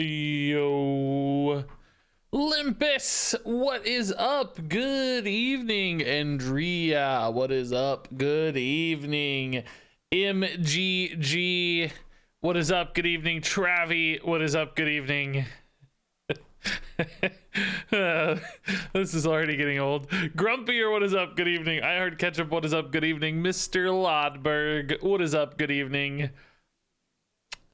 Yo. Limpus, what is up? Good evening. Andrea, what is up? Good evening. MGG, what is up? Good evening. Travi, what is up? Good evening. This is already getting old. Grumpier, what is up? Good evening. I heard Ketchup, what is up? Good evening. Mr. Lodberg, what is up? Good evening.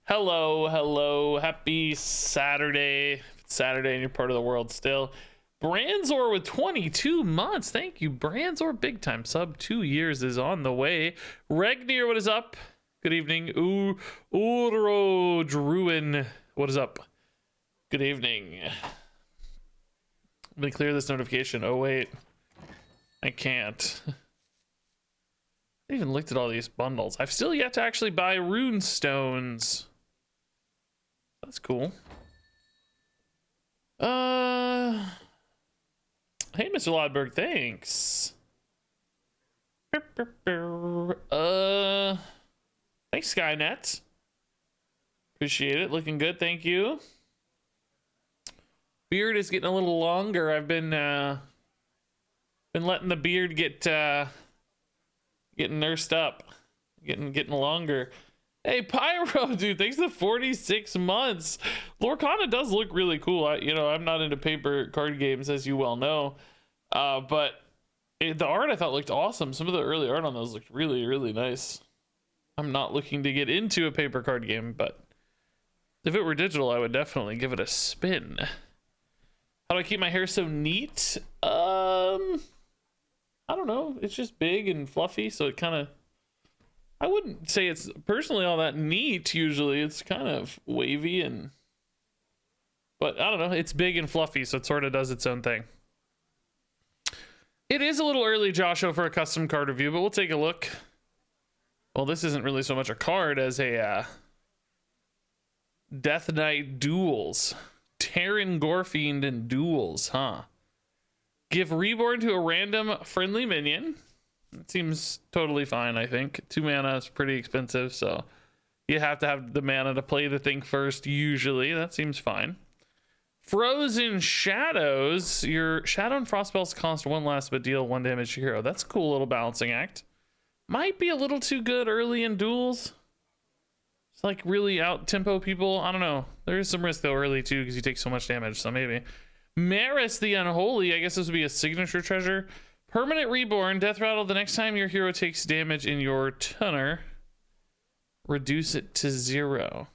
Hello. Happy Saturday. It's Saturday and you're part of the world still. Branzor with 22 months. Thank you, Branzor. Big time sub. 2 years is on the way. Regnier, what is up? Good evening. Uro Druin, what is up? Good evening. Let me clear this notification. Oh, wait. I can't. I even looked at all these bundles. I've still yet to actually buy rune stones. That's cool. Hey, Mr. Lodberg, thanks. Thanks, Skynet. Appreciate it. Looking good, thank you. Beard is getting a little longer. I've been letting the beard get getting nursed up, getting longer. Hey, Pyro, dude, thanks for 46 months. Lorcana does look really cool. I'm not into paper card games, as you well know, but the art I thought looked awesome. Some of the early art on those looked really, really nice. I'm not looking to get into a paper card game, but if it were digital, I would definitely give it a spin. How do I keep my hair so neat? I don't know. It's just big and fluffy, so it kind of... I wouldn't say it's personally all that neat usually. It's kind of wavy and... But I don't know. It's big and fluffy, so it sort of does its own thing. It is a little early, Joshua, for a custom card review, but we'll take a look. Well, this isn't really so much a card as a Death Knight Duels. Terran Gorefiend and Duels, huh? Give Reborn to a random friendly minion. It seems totally fine, I think. 2 mana is pretty expensive, so you have to have the mana to play the thing first, usually. That seems fine. Frozen Shadows. Your Shadow and Frost spells cost 1 less, but deal 1 damage to your hero. That's a cool little balancing act. Might be a little too good early in duels. It's like really out-tempo people. I don't know. There is some risk, though, early, too, because you take so much damage, so maybe. Maris the Unholy. I guess this would be a signature treasure. Permanent Reborn. Death Rattle. The next time your hero takes damage in your turn, reduce it to 0.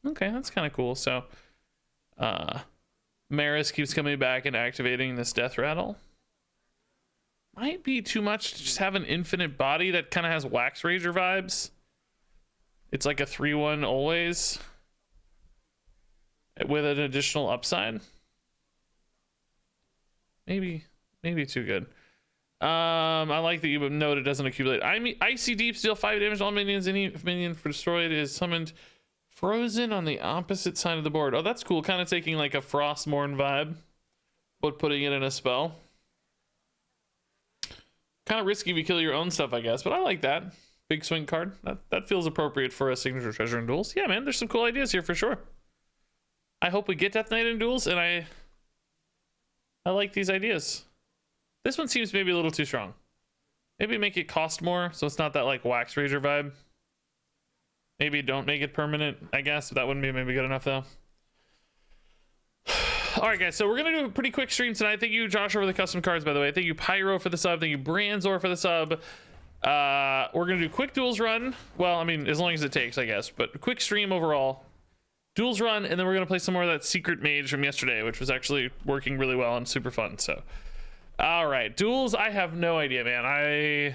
Okay, that's kind of cool. So, Maris keeps coming back and activating this Death Rattle. Might be too much to just have an infinite body that kind of has Wax Rager vibes. It's like a 3/1 always with an additional upside. Maybe too good. I like that you note it doesn't accumulate. I mean, Icy Deep, deal 5 damage to all minions. Any minion for destroyed is summoned frozen on the opposite side of the board. Oh, that's cool. Kind of taking like a Frostmourne vibe, but putting it in a spell. Kind of risky if you kill your own stuff, I guess, but I like that. Big swing card. That feels appropriate for a signature treasure in duels. Yeah, man, there's some cool ideas here for sure. I hope we get Death Knight in duels, and I like these ideas. This one seems maybe a little too strong. Maybe make it cost more, so it's not that like Wax Rager vibe. Maybe don't make it permanent, I guess. That wouldn't be maybe good enough, though. All right, guys, so we're going to do a pretty quick stream tonight. Thank you, Joshua, for the custom cards, by the way. Thank you, Pyro, for the sub. Thank you, Branzor, for the sub. We're going to do quick duels run. Well, I mean, as long as it takes, I guess. But quick stream overall. Duels run, and then we're going to play some more of that secret mage from yesterday, which was actually working really well and super fun. So, all right, duels, I have no idea, man.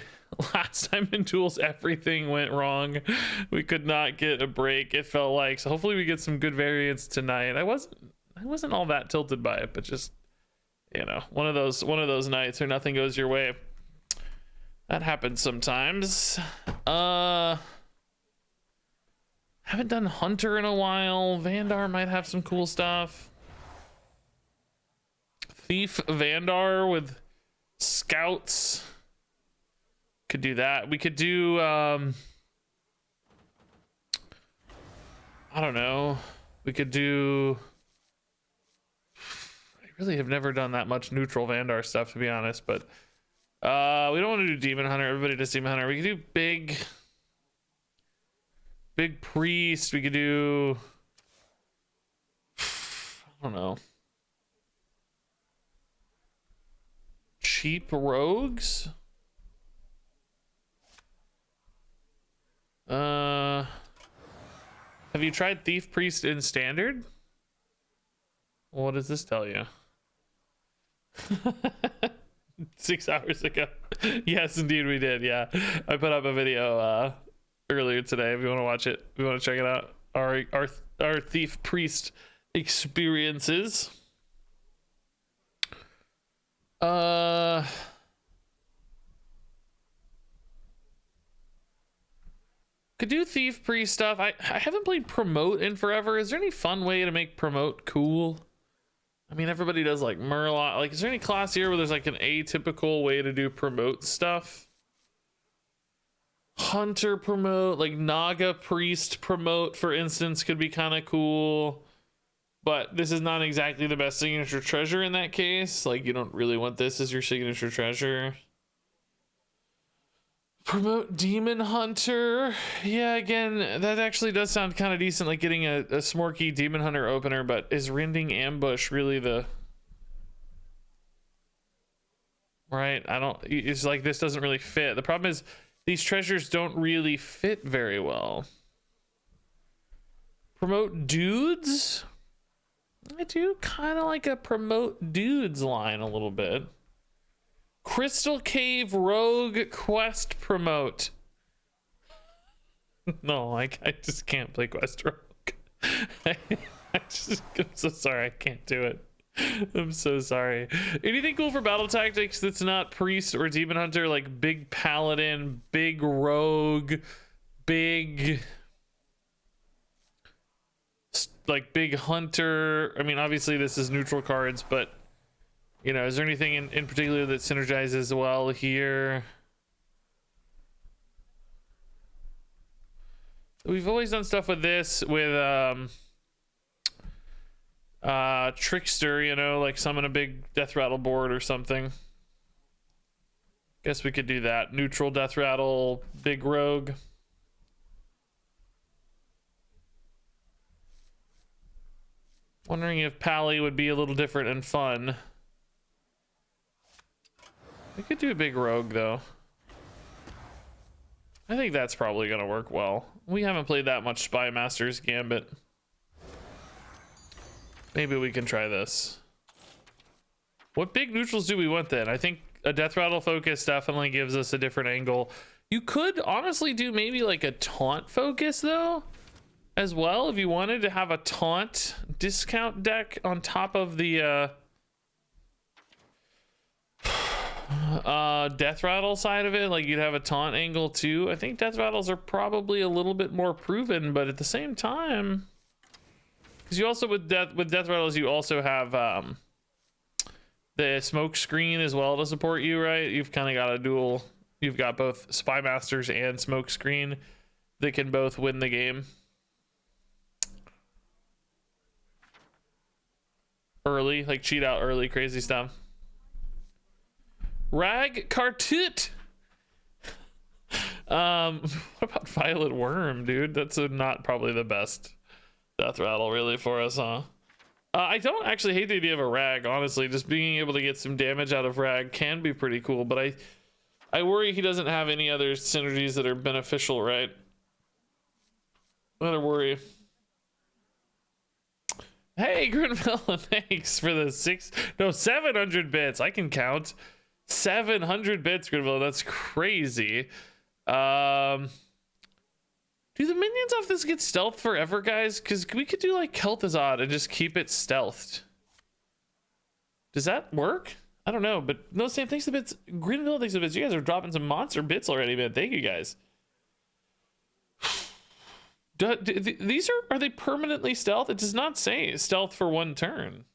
Last time in duels, everything went wrong. We could not get a break, it felt like. So hopefully we get some good variants tonight. I wasn't all that tilted by it, but just, you know, one of those nights where nothing goes your way. That happens sometimes. Haven't done Hunter in a while. Vandar might have some cool stuff. Thief Vandar with Scouts. Could do that. We could do I don't know. We could do really have never done that much neutral Vandar stuff, to be honest, but we don't want to do Demon Hunter. Everybody does Demon Hunter. We could do big priest. We could do, I don't know, cheap rogues. Have you tried Thief Priest in Standard? What does this tell you? 6 hours ago. Yes, indeed we did. Yeah, I put up a video earlier today. If you want to watch it, if you want to check it out. Our Thief Priest experiences. Could do Thief Priest stuff. I haven't played Promote in forever. Is there any fun way to make Promote cool? I mean, everybody does like Murloc. Like, is there any class here where there's like an atypical way to do Promote stuff? Hunter Promote, like Naga Priest Promote, for instance, could be kind of cool. But this is not exactly the best signature treasure in that case. Like, you don't really want this as your signature treasure. Promote Demon Hunter. Yeah, again, that actually does sound kind of decent, like getting a Smorky Demon Hunter opener, but is Rending Ambush really the... Right? It's like this doesn't really fit. The problem is these treasures don't really fit very well. Promote Dudes? I do kind of like a Promote Dudes line a little bit. Crystal Cave Rogue Quest Promote. No, I just can't play Quest Rogue. I'm so sorry, I can't do it. I'm so sorry. Anything cool for battle tactics that's not Priest or Demon Hunter, like big Paladin, big Rogue, big... like big Hunter? I mean, obviously this is neutral cards, but... You know, is there anything in particular that synergizes well here? We've always done stuff with this, with Trickster, you know, like summon a big Death Rattle board or something. Guess we could do that. Neutral Death Rattle, big Rogue. Wondering if Pally would be a little different and fun. We could do a big Rogue, though. I think that's probably going to work well. We haven't played that much Spy Master's Gambit. Maybe we can try this. What big neutrals do we want, then? I think a Death Rattle focus definitely gives us a different angle. You could honestly do maybe like a Taunt focus, though, as well, if you wanted to have a Taunt discount deck on top of the... Death Rattle side of it. Like, you'd have a Taunt angle too. I think Death Rattles are probably a little bit more proven, but at the same time, because you also with Death Rattles you also have the Smoke Screen as well to support you, right? You've kind of got a dual. You've got both Spy Masters and Smoke Screen that can both win the game early, like cheat out early, crazy stuff. Rag Cartut. What about Violet Worm, dude? That's not probably the best Death Rattle really for us, huh? I don't actually hate the idea of a Rag, honestly. Just being able to get some damage out of Rag can be pretty cool, but I worry he doesn't have any other synergies that are beneficial, right? Another worry. Hey, Grinville, thanks for the 700 bits. I can count. 700 bits, Grinville. That's crazy. Do the minions off this get stealth forever, guys? Because we could do like Kel'Thuzad and just keep it stealthed. Does that work? I don't know, but no, Sam, thanks for the bits. Grinville, thanks for the bits. You guys are dropping some monster bits already, man. Thank you, guys. These are they permanently stealth? It does not say stealth for one turn.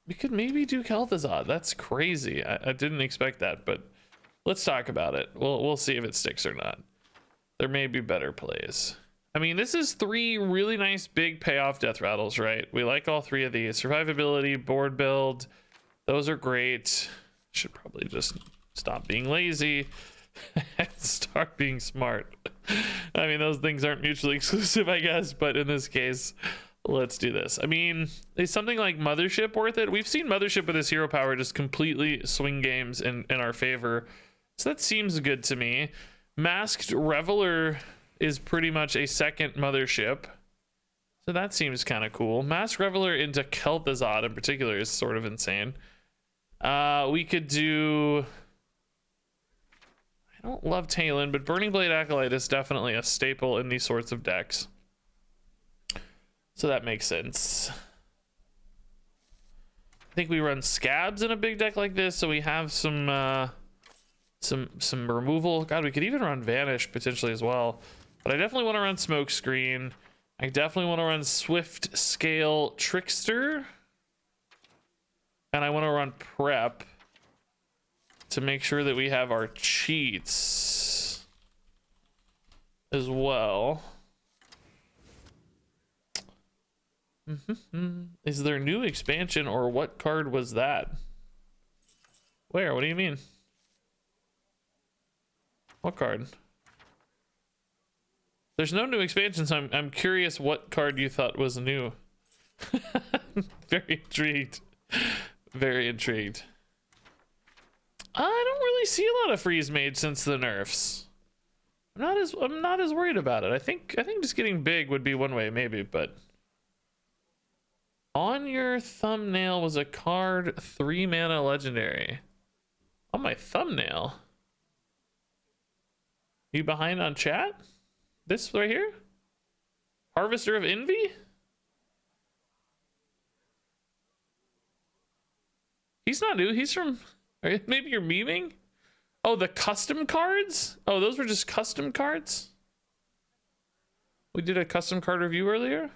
We could maybe do Kel'Thuzad. That's crazy. I didn't expect that, but let's talk about it. We'll see if it sticks or not. There may be better plays. I mean, this is 3 really nice big payoff death rattles, right? We like all 3 of these. Survivability, board build, those are great. Should probably just stop being lazy and start being smart. I mean, those things aren't mutually exclusive, I guess, but in this case, let's do this. I mean, is something like Mothership worth it? We've seen Mothership with his hero power just completely swing games in our favor, so that seems good to me. Masked Reveler is pretty much a second Mothership, so that seems kind of cool. Masked Reveler into Kel'Thuzad in particular is sort of insane. We could do... I don't love Talon, but Burning Blade Acolyte is definitely a staple in these sorts of decks, so that makes sense. I think we run Scabs in a big deck like this, so we have some removal. God, we could even run Vanish potentially as well, but I definitely want to run Smokescreen. I definitely want to run Swift Scale Trickster, and I want to run Prep to make sure that we have our cheats as well. Is there new expansion, or what card was that? Where? What do you mean? What card? There's no new expansion, so I'm curious what card you thought was new. Very intrigued. Very intrigued. I don't really see a lot of Freeze Mage since the nerfs. I'm not as worried about it. I think just getting big would be one way, maybe, but on your thumbnail was a card 3 mana legendary. On my thumbnail? You behind on chat? This right here? Harvester of Envy? He's not new. He's from... Maybe you're memeing? Oh, the custom cards? Oh, those were just custom cards? We did a custom card review earlier?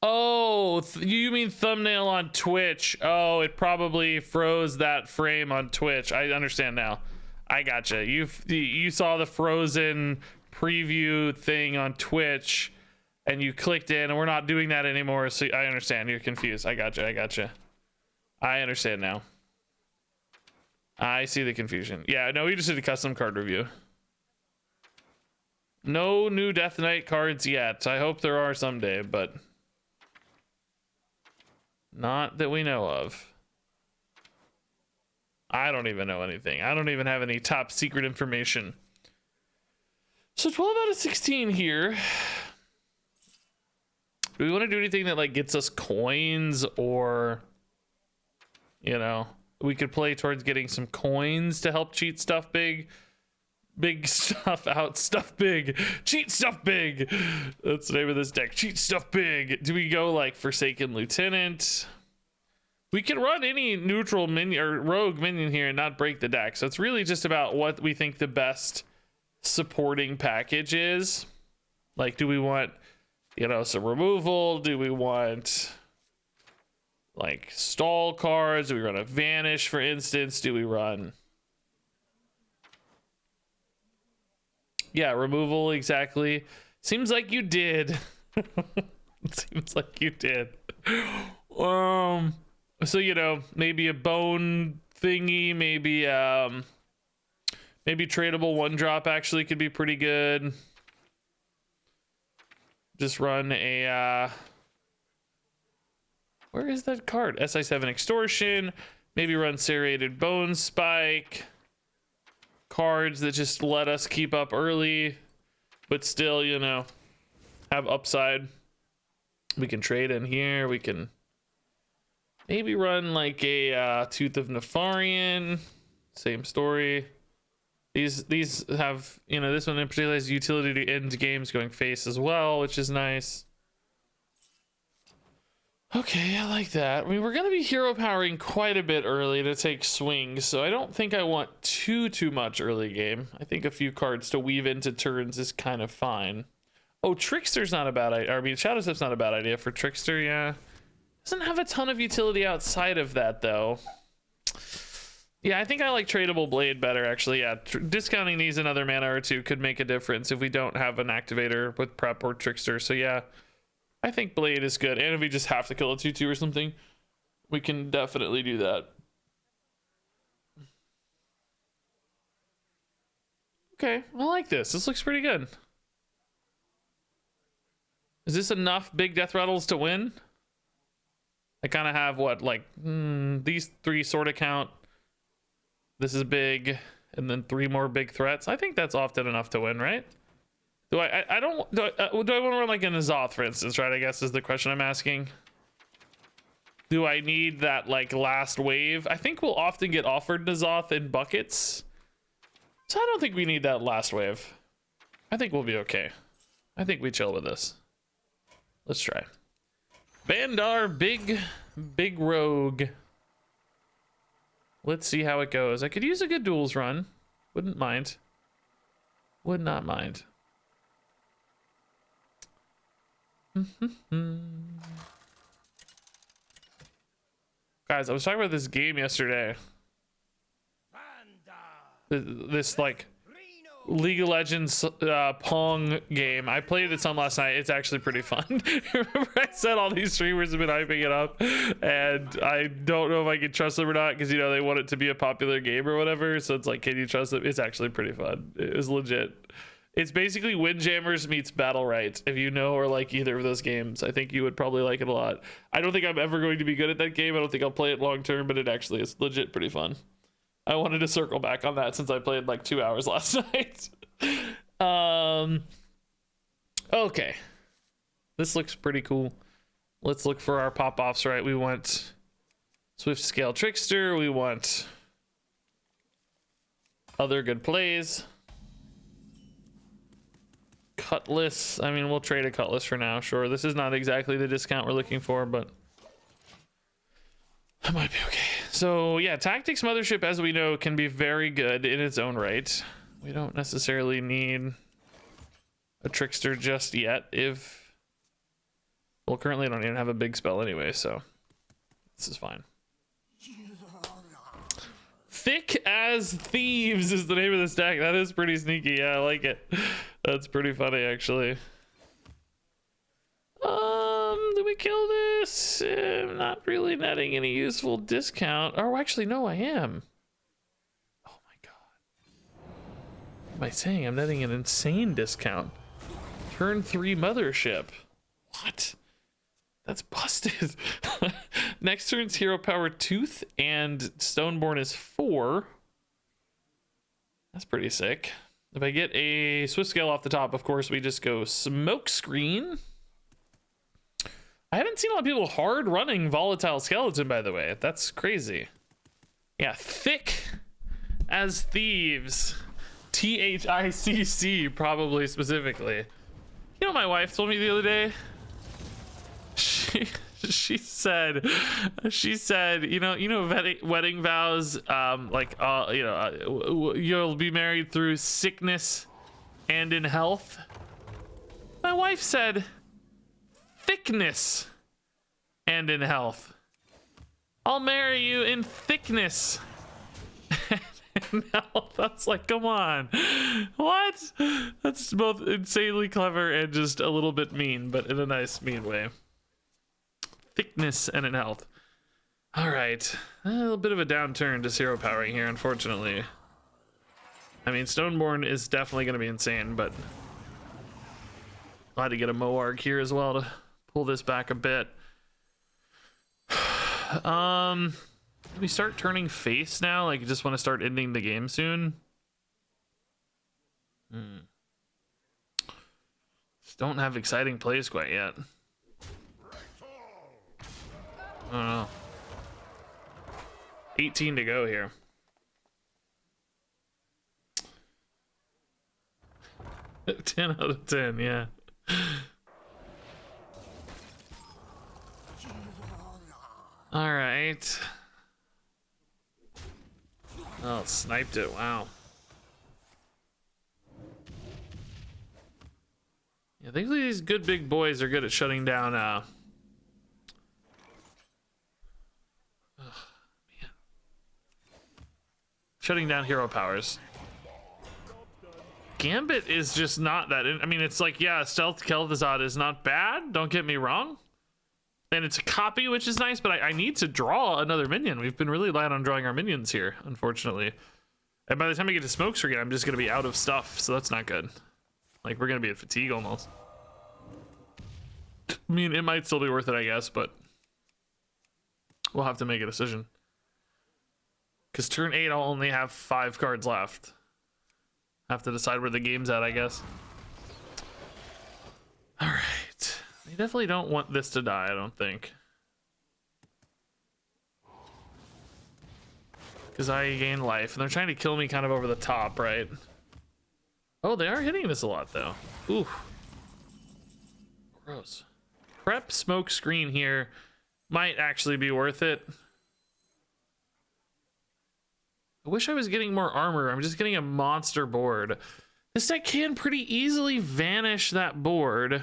Oh, you mean thumbnail on Twitch? Oh, it probably froze that frame on Twitch. I understand now. I gotcha. You saw the frozen preview thing on Twitch and you clicked in, and we're not doing that anymore, so I understand. You're confused. I gotcha. I understand now. I see the confusion. Yeah, no, we just did a custom card review. No new Death Knight cards yet. I hope there are someday, but not that we know of. I don't even know anything. I don't even have any top secret information. So 12 out of 16 here. Do we want to do anything that like gets us coins, or, you know, we could play towards getting some coins to help cheat stuff big? Big stuff out, stuff big, cheat stuff big. That's the name of this deck. Cheat stuff big. Do we go like Forsaken Lieutenant? We can run any neutral minion or rogue minion here and not break the deck. So it's really just about what we think the best supporting package is. Like, do we want, you know, some removal? Do we want like stall cards? Do we run a Vanish, for instance? Do we run... Yeah, removal, exactly. Seems like you did. Seems like you did. So, you know, maybe a bone thingy, maybe tradable 1-drop actually could be pretty good. Just run a where is that card? SI7 Extortion. Maybe run Serrated Bone Spike. Cards that just let us keep up early, but still, you know, have upside. We can trade in here. We can maybe run like a Tooth of Nefarian. Same story. These have, you know, this one in particular has utility to end games going face as well, which is nice. Okay, I like that. I mean, we're going to be hero powering quite a bit early to take swings, so I don't think I want too much early game. I think a few cards to weave into turns is kind of fine. Oh, Trickster's not a bad idea. I mean, Shadow Step's not a bad idea for Trickster, yeah. Doesn't have a ton of utility outside of that, though. Yeah, I think I like Tradable Blade better, actually. Yeah, discounting these another mana or two could make a difference if we don't have an activator with Prep or Trickster. So yeah, I think Blade is good. And if we just have to kill a 2/2 or something, we can definitely do that. Okay, I like this. This looks pretty good. Is this enough big death rattles to win? I kind of have what, like, these 3 sort of count. This is big, and then 3 more big threats. I think that's often enough to win, right? Do I want to run like an Azoth, for instance, right? I guess is the question I'm asking. Do I need that like last wave? I think we'll often get offered Azoth in buckets. So I don't think we need that last wave. I think we'll be okay. I think we chill with this. Let's try. Bandar, big rogue. Let's see how it goes. I could use a good duels run. Wouldn't mind. Would not mind. Guys, I was talking about this game yesterday. This like League of Legends Pong game. I played it some last night. It's actually pretty fun. Remember I said all these streamers have been hyping it up, and I don't know if I can trust them or not, because you know they want it to be a popular game or whatever. So it's like, can you trust them? It's actually pretty fun. It was legit. It's basically Windjammers meets Battle Rights. If you know or like either of those games, I think you would probably like it a lot. I don't think I'm ever going to be good at that game. I don't think I'll play it long term, but it actually is legit pretty fun. I wanted to circle back on that since I played like 2 hours last night. Okay. This looks pretty cool. Let's look for our pop-offs, right? We want Swift Scale Trickster. We want other good plays. Cutlass. I mean, we'll trade a Cutlass for now, sure. This is not exactly the discount we're looking for, but that might be okay. So yeah, Tactics Mothership, as we know, can be very good in its own right. We don't necessarily need a Trickster just yet. Well, currently I don't even have a big spell anyway, so this is fine. Thick as Thieves is the name of this deck. That is pretty sneaky. Yeah, I like it. That's pretty funny, actually. Do we kill this? I'm not really netting any useful discount. Oh, actually, no, I am. Oh my god. What am I saying? I'm netting an insane discount. Turn 3 Mothership. What? That's busted. Next turn's Hero Power Tooth and Stoneborn is 4. That's pretty sick. If I get a Swift Scale off the top, of course, we just go Smokescreen. I haven't seen a lot of people hard running Volatile Skeleton, by the way. That's crazy. Yeah, Thick as Thieves. THICC, probably specifically. You know what my wife told me the other day? She said, you know, wedding vows, you'll be married through sickness and in health. My wife said, thickness and in health. I'll marry you in thickness and in health. That's like, come on. What? That's both insanely clever and just a little bit mean, but in a nice, mean way. Thickness and in health. All right. A little bit of a downturn to zero powering here, unfortunately. I mean, Stoneborn is definitely going to be insane, but glad to get a Moarg here as well to pull this back a bit. We start turning face now? Like, you just want to start ending the game soon? Just don't have exciting plays quite yet. I don't know. 18 to go here. Ten out of 10, yeah. All right. Oh, sniped it. Wow. Yeah, I think these good big boys are good at shutting down Shutting down hero powers. Gambit is just not that. I mean, it's like, yeah, Stealth Kel'Thuzad is not bad. Don't get me wrong. And it's a copy, which is nice, but I need to draw another minion. We've been really light on drawing our minions here, unfortunately. And by the time I get to Smokescreen, I'm just going to be out of stuff, so that's not good. Like, we're going to be at fatigue almost. I mean, it might still be worth it, I guess, but we'll have to make a decision. Because turn 8, I'll only have 5 cards left. Have to decide where the game's at, I guess. All right. They definitely don't want this to die, I don't think. Because I gain life, and they're trying to kill me kind of over the top, right? Oh, they are hitting this a lot, though. Ooh. Gross. Prep smoke screen here might actually be worth it. I wish I was getting more armor. I'm just getting a monster board. This deck can pretty easily vanish that board.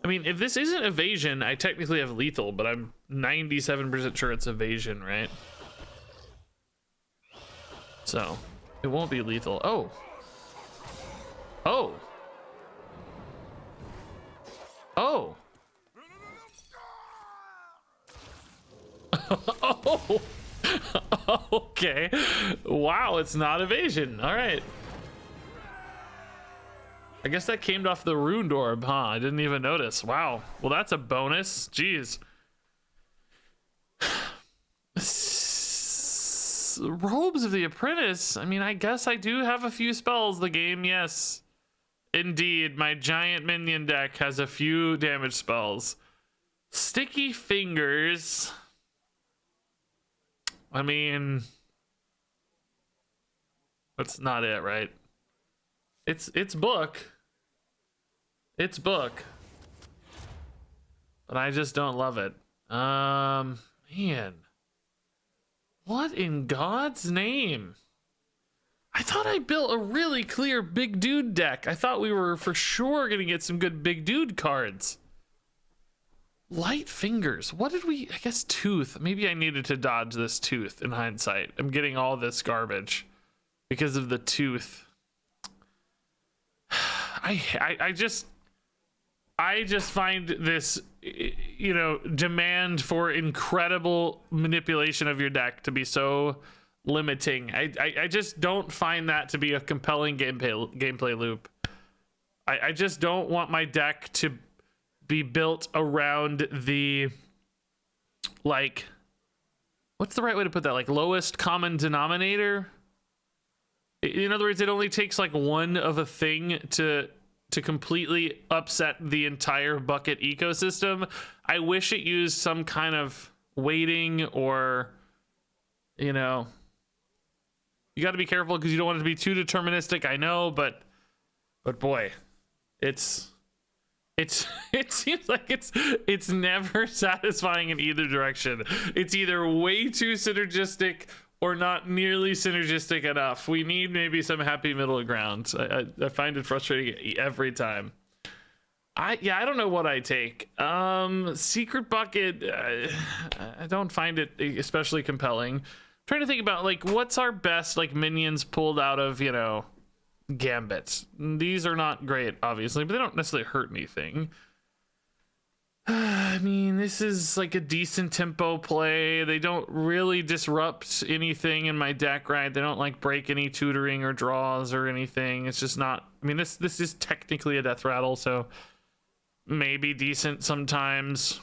I mean, if this isn't evasion, I technically have lethal, but I'm 97% sure it's evasion, right? So, it won't be lethal. Oh. Oh. Oh. Oh. Okay. Wow, it's not evasion. All right. I guess that came off the Ruined Orb, huh? I didn't even notice. Wow. Well, that's a bonus. Jeez. Robes of the Apprentice. I mean, I guess I do have a few spells. The game, yes. Indeed, my giant minion deck has a few damage spells. Sticky Fingers. I mean, that's not it, right? It's book. It's book. But I just don't love it. Man. What in God's name? I thought I built a really clear big dude deck. I thought we were for sure gonna get some good big dude cards. Light Fingers. What did we... I guess Tooth. Maybe I needed to dodge this Tooth in hindsight. I'm getting all this garbage because of the Tooth. I just find this, you know, demand for incredible manipulation of your deck to be so limiting. I just don't find that to be a compelling gameplay loop. I just don't want my deck to be built around the, like, what's the right way to put that? Like, lowest common denominator? In other words, it only takes like one of a thing to completely upset the entire bucket ecosystem. I wish it used some kind of weighting, or, you know, you got to be careful because you don't want it to be too deterministic. I know, but boy, it seems like it's never satisfying in either direction. It's either way too synergistic or not nearly synergistic enough. We need maybe some happy middle ground. I find it frustrating every time. I don't know what I take. Secret Bucket, I don't find it especially compelling. I'm trying to think about, like, what's our best, like, minions pulled out of, you know, Gambits. These are not great, obviously, but they don't necessarily hurt anything. I mean, this is like a decent tempo play. They don't really disrupt anything in my deck, right? They don't like break any tutoring or draws or anything. It's just not, I mean, this is technically a death rattle, so maybe decent sometimes.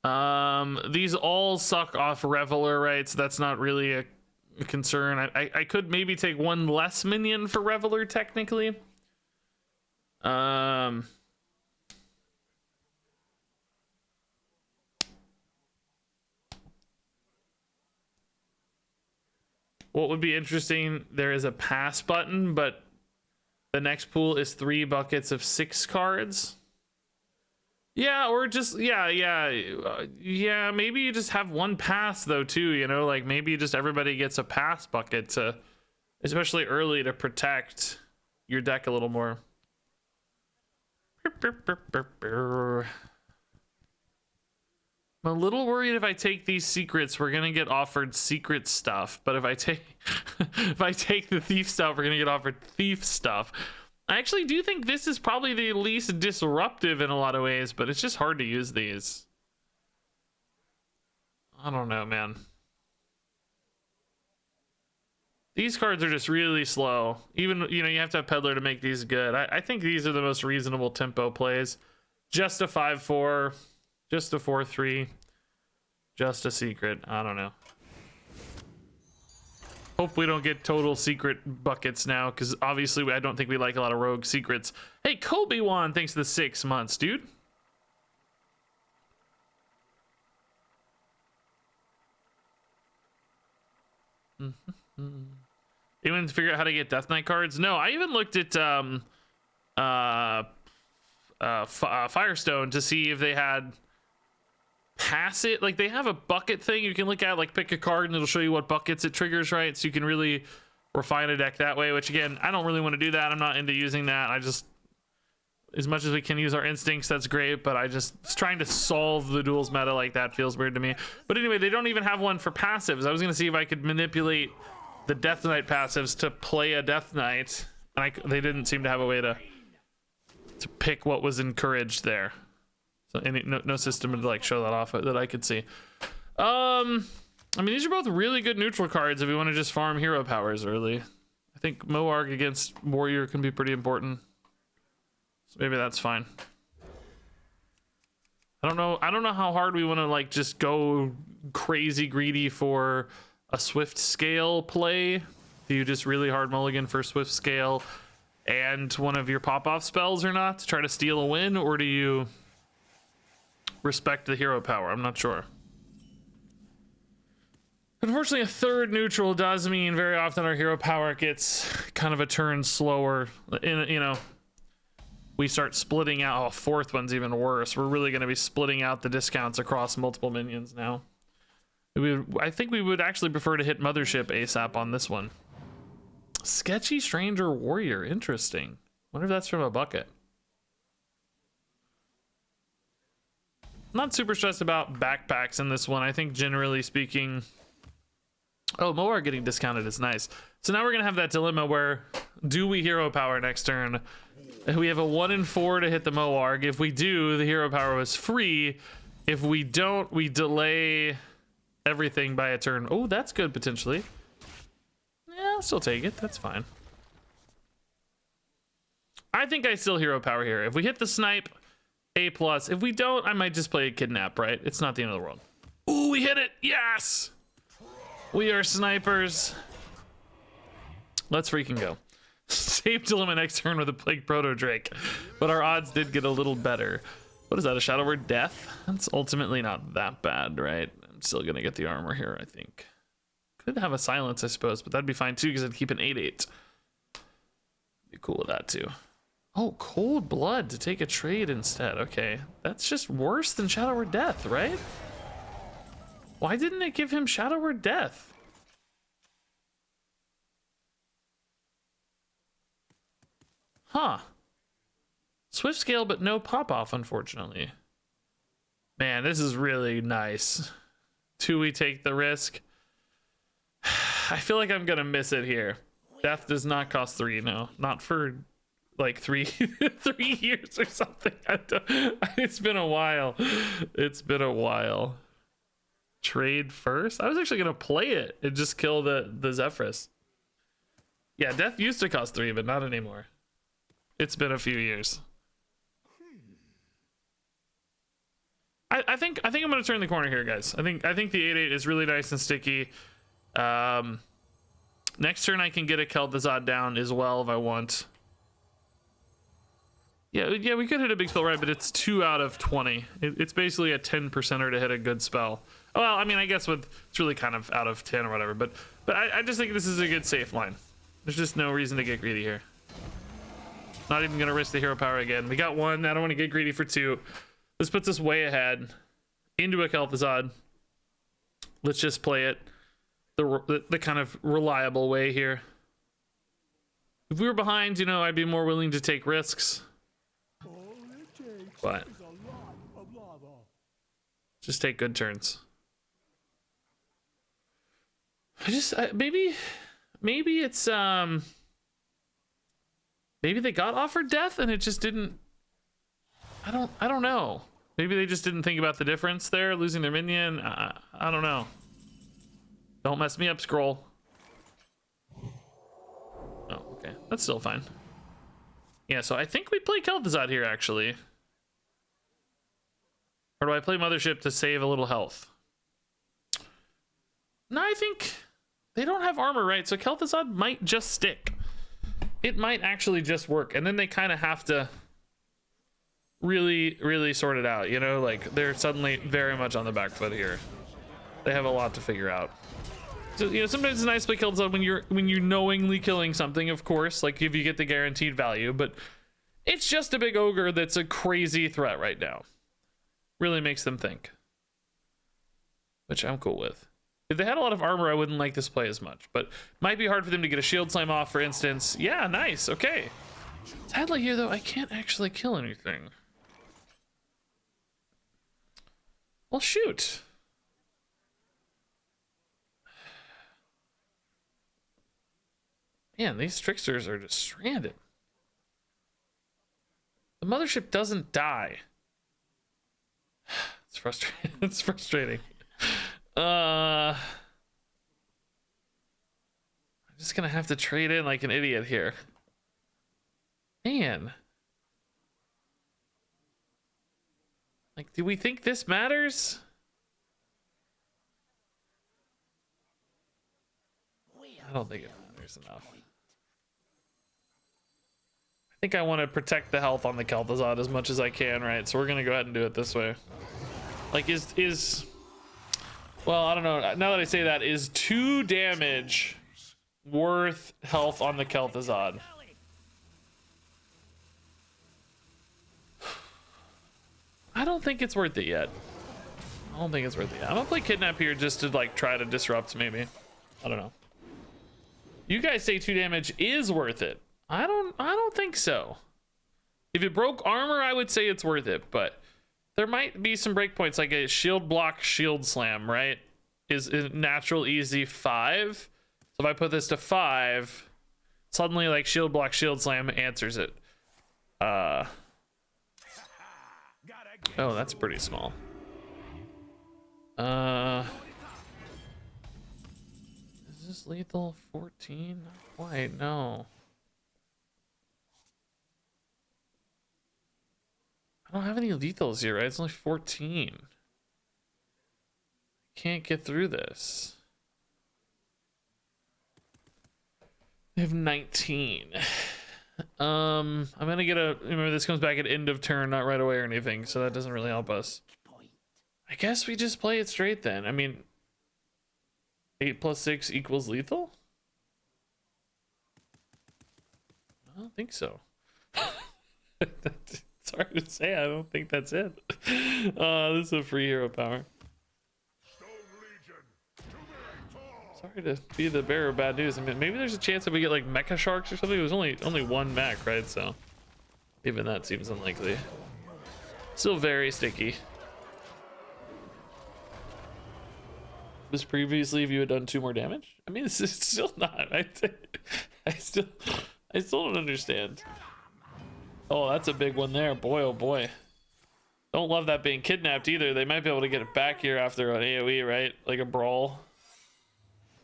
These all suck off Reveler, right? So that's not really a concern. I could maybe take one less minion for Reveler technically. What would be interesting, there is a pass button, but the next pool is 3 buckets of 6 cards. Yeah, or just, yeah, maybe you just have one pass though too, you know, like maybe just everybody gets a pass bucket to, especially early, to protect your deck a little more. I'm a little worried if I take these secrets, we're gonna get offered secret stuff. But if I take if I take the thief stuff, we're gonna get offered thief stuff. I actually do think this is probably the least disruptive in a lot of ways, but it's just hard to use these. I don't know, man. These cards are just really slow. Even, you know, you have to have Peddler to make these good. I think these are the most reasonable tempo plays. Just a 5-4, just a 4-3, just a secret. I don't know. Hope we don't get total secret buckets now, because obviously I don't think we like a lot of rogue secrets. Hey, Kobe Wan, thanks for the 6 months, dude. Anyone figure out how to get Death Knight cards? No, I even looked at Firestone to see if they had pass it. Like, they have a bucket thing you can look at, like pick a card and it'll show you what buckets it triggers, right? So you can really refine a deck that way, which again, I don't really want to do that. I'm not into using that. I just, as much as we can use our instincts, that's great, but I just trying to solve the duels meta like that feels weird to me. But anyway, they don't even have one for passives. I was gonna see if I could manipulate the Death Knight passives to play a Death Knight, and they didn't seem to have a way to pick what was encouraged there. So no system to like show that off that I could see. I mean, these are both really good neutral cards if you want to just farm hero powers early. I think Moarg against Warrior can be pretty important. So maybe that's fine. I don't know how hard we want to like just go crazy greedy for a Swift Scale play. Do you just really hard mulligan for Swift Scale and one of your pop-off spells or not to try to steal a win, or do you respect the hero power? I'm not sure. Unfortunately, a third neutral does mean very often our hero power gets kind of a turn slower. You know, we start splitting out. Oh, a fourth one's even worse. We're really going to be splitting out the discounts across multiple minions now. I think we would actually prefer to hit Mothership ASAP on this one. Sketchy Stranger Warrior. Interesting. Wonder if that's from a bucket. I'm not super stressed about backpacks in this one. I think generally speaking... Oh, Moar getting discounted is nice. So now we're going to have that dilemma where do we hero power next turn? We have a 1 in 4 to hit the Moarg. If we do, the hero power was free. If we don't, we delay everything by a turn. Oh, that's good potentially. Yeah, I'll still take it. That's fine. I think I still hero power here. If we hit the snipe, A+. If we don't, I might just play a kidnap, right? It's not the end of the world. Ooh, we hit it. Yes! We are snipers. Let's freaking go. Save dilemma next turn with a Plague Proto Drake. But our odds did get a little better. What is that, a Shadow Word Death? That's ultimately not that bad, right? I'm still gonna get the armor here, I think. Could have a silence, I suppose, but that'd be fine too, because I'd keep an 8/8. Be cool with that too. Oh, Cold Blood to take a trade instead. Okay, that's just worse than Shadow Word Death, right? Why didn't it give him Shadow Word Death? Huh. Swift Scale, but no pop-off, unfortunately. Man, this is really nice. Do we take the risk? I feel like I'm gonna miss it here. Death does not cost 3, no. Not for like 3 years or something. It's been a while. It's been a while. Trade first? I was actually gonna play it and just kill the Zephrys. Yeah, Death used to cost 3, but not anymore. It's been a few years. I think I'm gonna turn the corner here, guys. I think the 8/8 is really nice and sticky. Next turn I can get a Kel'Thuzad down as well if I want. Yeah, we could hit a big spell, right? But it's 2 out of 20. It's basically a 10%er to hit a good spell. Well, I mean, I guess it's really kind of out of 10 or whatever. But I just think this is a good safe line. There's just no reason to get greedy here. Not even gonna risk the hero power again. We got 1. I don't want to get greedy for 2. This puts us way ahead into a Kel'Thuzad. Let's just play it the kind of reliable way here. If we were behind, you know, I'd be more willing to take risks. But Just take good turns. Maybe it's maybe they got offered death and it just didn't. I don't know. Maybe they just didn't think about the difference there, losing their minion. I don't know. Don't mess me up, scroll. Oh, okay. That's still fine. Yeah, so I think we play Kel'Thuzad here, actually. Or do I play Mothership to save a little health? No, I think they don't have armor, right? So Kel'Thuzad might just stick. It might actually just work. And then they kind of have to really sort it out, you know? Like, they're suddenly very much on the back foot here. They have a lot to figure out. So, you know, sometimes it's nice to play Kel'Thuzad when you're knowingly killing something, of course, like if you get the guaranteed value, but it's just a big ogre that's a crazy threat right now. Really makes them think. Which I'm cool with. If they had a lot of armor, I wouldn't like this play as much, but might be hard for them to get a shield slam off, for instance. Yeah, nice, okay. Sadly here, though, I can't actually kill anything. Well, shoot. Man, these tricksters are just stranded. The mothership doesn't die. It's frustrating. It's frustrating. I'm just gonna have to trade in like an idiot here. Man. Like, do we think this matters? I don't think it matters enough. I think I want to protect the health on the Kel'Thuzad as much as I can, right? So we're gonna go ahead and do it this way. Like, well, I don't know. Now that I say that, is 2 damage worth health on the Kel'Thuzad? I don't think it's worth it yet. I don't think it's worth it yet. I'm gonna play Kidnap here just to like try to disrupt, maybe. I don't know. You guys say 2 damage is worth it. I don't think so. If it broke armor, I would say it's worth it, but there might be some breakpoints, like a shield block, shield slam, right? Is natural easy 5. So if I put this to 5, suddenly like shield block, shield slam answers it. Oh, that's pretty small. Is this lethal? 14? Not quite, no. I don't have any lethals here, right? It's only 14. Can't get through this. I have 19. I'm gonna get remember this comes back at end of turn, not right away or anything, so that doesn't really help us. I guess we just play it straight then. I mean, 8 + 6 = lethal? I don't think so. It's hard to say. I don't think that's it. This is a free hero power. Sorry to be the bearer of bad news. I mean, maybe there's a chance that we get like mecha sharks or something. It was only 1 mech, right? So even that seems unlikely. Still very sticky. Was previously if you had done 2 more damage? I mean, this is still not. I still don't understand. Oh, that's a big one there. Boy, oh boy. Don't love that being kidnapped either. They might be able to get it back here after an AoE, right? Like a brawl.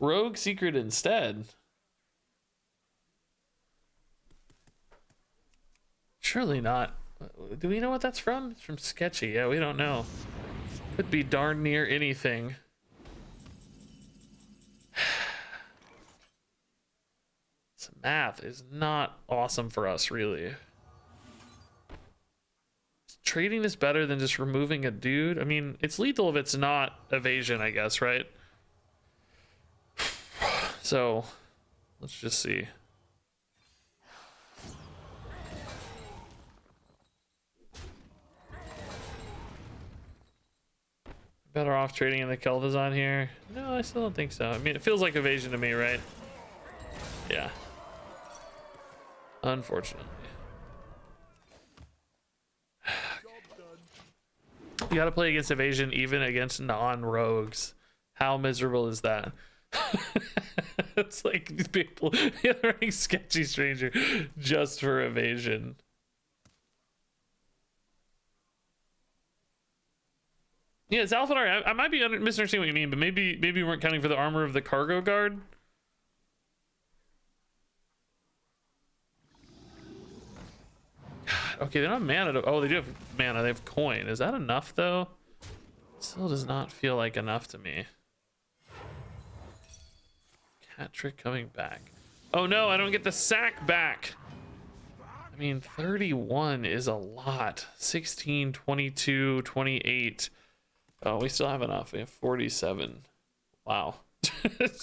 Rogue secret instead. Surely not. Do we know what that's from? It's from Sketchy. Yeah, we don't know. Could be darn near anything. This math is not awesome for us, really. Is trading this better than just removing a dude? I mean, it's lethal if it's not evasion, I guess, right? So, let's just see. Better off trading in the Kel'Thuzad here? No, I still don't think so. I mean, it feels like evasion to me, right? Yeah. Unfortunately. You gotta play against evasion even against non-rogues. How miserable is that? It's like these people running sketchy stranger just for evasion. Yeah, Zalfadar, I might be misunderstanding what you mean, but maybe we weren't counting for the armor of the cargo guard. Okay, they don't have mana. Oh, they do have mana. They have coin. Is that enough, though? Still does not feel like enough to me. Cat trick coming back. Oh, no, I don't get the sack back. I mean, 31 is a lot. 16, 22, 28. Oh, we still have enough. We have 47. Wow.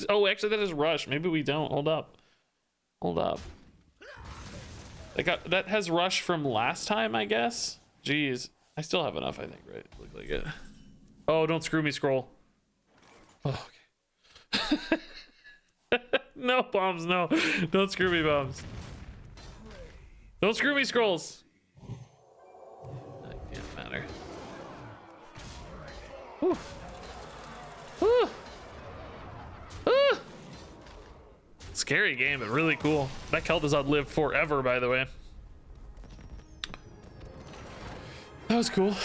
Oh, actually, that is rush. Maybe we don't. Hold up. Hold up. That has rush from last time, I guess. Jeez. I still have enough, I think, right? Look like it. Oh, don't screw me, scroll. Oh, okay. No, bombs, no. Don't screw me, bombs. Don't screw me, scrolls. That can't matter. Whew. Whew. Whew. Scary game, but really cool. That Kel'Thuzad lived forever, by the way. That was cool.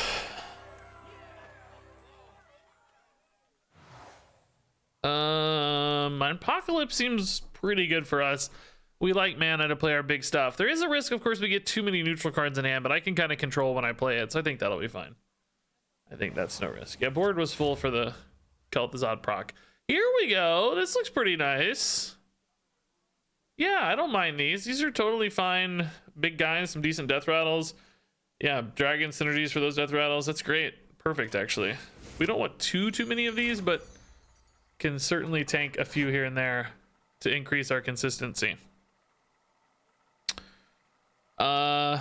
Apocalypse seems pretty good for us. We like mana to play our big stuff. There is a risk, of course, we get too many neutral cards in hand, but I can kind of control when I play it, so I think that'll be fine. I think that's no risk. Yeah, board was full for the Kel'Thuzad proc. Here we go. This looks pretty nice. Yeah, I don't mind these. These are totally fine. Big guys, some decent death rattles. Yeah, dragon synergies for those death rattles. That's great. Perfect, actually. We don't want too many of these, but can certainly tank a few here and there to increase our consistency. All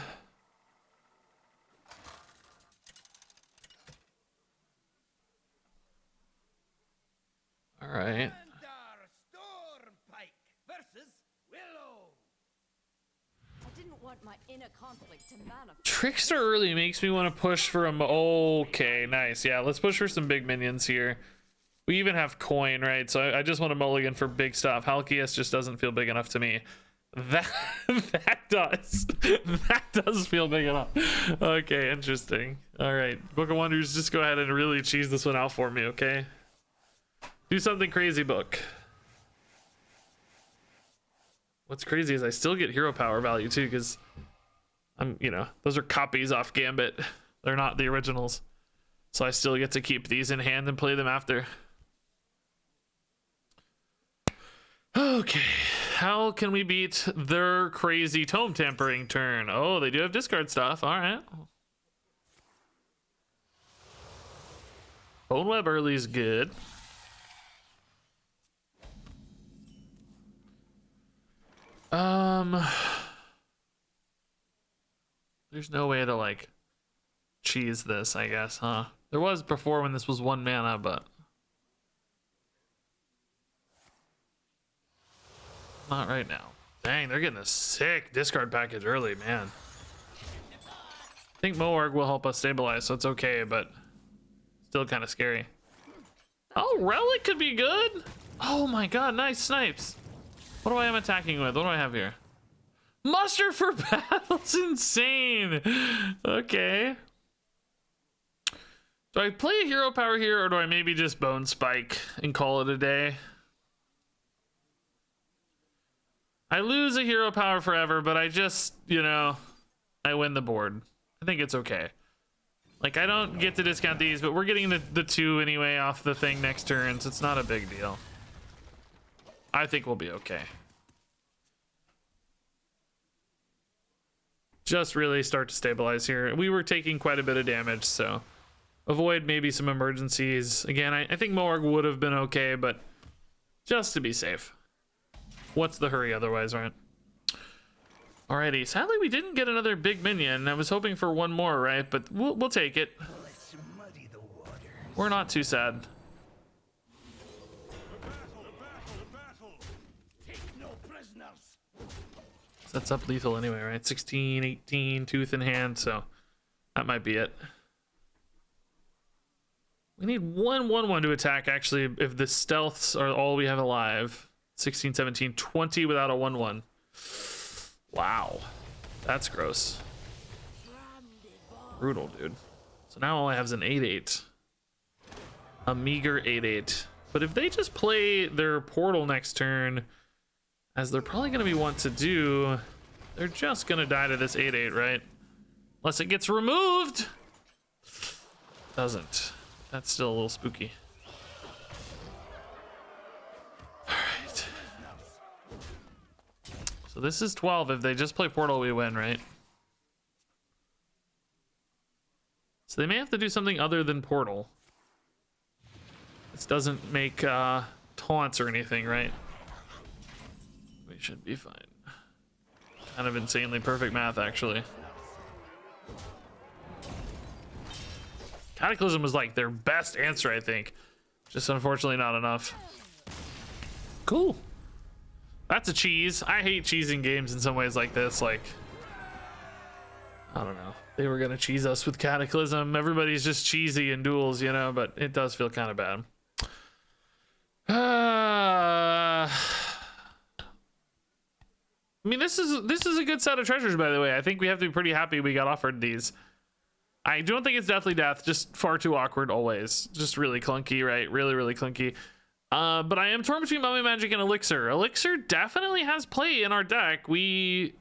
right. Trickster early makes me want to push for a okay, nice. Yeah, let's push for some big minions here. We even have coin, right? So I just want to mulligan for big stuff. Halkias just doesn't feel big enough to me. That does feel big enough. Okay, interesting. All right, Book of Wonders, just go ahead and really cheese this one out for me, okay? Do something crazy, book. What's crazy is I still get hero power value too, because I'm, you know, those are copies off Gambit. They're not the originals. So I still get to keep these in hand and play them after. Okay, how can we beat their crazy tome tampering turn? Oh, they do have discard stuff. All right. Bone Web early is good. There's no way to like cheese this, I guess, huh? There was before when this was 1 mana, but not right now. Dang, they're getting a sick discard package early, man. I think Moarg will help us stabilize, so it's okay, but still kind of scary. Oh, Relic could be good. Oh my god, nice snipes. What do I am attacking with? What do I have here? Muster for battle's insane. Okay. Do I play a hero power here, or do I maybe just Bone Spike and call it a day? I lose a hero power forever, but I just, you know, I win the board. I think it's okay. Like, I don't get to discount these, but we're getting the 2 anyway off the thing next turn, so it's not a big deal. I think we'll be okay. Just really start to stabilize here. We were taking quite a bit of damage, so avoid maybe some emergencies. Again, I think Moarg would have been okay, but just to be safe. What's the hurry otherwise, right? Alrighty, sadly we didn't get another big minion. I was hoping for one more, right? But we'll take it. We're not too sad. That's up lethal anyway, right? 16, 18, tooth in hand, so that might be it. We need 1/1/1 to attack, actually, if the stealths are all we have alive. 16, 17, 20 without a 1/1. Wow. That's gross. Brutal, dude. So now all I have is an 8/8. A meager 8/8. But if they just play their portal next turn, as they're probably going to be want to do, they're just going to die to this 8/8, right? Unless it gets removed. Doesn't. That's still a little spooky. All right. So this is 12. If they just play portal, we win, right? So they may have to do something other than portal. This doesn't make taunts or anything, right? We should be fine. Kind of insanely perfect math, actually. Cataclysm was like their best answer, I think. Just unfortunately not enough. Cool. That's a cheese. I hate cheesing games in some ways like this. Like, I don't know. They were gonna cheese us with Cataclysm. Everybody's just cheesy in Duels, you know, but it does feel kind of bad. I mean, this is a good set of treasures, by the way. I think we have to be pretty happy we got offered these. I don't think it's Deathly Death, just far too awkward always. Just really clunky, right? Really, really clunky. But I am torn between Mummy Magic and Elixir. Elixir definitely has play in our deck. We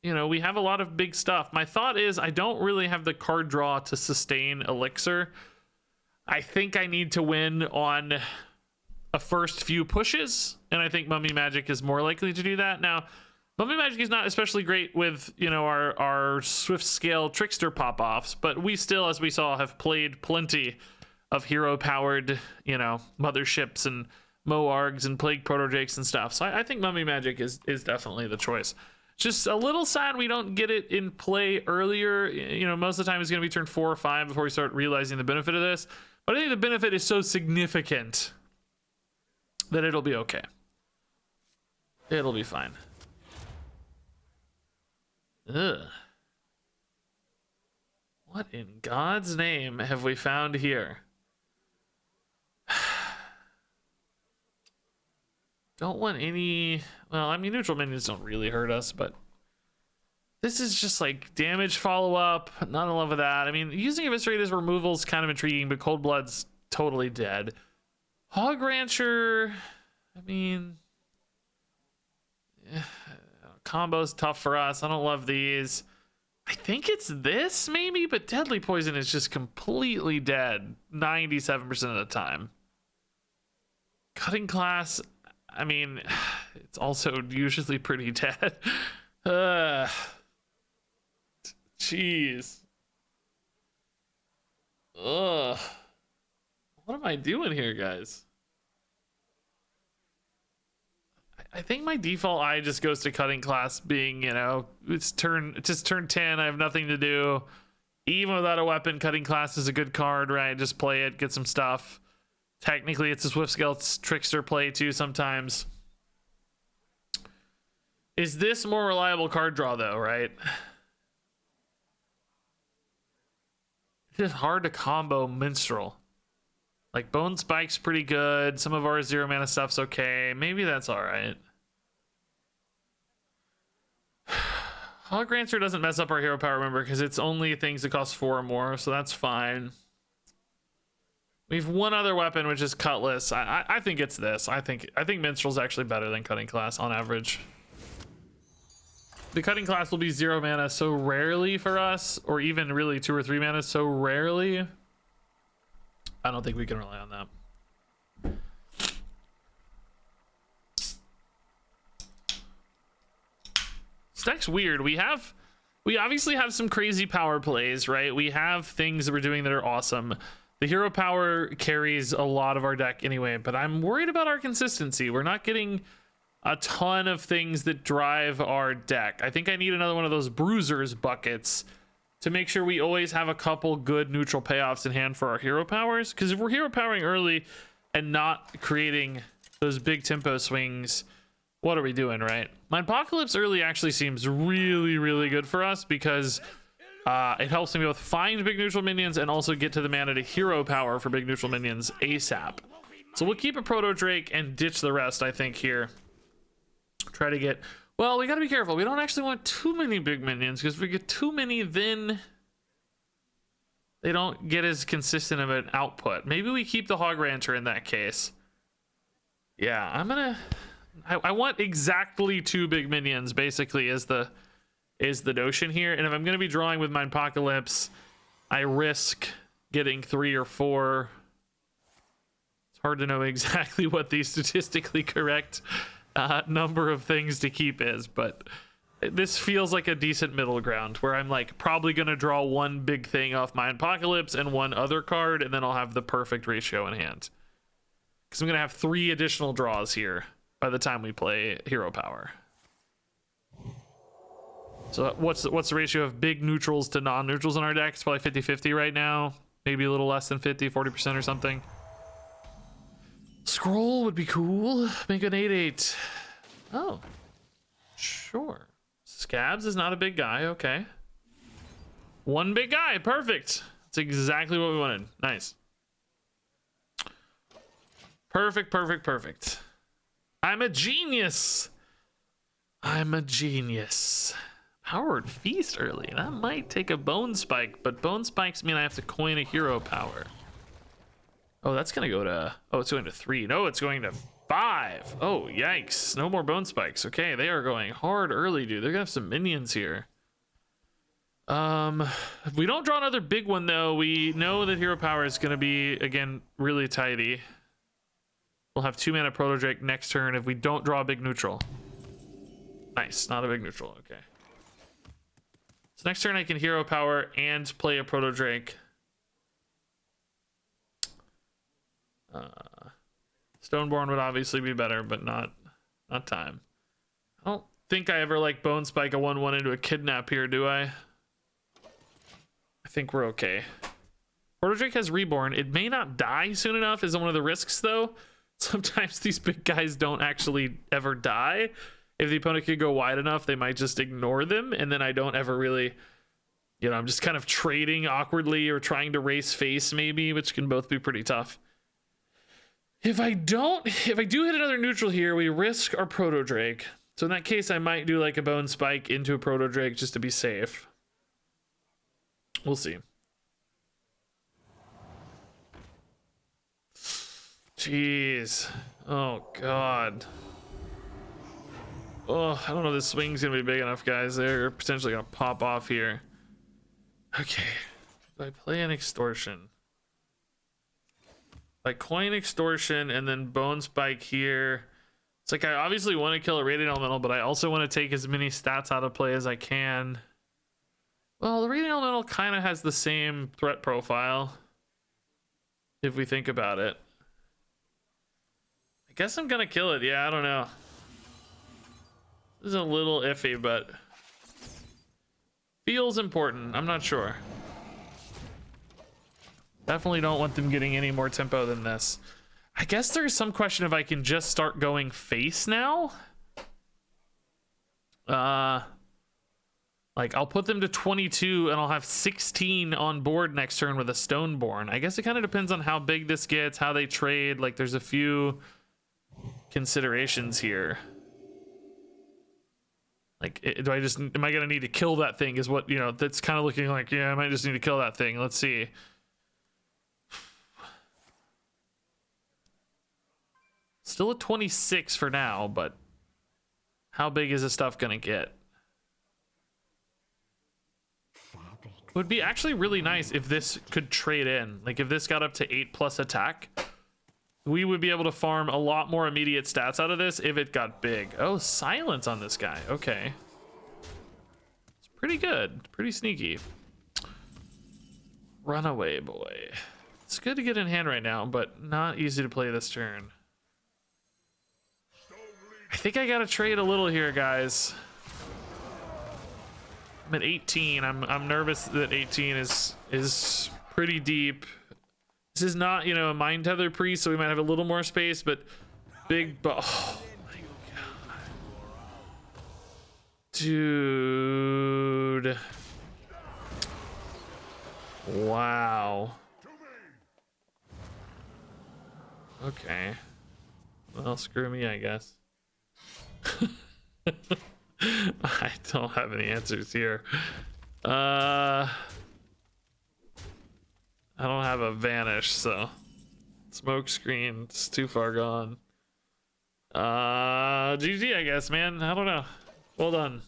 have a lot of big stuff. My thought is I don't really have the card draw to sustain Elixir. I think I need to win on a first few pushes, and I think Mummy Magic is more likely to do that. Now, Mummy Magic is not especially great with, our Swift Scale Trickster pop-offs, but we still, as we saw, have played plenty of hero-powered, motherships and Moargs and Plague Proto-Drakes and stuff. So I think Mummy Magic is definitely the choice. Just a little sad we don't get it in play earlier. Most of the time it's going to be turn 4 or 5 before we start realizing the benefit of this. But I think the benefit is so significant that it'll be okay. It'll be fine. Ugh. What in God's name have we found here? Don't want any... Well, I mean, neutral minions don't really hurt us, but... This is just like damage follow-up. Not in love with that. I mean, using Eviscerate as removal is kind of intriguing, but Cold Blood's totally dead. Hog Rancher... I mean... Combo's tough for us. I don't love these. I think it's this, maybe, but Deadly Poison is just completely dead 97% of the time. Cutting Class... I mean, it's also usually pretty dead. Jeez. Ugh. What am I doing here, guys? I think my default eye just goes to Cutting Class being, it's turn 10. I have nothing to do. Even without a weapon, Cutting Class is a good card, right? Just play it, get some stuff. Technically, it's a Swift Scale Trickster play too sometimes. Is this more reliable card draw though, right? It's just hard to combo Minstrel. Like Bone Spike's pretty good. Some of our 0 mana stuff's okay. Maybe that's all right. Hog Rancher doesn't mess up our hero power, remember, because it's only things that cost 4 or more, so that's fine. We have one other weapon, which is Cutlass. I think it's this. I think Minstrel's actually better than Cutting Class on average. The Cutting Class will be 0 mana so rarely for us, or even really 2 or 3 mana so rarely. I don't think we can rely on that. This deck's weird. We obviously have some crazy power plays, right? We have things that we're doing that are awesome. The hero power carries a lot of our deck anyway, but I'm worried about our consistency. We're not getting a ton of things that drive our deck. I think I need another one of those bruisers buckets to make sure we always have a couple good neutral payoffs in hand for our hero powers. Because if we're hero powering early and not creating those big tempo swings, what are we doing, right? My Apocalypse early actually seems really, really good for us because It helps me both find big neutral minions and also get to the mana to hero power for big neutral minions ASAP. So we'll keep a Proto Drake and ditch the rest, I think, here. Try to get... Well, we gotta be careful. We don't actually want too many big minions, because if we get too many, then they don't get as consistent of an output. Maybe we keep the Hog Rancher in that case. Yeah, I'm gonna... I want exactly 2 big minions, basically, is the notion here. And if I'm gonna be drawing with my Apocalypse, I risk getting 3 or 4. It's hard to know exactly what the statistically correct number of things to keep is, but this feels like a decent middle ground where I'm like probably gonna draw 1 big thing off my Apocalypse and 1 other card, and then I'll have the perfect ratio in hand, because I'm gonna have 3 additional draws here by the time we play hero power. So what's the ratio of big neutrals to non-neutrals in our deck? It's probably 50-50 right now, maybe a little less than 40% or something. Scroll would be cool. Make an 8/8. Oh, sure. Scabs is not a big guy. Okay. 1 big guy. Perfect. That's exactly what we wanted. Nice. Perfect, perfect, perfect. I'm a genius. I'm a genius. Powered Feast early. That might take a Bone Spike, but Bone Spikes mean I have to coin a hero power. Oh, that's gonna go to... Oh, it's going to 3. No, it's going to 5. Oh, yikes. No more Bone Spikes. Okay, they are going hard early, dude. They're gonna have some minions here. If we don't draw another big one, though, we know that hero power is gonna be, again, really tidy. We'll have 2 mana Proto Drake next turn if we don't draw a big neutral. Nice, not a big neutral. Okay. So next turn I can hero power and play a Proto Drake. Stoneborn would obviously be better, but not time. I don't think I ever like Bone Spike a 1/1 into a Kidnap here, do I? I think we're okay. Proto Drake has Reborn. It may not die soon enough is one of the risks, though. Sometimes these big guys don't actually ever die. If the opponent could go wide enough, they might just ignore them, and then I don't ever really, you know, I'm just kind of trading awkwardly or trying to race face maybe, which can both be pretty tough. If I do hit another neutral here, we risk our Proto Drake. So in that case, I might do like a Bone Spike into a Proto Drake just to be safe. We'll see. Jeez. Oh, God. Oh, I don't know if this swing's gonna be big enough, guys. They're potentially gonna pop off here. Okay. Do I play an Extortion? Like coin Extortion and then Bone Spike here. It's like I obviously want to kill a Radiant Elemental, but I also want to take as many stats out of play as I can. Well, the Radiant Elemental kind of has the same threat profile, if we think about it. I guess I'm gonna kill it. Yeah, I don't know. This is a little iffy, but feels important. I'm not sure. Definitely don't want them getting any more tempo than this. I guess there's some question if I can just start going face now. Like I'll put them to 22 and I'll have 16 on board next turn with a Stoneborn. I guess it kind of depends on how big this gets, how they trade. Like there's a few considerations here. Like, am I gonna need to kill that thing is what, you know, that's kind of looking like, yeah, I might just need to kill that thing. Let's see. Still at 26 for now, but how big is this stuff gonna get? Would be actually really nice if this could trade in. Like if this got up to 8+ attack, we would be able to farm a lot more immediate stats out of this if it got big. Oh, silence on this guy. Okay. It's pretty good. Pretty sneaky. Runaway boy. It's good to get in hand right now, but not easy to play this turn. I think I gotta trade a little here, guys. I'm at 18. I'm nervous that 18 is pretty deep. This is not, you know, a Mind Tether Priest, so we might have a little more space, but big oh my God. Dude. Wow. Okay. Well, screw me, I guess. I don't have any answers here. I don't have a vanish, so smoke screen, it's too far gone. GG, I guess, man. I don't know. Well done.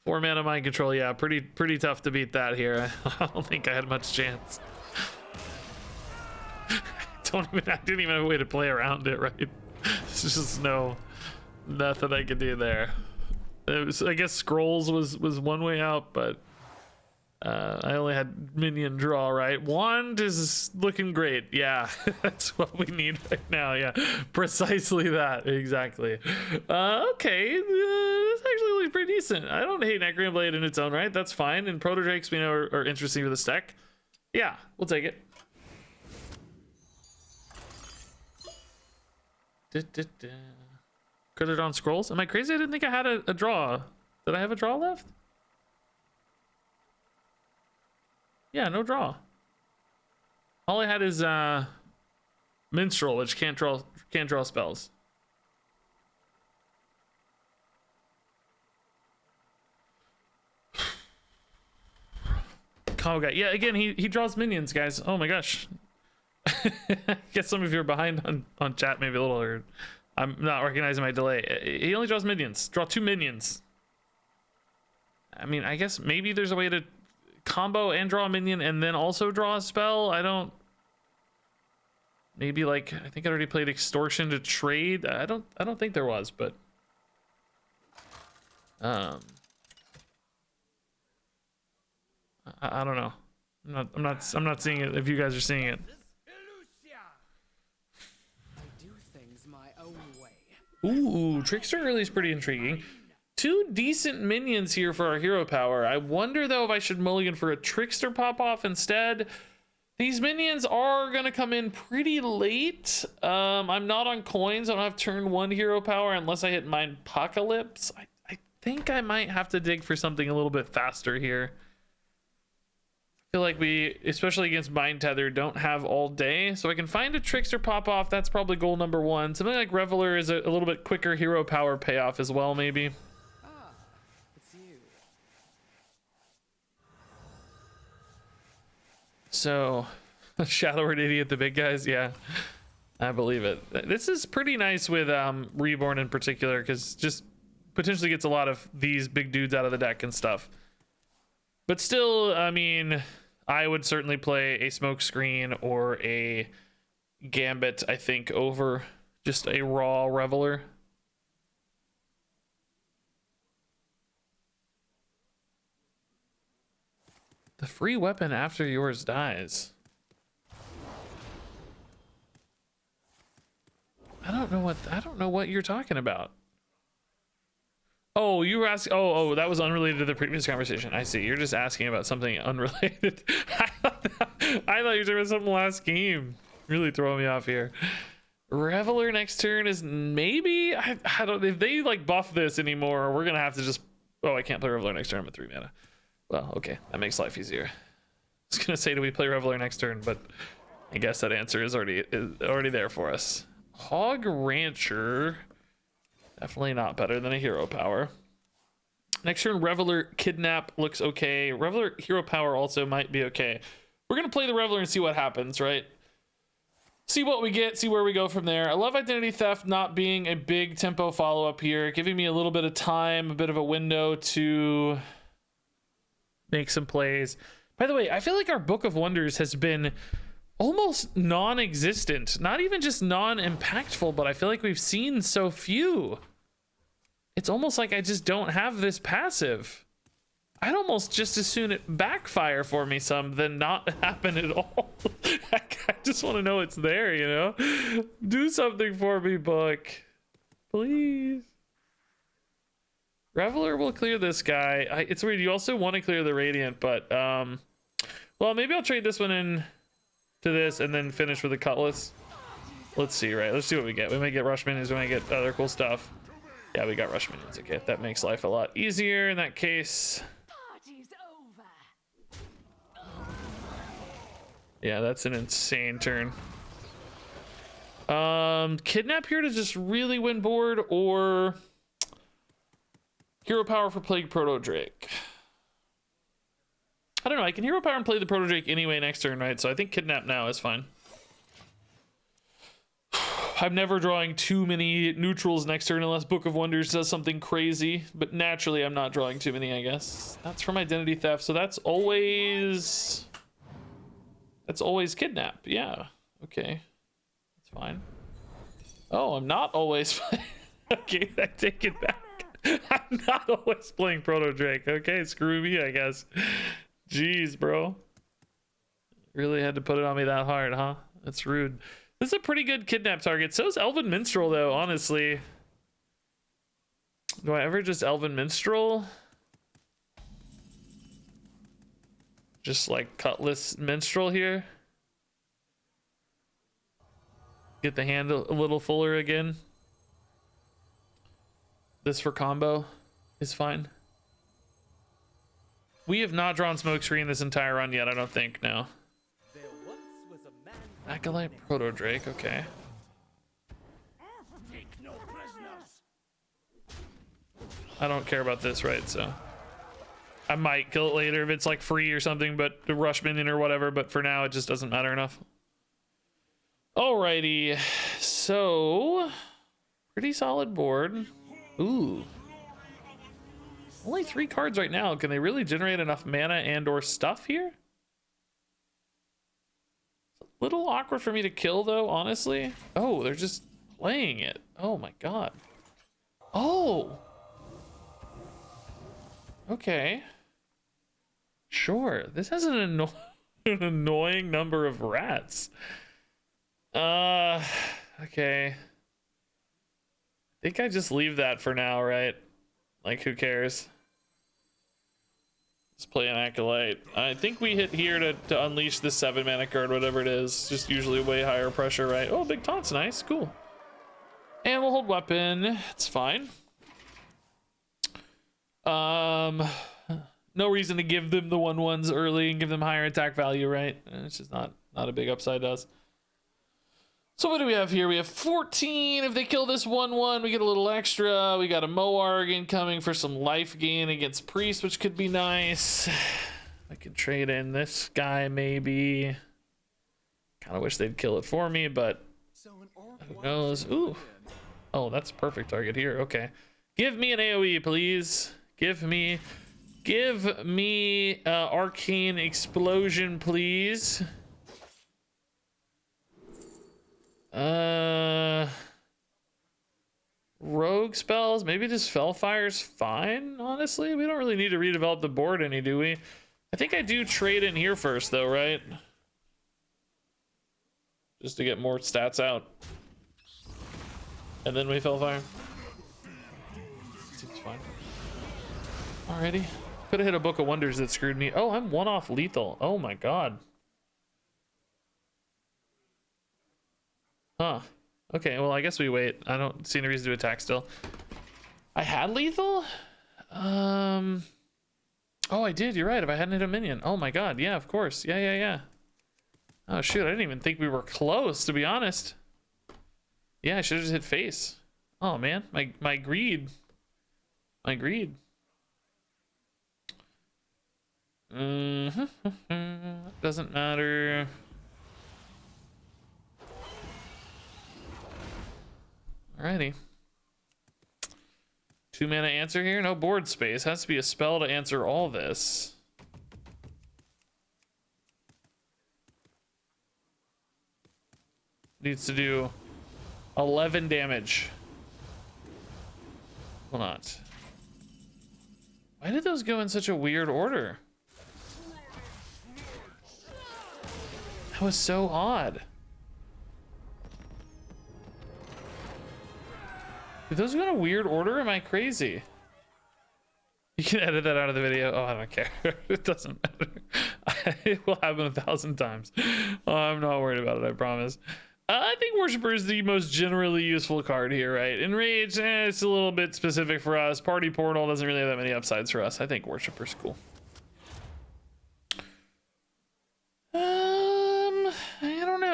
4 mana mind control, yeah, pretty tough to beat that here. I don't think I had much chance. I didn't even have a way to play around it, right? There's just nothing I could do there. It was, I guess scrolls was one way out, but I only had minion draw, right? Wand is looking great. Yeah, that's what we need right now. Yeah, precisely that. Exactly. Okay, this actually looks pretty decent. I don't hate Necron Blade in its own right. That's fine. And Proto Drakes we know are interesting for this deck. Yeah, we'll take it. Crittered on scrolls. Am I crazy? I didn't think I had a draw. Did I have a draw left? Yeah, no draw. All I had is Minstrel, which can't draw spells. Combo guy. Yeah, again, he draws minions, guys. Oh my gosh. I guess some of you are behind on chat, maybe a little, or I'm not recognizing my delay. He only draws minions. Draw 2 minions. I mean, I guess maybe there's a way to combo and draw a minion and then also draw a spell. I don't. Maybe like I think I already played Extortion to trade. I don't think there was, but I don't know. I'm not seeing it. If you guys are seeing it. Ooh, Trickster early is pretty intriguing. 2 decent minions here for our hero power. I wonder though if I should mulligan for a Trickster pop off instead. These minions are gonna come in pretty late. I'm not on coins. I don't have turn 1 hero power unless I hit Mind Apocalypse. I think I might have to dig for something a little bit faster here. I feel like we, especially against Mind Tether, don't have all day. So I can find a Trickster pop off. That's probably goal number 1. Something like Reveler is a little bit quicker hero power payoff as well, maybe. It's you. So, Shadowward Idiot, the big guys, yeah, I believe it. This is pretty nice with Reborn in particular, because just potentially gets a lot of these big dudes out of the deck and stuff. But still, I mean, I would certainly play a Smoke Screen or a Gambit, I think, over just a raw Reveler. The free weapon after yours dies. I don't know what you're talking about. Oh, you were asking. Oh, that was unrelated to the previous conversation. I see. You're just asking about something unrelated. I thought you were talking about something last game. Really throwing me off here. Reveler next turn is maybe. I don't. If they like buff this anymore, we're gonna have to just. Oh, I can't play Reveler next turn. I'm at 3 mana. Well, okay, that makes life easier. I was gonna say, do we play Reveler next turn? But I guess that answer is already there for us. Hog Rancher. Definitely not better than a hero power. Next turn, Reveler Kidnap looks okay. Reveler hero power also might be okay. We're going to play the Reveler and see what happens, right? See what we get, see where we go from there. I love Identity Theft not being a big tempo follow-up here, giving me a little bit of time, a bit of a window to make some plays. By the way, I feel like our Book of Wonders has been almost non-existent, not even just non-impactful, but I feel like we've seen so few. It's almost like I just don't have this passive. I'd almost just as soon it backfire for me some than not happen at all. I just want to know it's there, you know? Do something for me, book. Please. Reveler will clear this guy. It's weird, you also want to clear the Radiant, but well, maybe I'll trade this one in to this and then finish with the Cutlass. Let's see, right? Let's see what we get. We might get Rush Minions, we might get other cool stuff. Yeah, we got Rush Minions. Okay, that makes life a lot easier in that case. Party's over. Yeah, that's an insane turn. Kidnap here to just really win board, or hero power for Plague Proto Drake. I don't know. I can hero power and play the Proto Drake anyway next turn, right? So I think kidnap now is fine. I'm never drawing too many neutrals next turn unless Book of Wonders does something crazy, but naturally I'm not drawing too many, I guess. That's from Identity Theft, so that's always kidnap. Yeah, okay, that's fine. Oh, I'm not always okay, I take it back. I'm not always playing Proto Drake. Okay, screw me, I guess. Jeez, bro, really had to put it on me that hard, huh? That's rude. This is a pretty good kidnap target. So is Elven Minstrel, though, honestly. Do I ever just Elven Minstrel? Just like Cutlass Minstrel here. Get the hand a little fuller again. This for combo is fine. We have not drawn Smokescreen this entire run yet, I don't think, no. Acolyte Proto Drake, okay. I don't care about this, right? So I might kill it later if it's like free or something, but the rush minion or whatever, but for now it just doesn't matter enough. Alrighty, so pretty solid board. Ooh. Only 3 cards right now. Can they really generate enough mana and or stuff here? Little awkward for me to kill though, honestly. Oh, they're just playing it. Oh my god. Oh. Okay. Sure. This has an annoying number of rats. Okay. I think I just leave that for now, right? Like, who cares? Let's play an Acolyte. I think we hit here to unleash the 7 mana card, whatever it is. Just usually way higher pressure, right? Oh, big taunt's nice. Cool. And we'll hold weapon. It's fine. No reason to give them the 1/1s early and give them higher attack value, right? It's just not a big upside to us. So what do we have here? We have 14. If they kill this 1/1, we get a little extra. We got a Moarg incoming for some life gain against Priest, which could be nice. I could trade in this guy, maybe. Kind of wish they'd kill it for me, but who knows? Ooh. Oh, that's a perfect target here. Okay. Give me an AoE, please. Give me Arcane Explosion, please. Rogue spells, maybe just Fellfire's fine, honestly. We don't really need to redevelop the board any, do we? I think I do trade in here first though, right? Just to get more stats out. And then we Fellfire. Seems fine. Alrighty. Could have hit a Book of Wonders that screwed me. Oh, I'm 1 off lethal. Oh my god. Huh. Okay, well, I guess we wait. I don't see any reason to attack still. I had lethal? Oh, I did. You're right. If I hadn't hit a minion. Oh my god. Yeah, of course. Yeah. Oh, shoot. I didn't even think we were close, to be honest. Yeah, I should have just hit face. Oh, man. My greed. My greed. Doesn't matter. Alrighty. 2 mana answer here? No board space. Has to be a spell to answer all this. Needs to do 11 damage. Will not. Why did those go in such a weird order? That was so odd. Did those go in a weird order? Am I crazy? You can edit that out of the video. Oh, I don't care. It doesn't matter. It will happen 1,000 times. Oh, I'm not worried about it, I promise. I think Worshipper is the most generally useful card here, right? Enrage, it's a little bit specific for us. Party Portal doesn't really have that many upsides for us. I think Worshipper's cool.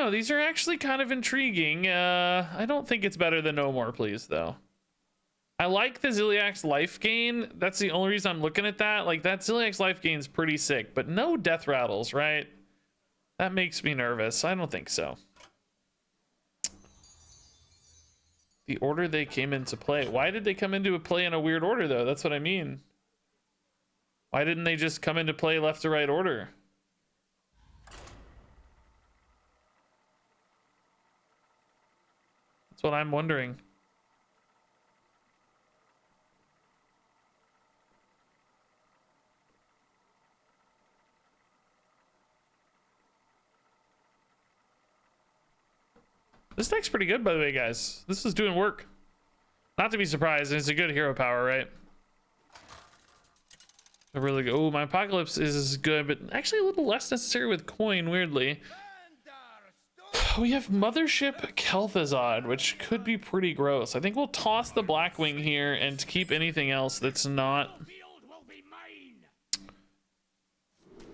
know. These are actually kind of intriguing. I don't think it's better than No More Please, though. I like the Ziliak's life gain. That's the only reason I'm looking at that. Like, that Ziliak's life gain is pretty sick, but no death rattles, right? That makes me nervous. I don't think so. The order they came into play. Why did they come into a play in a weird order, though? That's what I mean. Why didn't they just come into play left to right order? That's what I'm wondering. This deck's pretty good, by the way, guys. This is doing work. Not to be surprised. It's a good hero power, right? A really good. Oh, my Apocalypse is good, but actually a little less necessary with coin, weirdly. We have Mothership Kel'Thuzad, which could be pretty gross. I think we'll toss the Blackwing here and keep anything else that's not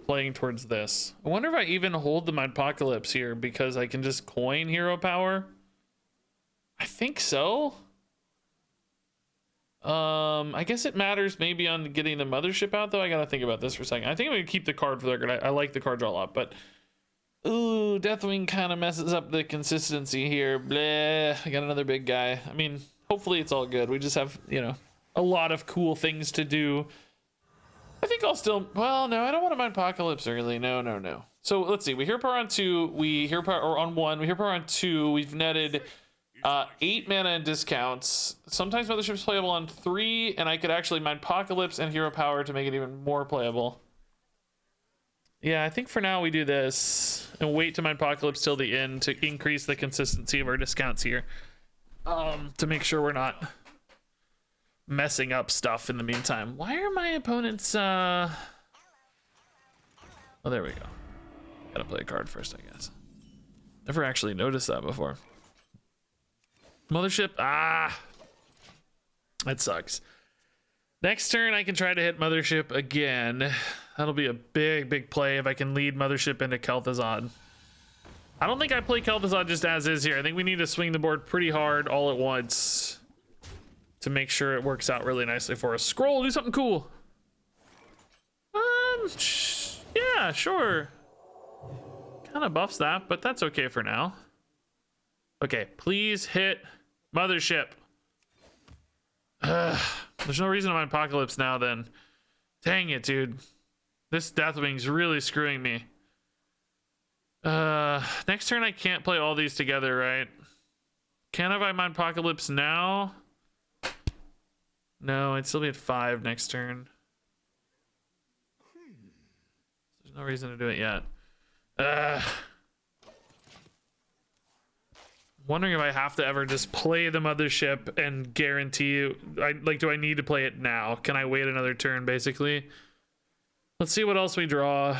playing towards this. I wonder if I even hold the Apocalypse here because I can just coin hero power. I think so. I guess it matters maybe on getting the Mothership out, though. I gotta think about this for a second. I think I'm gonna keep the card for the record. I like the card draw a lot, but ooh, Deathwing kind of messes up the consistency here. Bleh. I got another big guy. I mean, hopefully it's all good. We just have, you know, a lot of cool things to do. I think I'll still, well, no, I don't want to mind Apocalypse early. No. So let's see. We hero power on 2. We hero power or on 1. We hero power on 2. We've netted 8 mana and discounts. Sometimes Mothership's playable on 3, and I could actually mine Apocalypse and hero power to make it even more playable. Yeah, I think for now we do this and wait to mine Apocalypse till the end to increase the consistency of our discounts here. To make sure we're not messing up stuff in the meantime. Why are my opponents oh, there we go. Gotta play a card first, I guess. Never actually noticed that before. Mothership, that sucks. Next turn I can try to hit Mothership again. That'll be a big play if I can lead Mothership into Kel'Thuzad. I don't think I play Kel'Thuzad just as is here. I think we need to swing the board pretty hard all at once to make sure it works out really nicely for us. Scroll, do something cool. Yeah, sure. Kind of buffs that, but that's okay for now. Okay, please hit Mothership. There's no reason to mind Apocalypse now then. Dang it, dude. This Deathwing's really screwing me. Next turn I can't play all these together, right? Can I mind Apocalypse now? No, I'd still be at 5 next turn. There's no reason to do it yet. Wondering if I have to ever just play the Mothership and guarantee do I need to play it now? Can I wait another turn, basically? Let's see what else we draw.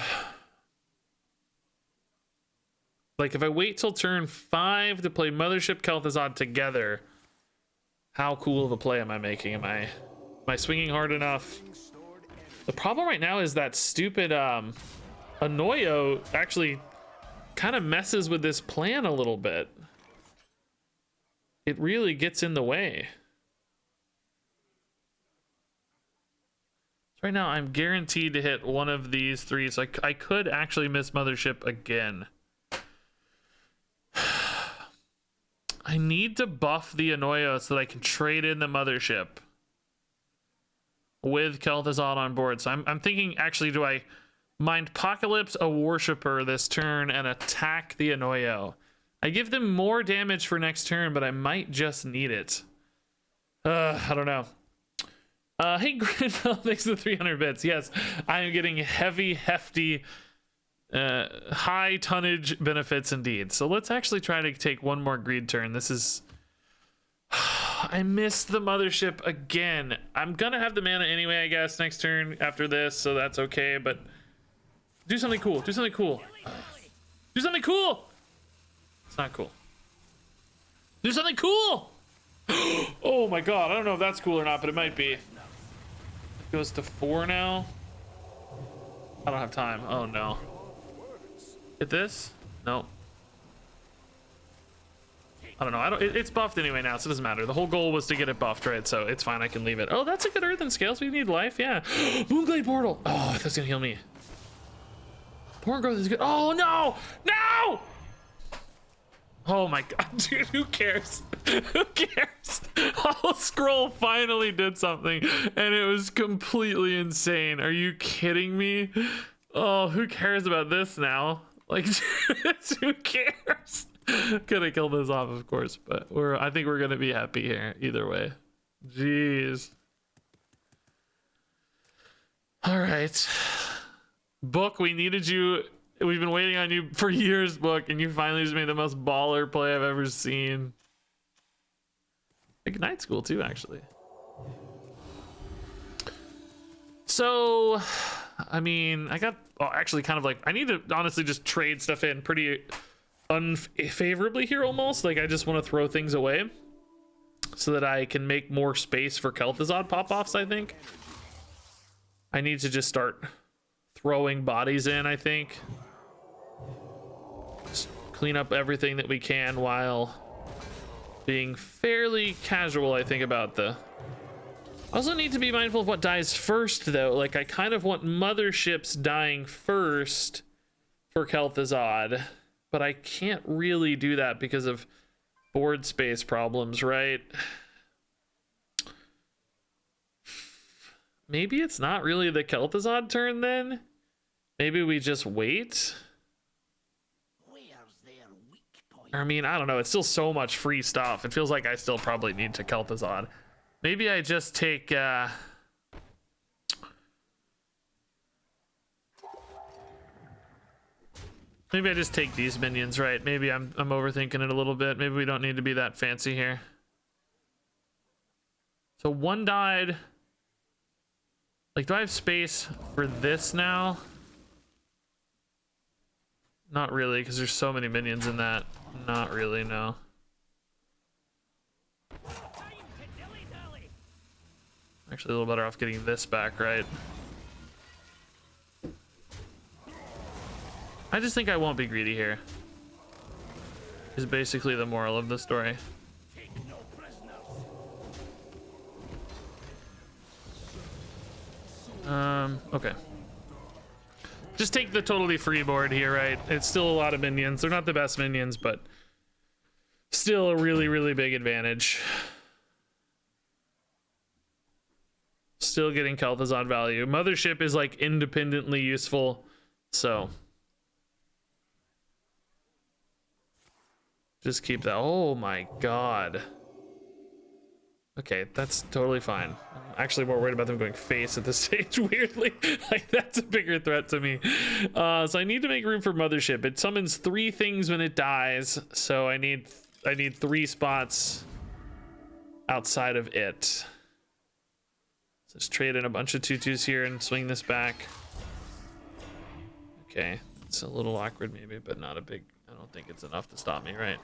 Like, if I wait till turn 5 to play Mothership Kel'Thuzad together, how cool of a play am I making? Am I swinging hard enough? The problem right now is that stupid Anoyo actually kind of messes with this plan a little bit. It really gets in the way. So right now I'm guaranteed to hit one of these 3, so I could actually miss Mothership again. I need to buff the Anoyo so that I can trade in the Mothership with Kel'Thuzad on board. So I'm thinking, actually, do I mind Apocalypse a Worshipper this turn and attack the Anoyo? I give them more damage for next turn, but I might just need it. I don't know. Hey, Grinville, thanks for the 300 bits. Yes, I am getting heavy, hefty, high tonnage benefits indeed. So let's actually try to take one more greed turn. This is... I missed the Mothership again. I'm gonna have the mana anyway, I guess, next turn after this, so that's okay, but do something cool. Do something cool. Do something cool! It's not cool. Do something cool! Oh my god, I don't know if that's cool or not, but it might be. It goes to 4 now. I don't have time. Oh no. Hit this? No. I don't know. It's buffed anyway now, so it doesn't matter. The whole goal was to get it buffed, right? So it's fine. I can leave it. Oh, that's a good Earth and Scales. We need life. Yeah. Moonglade Portal. Oh, that's gonna heal me. Porn growth is good. Oh no! No! Oh my god, dude, who cares? Who cares? Oh, Scroll finally did something and it was completely insane. Are you kidding me? Oh, who cares about this now? Like, who cares? Gonna kill this off, of course, but I think we're gonna be happy here either way. Jeez. All right. Book, we needed you. We've been waiting on you for years, Book, and you finally just made the most baller play I've ever seen. Ignite School too, actually. So, I mean, I got actually kind of like, I need to honestly just trade stuff in pretty unfavorably here almost. Like, I just want to throw things away so that I can make more space for Kel'Thuzad pop-offs, I think. I need to just start throwing bodies in, I think. Just clean up everything that we can while being fairly casual, I think, about the... I also need to be mindful of what dies first, though. Like, I kind of want motherships dying first for Kel'Thuzad, but I can't really do that because of board space problems, right? Maybe it's not really the Kel'Thuzad turn, then? Maybe we just wait? I mean, I don't know. It's still so much free stuff. It feels like I still probably need to Kel'Thuzad. Maybe I just take... Maybe I just take these minions, right? Maybe I'm overthinking it a little bit. Maybe we don't need to be that fancy here. So one died. Like, do I have space for this now? Not really, because there's so many minions in that. Not really, no. Actually, a little better off getting this back, right? I just think I won't be greedy here. Is basically the moral of the story. Okay. Just take the totally free board here, right? It's still a lot of minions. They're not the best minions, but still a really, really big advantage. Still getting Kel'Thuzad value. Mothership is like independently useful, so just keep that. Oh my god. Okay, that's totally fine. I'm actually more worried about them going face at this stage, weirdly. Like, that's a bigger threat to me. So I need to make room for Mothership. It summons 3 things when it dies, so I need 3 spots outside of it. Let's trade in a bunch of 2/2s here and swing this back. Okay, it's a little awkward maybe, but not a big... I don't think it's enough to stop me, right?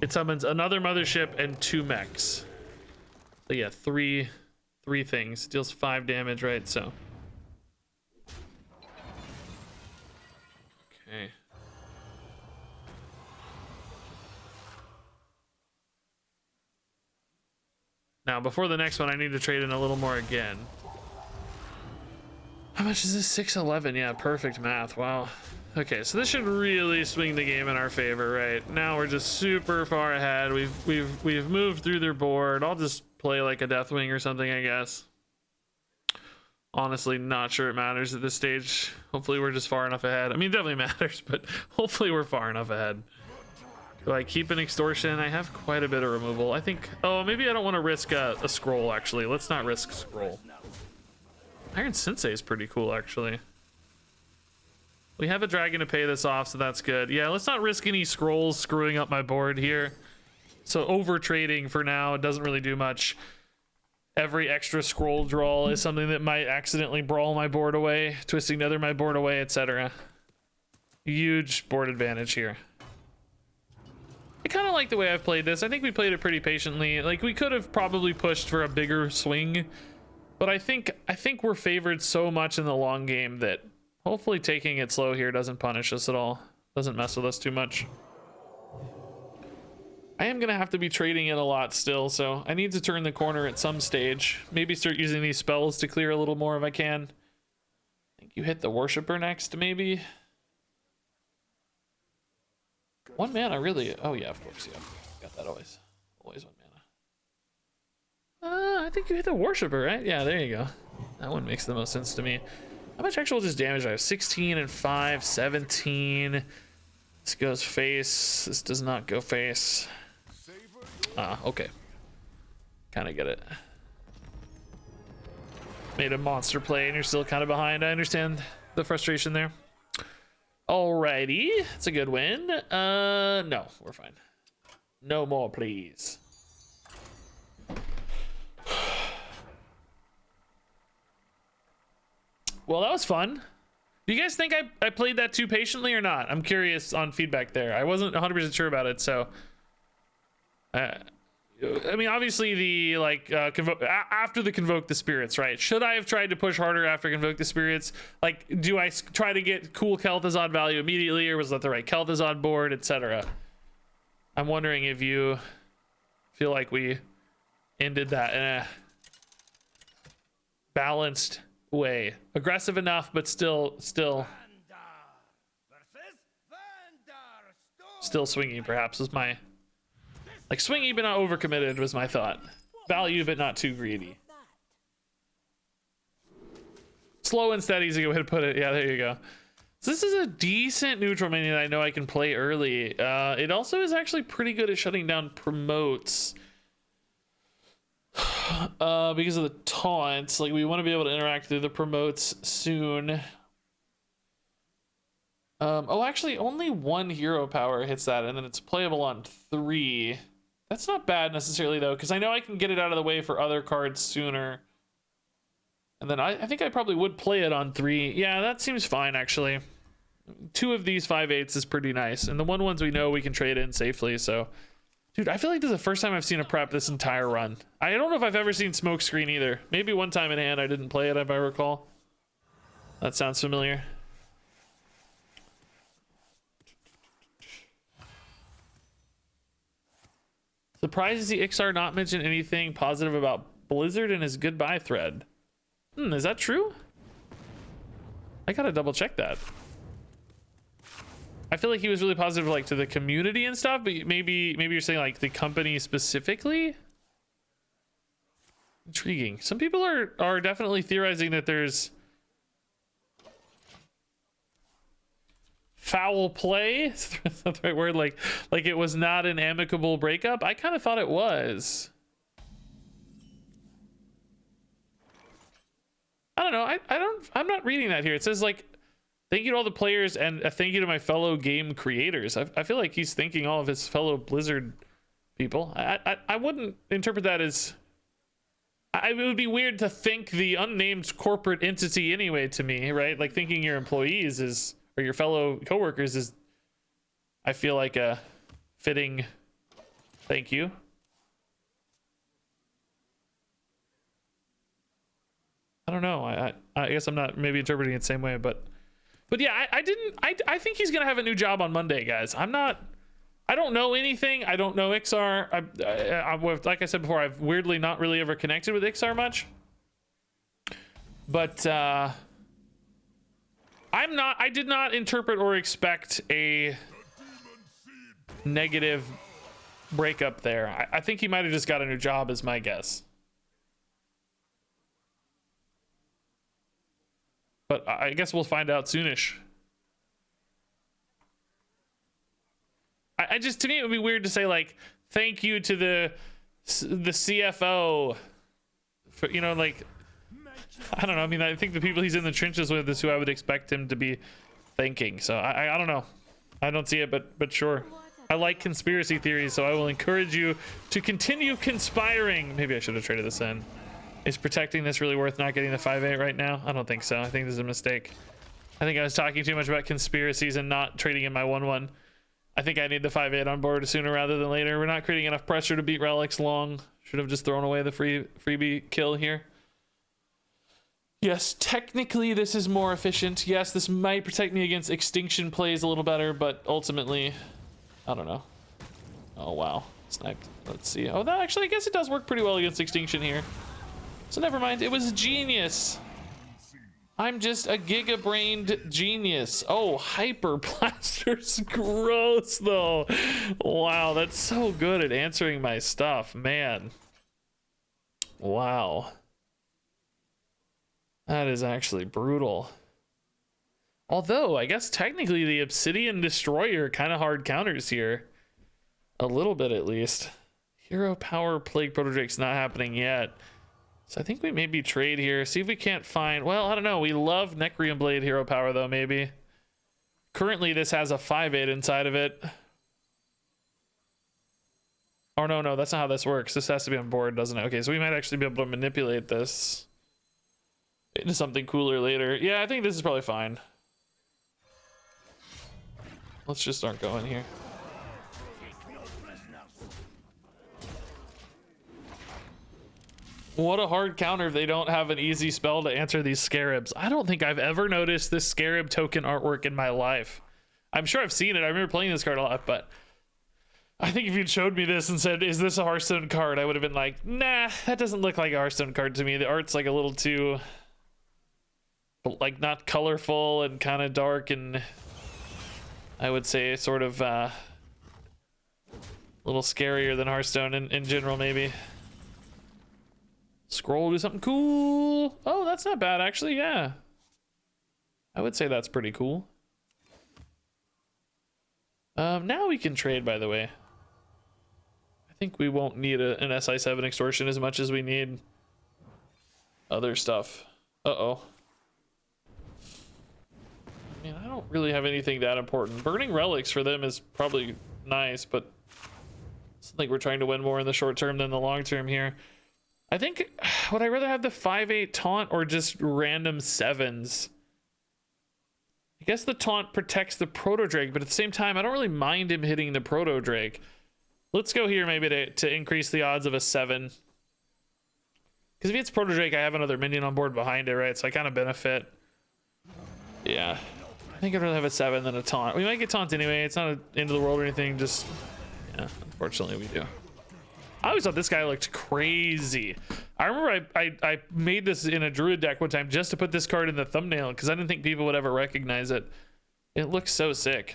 It summons another Mothership and 2 mechs. So yeah, three things. Deals 5 damage, right? So. Okay. Now, before the next one, I need to trade in a little more again. How much is this? 611. Yeah, perfect math. Wow. Okay, so this should really swing the game in our favor, right? Now we're just super far ahead. We've moved through their board. I'll just play like a Deathwing or something, I guess. Honestly, not sure it matters at this stage. Hopefully we're just far enough ahead. I mean, it definitely matters, but hopefully we're far enough ahead. Do I keep an Extortion? I have quite a bit of removal. I think... Oh, maybe I don't want to risk a Scroll, actually. Let's not risk Scroll. Iron Sensei is pretty cool, actually. We have a dragon to pay this off, so that's good. Yeah, let's not risk any scrolls screwing up my board here. So over trading for now, it doesn't really do much. Every extra scroll draw is something that might accidentally brawl my board away, twisting nether my board away, etc. Huge board advantage here. I kind of like the way I've played this. I think we played it pretty patiently. Like, we could have probably pushed for a bigger swing, but I think we're favored so much in the long game that hopefully taking it slow here doesn't punish us at all. Doesn't mess with us too much. I am gonna have to be trading it a lot still, so I need to turn the corner at some stage. Maybe start using these spells to clear a little more if I can. I think you hit the Worshipper next, maybe. 1 mana, really? Oh yeah, of course, yeah. Got that always. Always 1 mana. I think you hit the Worshipper, right? Yeah, there you go. That one makes the most sense to me. How much actual just damage? I have 16 and 5, 17. This goes face. This does not go face. Ah, okay. Kind of get it. Made a monster play and you're still kind of behind. I understand the frustration there. Alrighty, it's a good win. No, we're fine. No more, please. Well, that was fun. Do you guys think I played that too patiently or not? I'm curious on feedback there. I wasn't 100% sure about it, so. I mean, obviously the after the Convoke the Spirits, right? Should I have tried to push harder after Convoke the Spirits? Like, do I try to get cool Kel'Thuzad value immediately, or was that the right Kel'Thuzad board, etc.? I'm wondering if you feel like we ended that in a balanced way, aggressive enough, but still swinging. Perhaps was my. Like, swingy but not overcommitted was my thought. Value but not too greedy. Slow and steady is a good way to put it. Yeah, there you go. So this is a decent neutral minion that I know I can play early. It also is actually pretty good at shutting down promotes. Because of the taunts. Like, we want to be able to interact through the promotes soon. Oh, actually, only 1 hero power hits that, and then it's playable on 3. That's not bad necessarily, though, because I know I can get it out of the way for other cards sooner. And then I think I probably would play it on 3. Yeah, that seems fine, actually. 2 of these 5/8s is pretty nice. And the ones we know we can trade in safely, so... Dude, I feel like this is the first time I've seen a prep this entire run. I don't know if I've ever seen Smokescreen either. Maybe one time in hand I didn't play it, if I recall. That sounds familiar. Surprised to see Ixar not mention anything positive about Blizzard in his goodbye thread. Is that true? I gotta double check that. I feel like he was really positive, like, to the community and stuff, but maybe you're saying like the company specifically. Intriguing. Some people are definitely theorizing that there's foul play. Is that the right word? Like it was not an amicable breakup. I kind of thought it was. I don't know. I'm not reading that here. It says, like, thank you to all the players and a thank you to my fellow game creators. I feel like he's thanking all of his fellow Blizzard people. I wouldn't interpret that as... it would be weird to thank the unnamed corporate entity anyway, to me, right? Like, thanking your employees is... or your fellow coworkers is, I feel like, a fitting thank you. I don't know. I guess I'm not maybe interpreting it the same way, but yeah, I think he's gonna have a new job on Monday, guys. I don't know anything. I don't know Ixar. Like I said before, I've weirdly not really ever connected with Ixar much, but I did not interpret or expect a negative breakup there. I think he might have just got a new job, is my guess. But I guess we'll find out soonish. I just, to me, it would be weird to say, like, thank you to the CFO for, you know, like, I don't know. I mean, I think the people he's in the trenches with is who I would expect him to be thanking. So I don't know. I don't see it, but sure. I like conspiracy theories, so I will encourage you to continue conspiring. Maybe I should have traded this in. Is protecting this really worth not getting the 5/8 right now? I don't think so. I think this is a mistake. I think I was talking too much about conspiracies and not trading in my 1/1. I think I need the 5/8 on board sooner rather than later. We're not creating enough pressure to beat relics long. Should have just thrown away the freebie kill here. Yes, technically this is more efficient. Yes, this might protect me against extinction plays a little better, but ultimately, I don't know. Oh, wow. Sniped. Let's see. Oh, that actually, I guess it does work pretty well against extinction here. So never mind. It was genius. I'm just a giga-brained genius. Oh, hyper blaster's gross though. Wow, that's so good at answering my stuff, man. Wow. That is actually brutal. Although, I guess technically the Obsidian Destroyer kind of hard counters here. A little bit at least. Hero Power Plague Protodrake's not happening yet. So I think we maybe trade here. See if we can't find... Well, I don't know. We love Necrium Blade Hero Power though, maybe. Currently this has a 5/8 inside of it. Oh, no, that's not how this works. This has to be on board, doesn't it? Okay, so we might actually be able to manipulate this into something cooler later. Yeah, I think this is probably fine. Let's just start going here. What a hard counter if they don't have an easy spell to answer these scarabs. I don't think I've ever noticed this scarab token artwork in my life. I'm sure I've seen it. I remember playing this card a lot, but I think if you'd showed me this and said, is this a Hearthstone card? I would have been like, nah, that doesn't look like a Hearthstone card to me. The art's like a little too, like, not colorful and kind of dark, and I would say sort of a little scarier than Hearthstone in general, maybe. Scroll, do something cool. Oh, that's not bad, actually. Yeah, I would say that's pretty cool. Now we can trade, by the way. I think we won't need an SI7 extortion as much as we need other stuff. Uh-oh. I mean, I don't really have anything that important. Burning relics for them is probably nice, but it's like we're trying to win more in the short term than the long term here. I think, would I rather have the 5/8 taunt or just random 7s? I guess the taunt protects the Proto Drake, but at the same time, I don't really mind him hitting the Proto Drake. Let's go here maybe to increase the odds of a 7. Because if he hits Proto Drake, I have another minion on board behind it, right? So I kind of benefit. Yeah. I think I'd rather have a 7 than a taunt. We might get taunt anyway. It's not an end of the world or anything. Just, yeah, unfortunately we do. I always thought this guy looked crazy. I remember I made this in a druid deck one time just to put this card in the thumbnail because I didn't think people would ever recognize it. It looks so sick.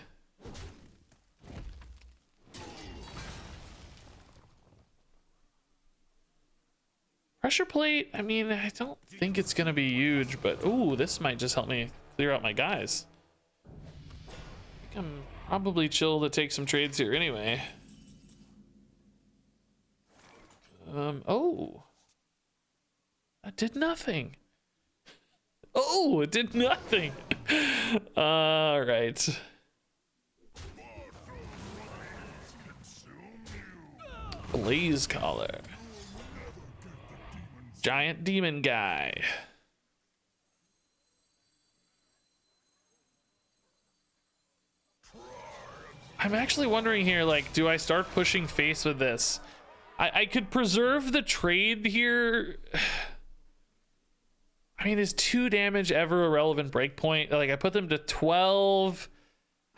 Pressure plate, I mean, I don't think it's gonna be huge, but ooh, this might just help me clear out my guys. I think I'm probably chill to take some trades here anyway. Oh, that did nothing. Oh, it did nothing. All right. Blaze collar. Giant demon guy. I'm actually wondering here, like, do I start pushing face with this? I could preserve the trade here. I mean, is 2 damage ever a relevant breakpoint? Like, I put them to 12.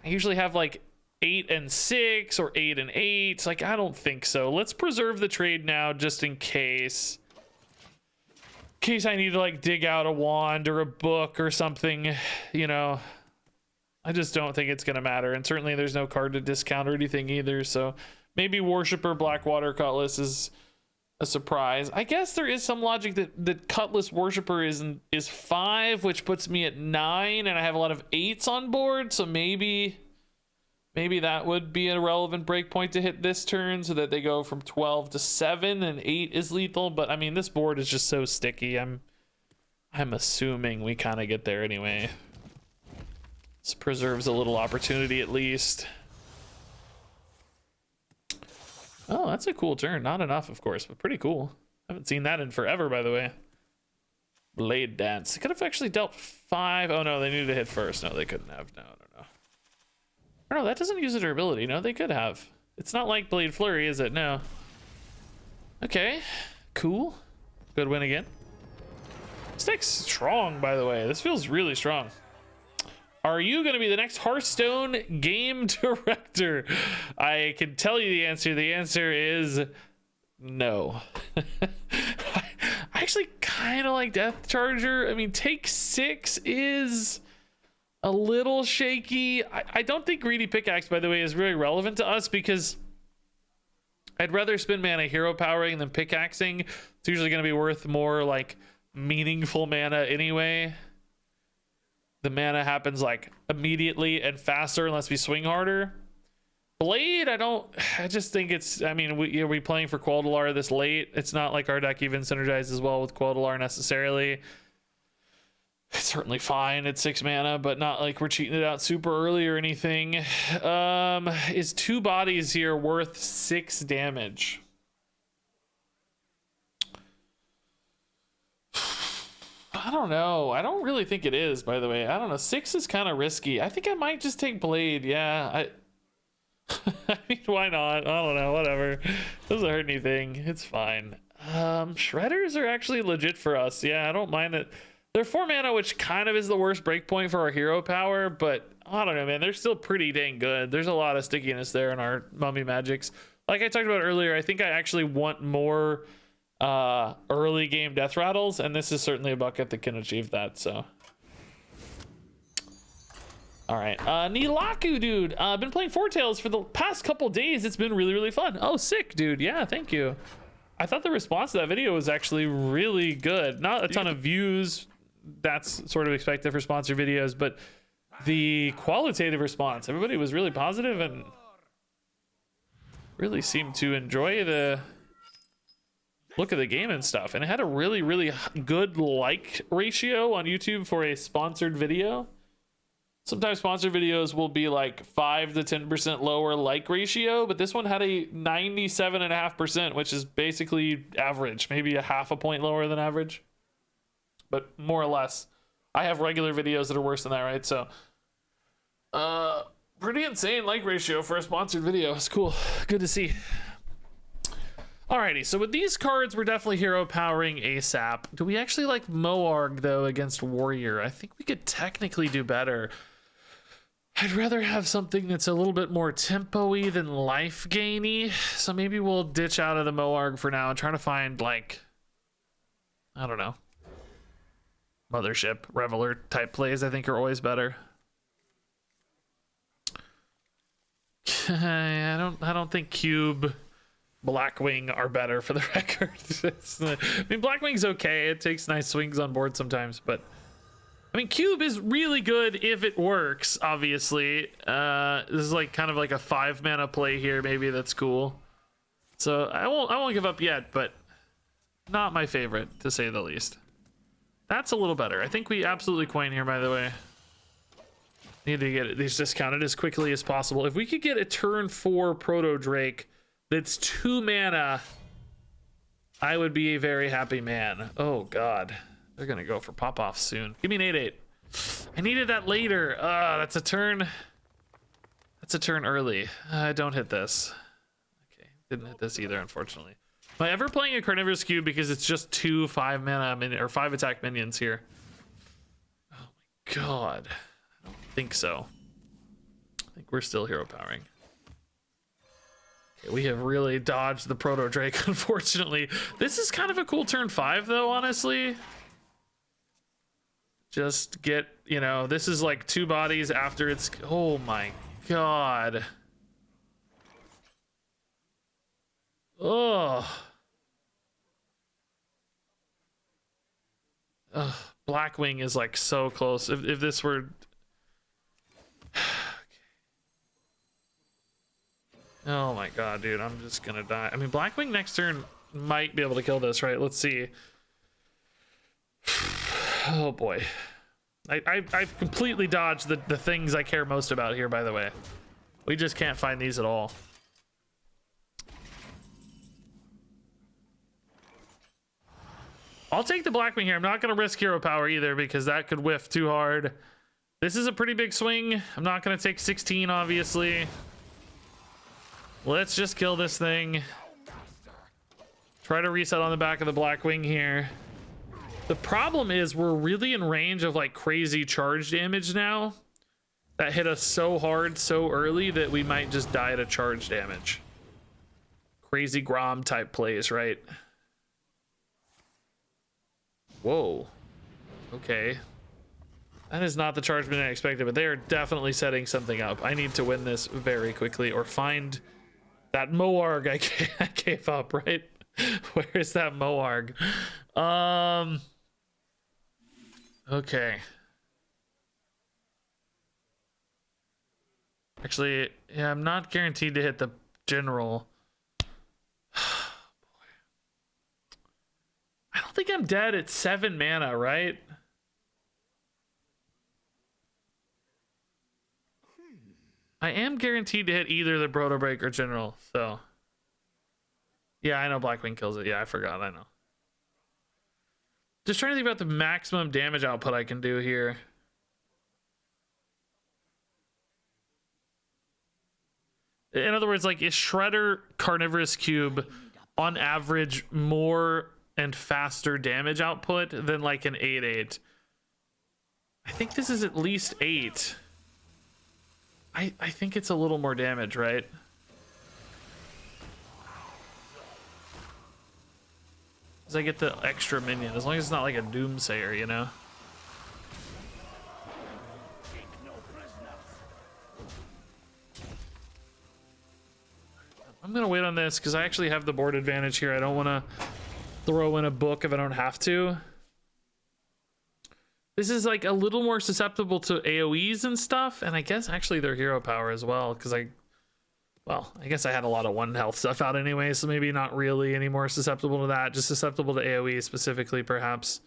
I usually have like 8 and 6 or 8 and 8. Like, I don't think so. Let's preserve the trade now just in case. In case I need to like dig out a wand or a book or something, you know. I just don't think it's gonna matter. And certainly there's no card to discount or anything either, so maybe Worshipper Blackwater Cutlass is a surprise. I guess there is some logic that Cutlass Worshipper is 5, which puts me at 9, and I have a lot of 8s on board, so maybe that would be a relevant breakpoint to hit this turn so that they go from 12 to 7 and 8 is lethal. But I mean, this board is just so sticky. I'm assuming we kind of get there anyway. This preserves a little opportunity at least. Oh, that's a cool turn. Not enough, of course, but pretty cool. Haven't seen that in forever, by the way. Blade Dance. They could have actually dealt 5. Oh, no, they needed to hit first. No, they couldn't have. No. Oh, no, that doesn't use a durability. No, they could have. It's not like Blade Flurry, is it? No. Okay. Cool. Good win again. This deck's strong, by the way. This feels really strong. Are you going to be the next Hearthstone game director? I can tell you the answer. The answer is no. I actually kind of like Death Charger. I mean, take 6 is a little shaky. I don't think Greedy Pickaxe, by the way, is really relevant to us because I'd rather spend mana hero powering than pickaxing. It's usually going to be worth more like meaningful mana anyway. The mana happens like immediately and faster unless we swing harder. Blade, I just think it's, I mean, we playing for Quel'Dalar this late. It's not like our deck even synergizes well with Quel'Dalar necessarily. It's certainly fine at 6 mana, but not like we're cheating it out super early or anything. Is 2 bodies here worth 6 damage? I don't know. I don't really think it is, by the way. I don't know. 6 is kind of risky. I think I might just take Blade. Yeah. I mean, why not? I don't know. Whatever. Doesn't hurt anything. It's fine. Shredders are actually legit for us. Yeah, I don't mind it. They're 4 mana, which kind of is the worst breakpoint for our hero power, but I don't know, man. They're still pretty dang good. There's a lot of stickiness there in our Mummy Magics. Like I talked about earlier, I think I actually want more early game death rattles, and this is certainly a bucket that can achieve that. So all right, Nilaku, dude, I've been playing Four Tails for the past couple days. It's been really fun. Oh, sick, dude. Yeah, thank you. I thought the response to that video was actually really good. Not a ton of views, that's sort of expected for sponsored videos, but the qualitative response, everybody was really positive and really seemed to enjoy the look of the game and stuff, and it had a really good like ratio on YouTube for a sponsored video. Sometimes sponsored videos will be like 5 to 10% lower like ratio, but this one had a 97.5%, which is basically average, maybe a half a point lower than average, but more or less. I have regular videos that are worse than that, right? So pretty insane like ratio for a sponsored video. It's cool. Good to see. Alrighty, so with these cards, we're definitely hero powering ASAP. Do we actually like Moarg, though, against Warrior? I think we could technically do better. I'd rather have something that's a little bit more tempo-y than life gainy. So maybe we'll ditch out of the Moarg for now and try to find, like, I don't know, Mothership, Reveler type plays I think are always better. I don't think Cube, Blackwing are better for the record. I mean, Blackwing's okay. It takes nice swings on board sometimes, but I mean, Cube is really good if it works, obviously. This is like kind of like a 5 mana play here, maybe that's cool. So I won't give up yet, but not my favorite, to say the least. That's a little better. I think we absolutely coin here, by the way. Need to get these discounted as quickly as possible. If we could get a turn 4 Proto Drake that's 2 mana, I would be a very happy man. Oh god, they're gonna go for pop-off soon. Give me an 8/8. I needed that later. That's a turn. That's a turn early. Don't hit this. Okay, didn't hit this either, unfortunately. Am I ever playing a Carnivorous Cube because it's just 2 5 mana or 5 attack minions here? Oh my god, I don't think so. I think we're still hero powering. We have really dodged the Proto Drake, unfortunately. This is kind of a cool turn 5, though, honestly. Just get, you know, this is like 2 bodies after it's... Oh my god. Ugh. Ugh. Blackwing is like so close. If this were... Oh my god, dude, I'm just gonna die. I mean, Blackwing next turn might be able to kill this, right? Let's see. Oh boy. I've completely dodged the things I care most about here, by the way. We just can't find these at all. I'll take the Blackwing here. I'm not gonna risk hero power either because that could whiff too hard. This is a pretty big swing. I'm not gonna take 16, obviously. Let's just kill this thing. Try to reset on the back of the Blackwing here. The problem is we're really in range of like crazy charge damage now that hit us so hard so early that we might just die to charge damage. Crazy Grom type plays, right? Whoa. Okay. That is not the charge I expected, but they are definitely setting something up. I need to win this very quickly or find that Moarg I gave up, right? Where is that Moarg? Okay. Actually, yeah, I'm not guaranteed to hit the general. Boy. I don't think I'm dead at 7 mana, right? I am guaranteed to hit either the Broto Break or General, so. Yeah, I know Blackwing kills it. Yeah, I forgot. I know. Just trying to think about the maximum damage output I can do here. In other words, like, is Shredder Carnivorous Cube on average more and faster damage output than like an 8/8? I think this is at least 8. I think it's a little more damage, right? Because I get the extra minion, as long as it's not like a Doomsayer, you know? I'm gonna wait on this because I actually have the board advantage here. I don't want to throw in a book if I don't have to. This is like a little more susceptible to AoEs and stuff, and I guess actually their hero power as well, because I guess I had a lot of 1 health stuff out anyway, so maybe not really any more susceptible to that, just susceptible to AoE specifically, perhaps.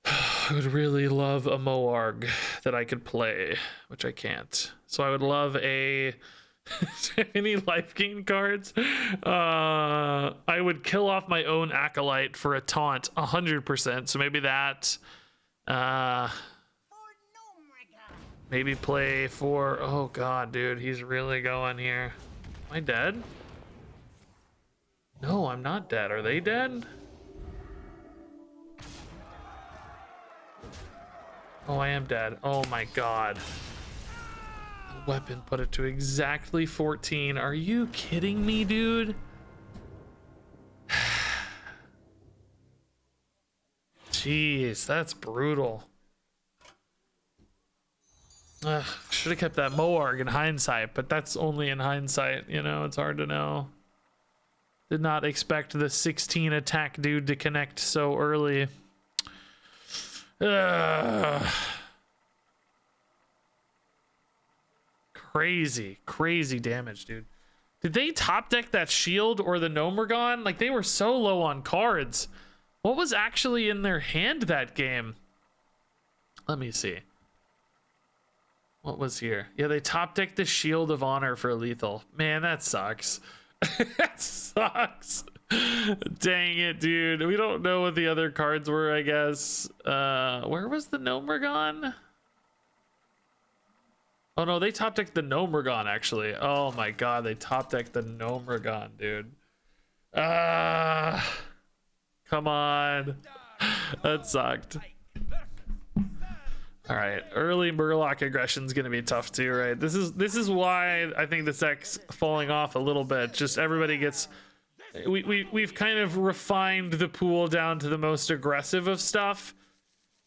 I would really love a Moarg that I could play, which I can't. So I would love a... any life gain cards. I would kill off my own Acolyte for a taunt 100%, so maybe that. Maybe play for... oh god, dude, he's really going here. Am I dead? No, I'm not dead. Are they dead? Oh, I am dead. Oh my god. Weapon put it to exactly 14. Are you kidding me, dude? Jeez, that's brutal. Should have kept that Moarg in hindsight, but that's only in hindsight, you know, it's hard to know. Did not expect the 16 attack dude to connect so early. Crazy damage, dude. Did they top deck that shield or the Nomergon? Like, they were so low on cards. What was actually in their hand that game? Let me see. What was here? Yeah, they top decked the Shield of Honor for lethal. Man, that sucks. That sucks. Dang it, dude. We don't know what the other cards were, I guess. Where was the Nomergon? Oh no, they top decked the Nomergon actually. Oh my god, they top decked the Nomergon, dude. Come on. That sucked. All right, early Murloc aggression is gonna be tough too, right? This is why I think this deck's falling off a little bit. Just everybody gets, we've kind of refined the pool down to the most aggressive of stuff.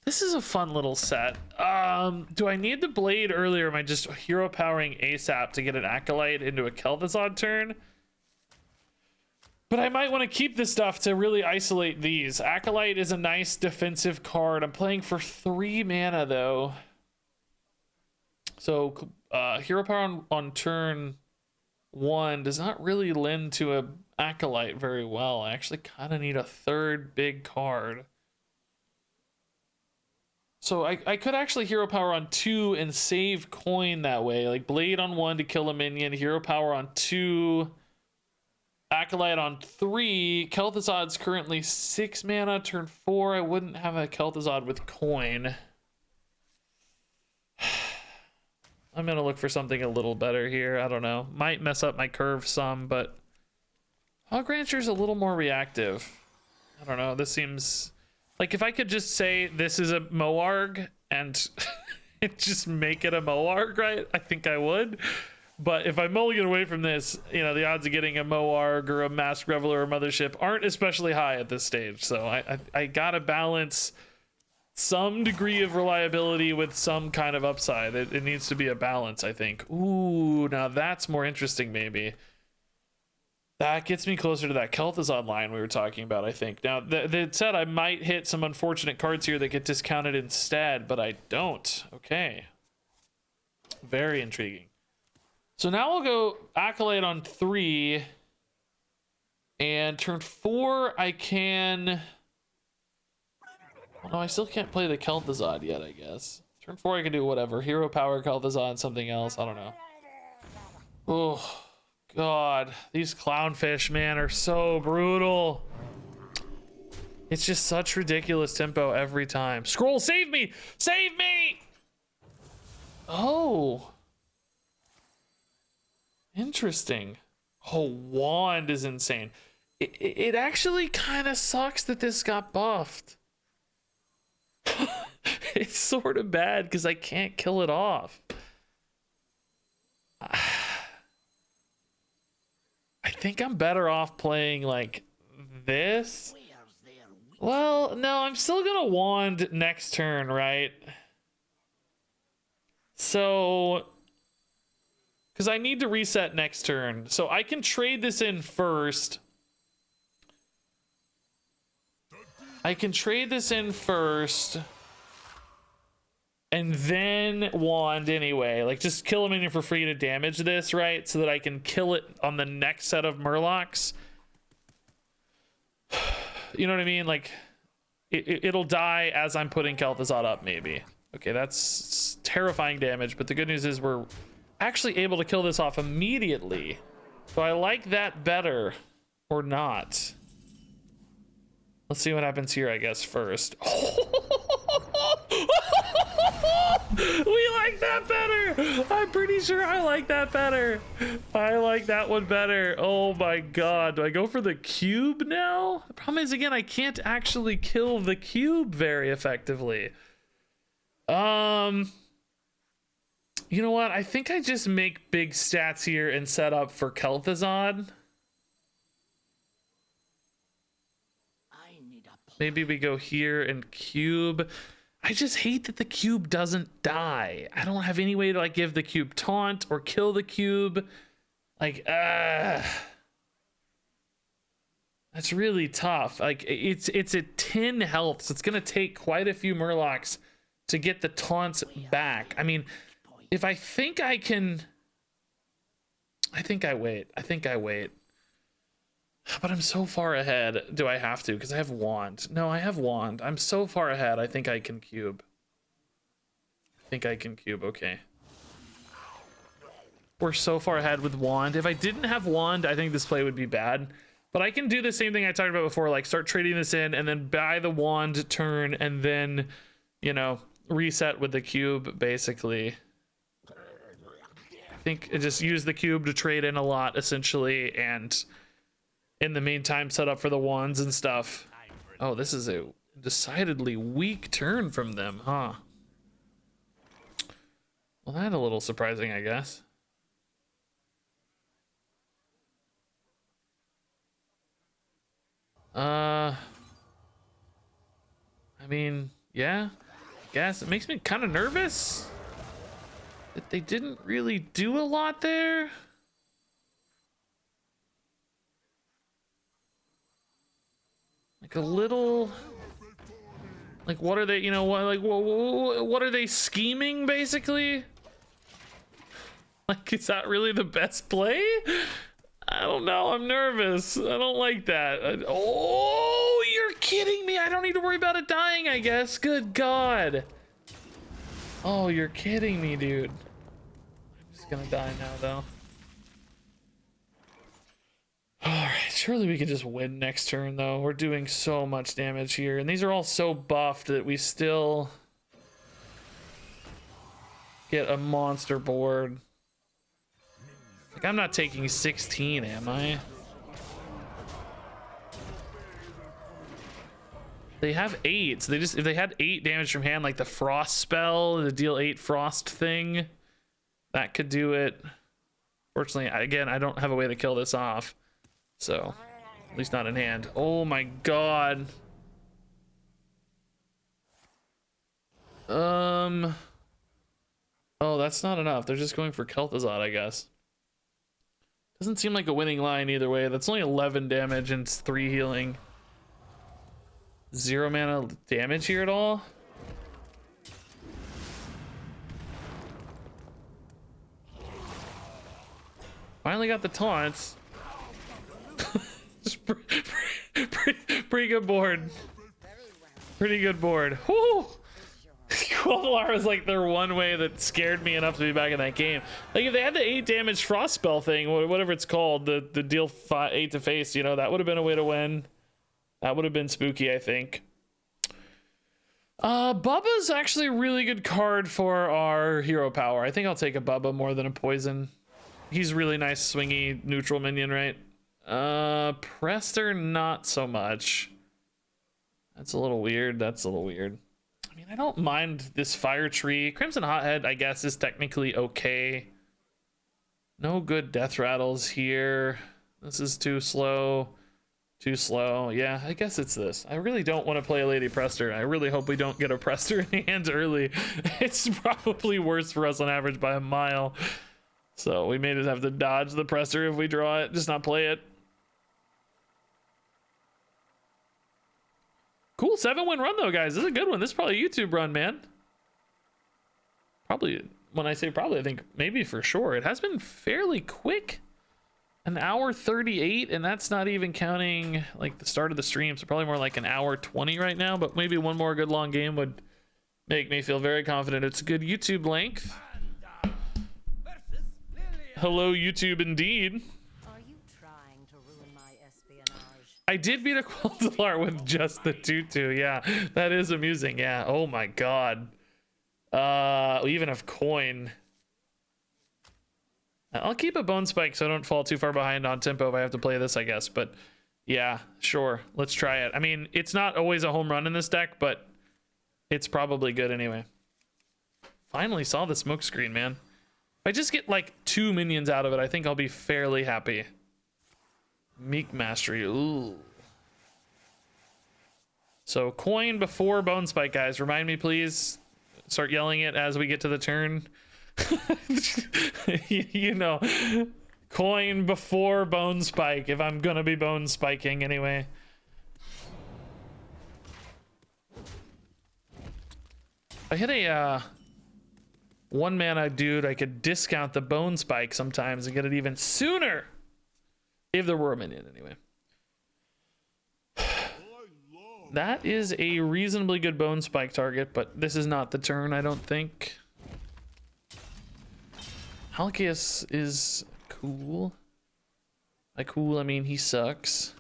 This is a fun little set. Do I need the blade earlier? Or am I just hero powering ASAP to get an Acolyte into a Kel'Thuzad turn? But I might want to keep this stuff to really isolate these. Acolyte is a nice defensive card. I'm playing for 3 mana though. So hero power on turn 1 does not really lend to a Acolyte very well. I actually kind of need a 3rd big card. So I could actually hero power on 2 and save coin that way. Like blade on 1 to kill a minion, hero power on 2, Acolyte on 3. Kel'Thuzad's currently 6 mana, turn 4. I wouldn't have a Kel'Thuzad with coin. I'm gonna look for something a little better here. I don't know. Might mess up my curve some, but Hog Rancher's a little more reactive. I don't know. This seems Like if I could just say this is a Moarg and just make it a Moarg, right? I think I would. But if I mulligan away from this, you know, the odds of getting a Moarg or a Masked Reveler or Mothership aren't especially high at this stage. So I gotta balance some degree of reliability with some kind of upside. It needs to be a balance, I think. Ooh, now that's more interesting, maybe. That gets me closer to that Kel'Thuzad line we were talking about, I think. Now, that said, I might hit some unfortunate cards here that get discounted instead, but I don't. Okay. Very intriguing. So now we'll go Acolyte on 3. And turn 4, I can... Oh, no, I still can't play the Kel'Thuzad yet, I guess. Turn 4, I can do whatever. Hero Power, Kel'Thuzad, something else. I don't know. Oh, God. These clownfish, man, are so brutal. It's just such ridiculous tempo every time. Scroll, save me! Save me! Oh. Interesting. Oh, Wand is insane. It actually kind of sucks that this got buffed. It's sort of bad because I can't kill it off. I think I'm better off playing like this. Well, no, I'm still gonna Wand next turn, right? So, because I need to reset next turn. So I can trade this in first. And then Wand anyway. Like, just kill a minion for free to damage this, right? So that I can kill it on the next set of Murlocs. You know what I mean? Like, it'll die as I'm putting Kel'Thuzad up, maybe. Okay, that's terrifying damage, but the good news is we're actually able to kill this off immediately. So I like that better, or not. Let's see what happens here, I guess, first. We like that better. I'm pretty sure I like that better. I like that one better. Oh my god. Do I go for the cube now? The problem is, again, I can't actually kill the cube very effectively. You know what? I think I just make big stats here and set up for Kel'Thuzad. Maybe we go here and cube. I just hate that the cube doesn't die. I don't have any way to like give the cube taunt or kill the cube. Like, that's really tough. Like, it's at 10 health, so it's gonna take quite a few Murlocs to get the taunts back. I mean, if I think I can, I think I wait. But I'm so far ahead. Do I have to? Because I have Wand. No, I have Wand. I'm so far ahead. I think I can cube. Okay. We're so far ahead with Wand. If I didn't have Wand, I think this play would be bad. But I can do the same thing I talked about before, like start trading this in and then buy the Wand turn and then, you know, reset with the cube, basically. I think I just use the cube to trade in a lot, essentially, and in the meantime set up for the wands and stuff. Oh, this is a decidedly weak turn from them, huh? Well, that's a little surprising, I guess. I mean, yeah, I guess it makes me kind of nervous that they didn't really do a lot there. Like a little, like, what are they, you know, what are they scheming, basically? Like, is that really the best play? I don't know. I'm nervous. I don't like that. Oh, you're kidding me. I don't need to worry about it dying, I guess. Good God. Oh, you're kidding me, dude. I'm just gonna die now, though. Alright, surely we can just win next turn, though. We're doing so much damage here. And these are all so buffed that we still get a monster board. Like, I'm not taking 16, am I? They have 8, so if they had 8 damage from hand, like the frost spell, the deal 8 frost thing, that could do it. Fortunately, again, I don't have a way to kill this off, so at least not in hand. Oh my god. Oh, that's not enough. They're just going for Kel'Thuzad, I guess. Doesn't seem like a winning line either way. That's only 11 damage and 3 healing. 0 mana damage here at all? Finally got the taunts. Pretty good board. Pretty good board. Whoo! Quel'Thalar was like their one way that scared me enough to be back in that game. Like if they had the 8 damage frost spell thing, whatever it's called, the deal 8 to face, you know, that would have been a way to win. That would have been spooky, I think. Bubba's actually a really good card for our hero power. I think I'll take a Bubba more than a poison. He's really nice, swingy, neutral minion, right? Prester, not so much. That's a little weird. That's a little weird. I mean, I don't mind this fire tree. Crimson Hothead, I guess, is technically okay. No good death rattles here. This is too slow. Too slow. Yeah, I guess it's this. I really don't want to play a Lady Prester. I really hope we don't get a Prester in hand early. It's probably worse for us on average by a mile. So we may just have to dodge the Prester if we draw it, just not play it. Cool 7-win run though, guys. This is a good one. This is probably a YouTube run, man. Probably, when I say probably, I think maybe for sure. It has been fairly quick. An hour 38, and that's not even counting like the start of the stream, so probably more like an hour 20 right now, but maybe one more good long game would make me feel very confident. It's a good YouTube length. Hello YouTube indeed. Are you trying to ruin my espionage? I did beat a Quel'Thalar with just the 2/2. Yeah, that is amusing. Yeah. Oh my god. We even have coin. I'll keep a bone spike so I don't fall too far behind on tempo if I have to play this, I guess. But yeah, sure. Let's try it. I mean, it's not always a home run in this deck, but it's probably good anyway. Finally saw the smoke screen, man. If I just get like 2 minions out of it, I think I'll be fairly happy. Meek Mastery. Ooh. So coin before bone spike, guys. Remind me, please. Start yelling it as we get to the turn. You know, coin before bone spike if I'm gonna be bone spiking anyway. I hit a 1 mana dude, I could discount the bone spike sometimes and get it even sooner if there were a minion anyway. That is a reasonably good bone spike target, but this is not the turn, I don't think. Halkias is cool. By cool, I mean he sucks.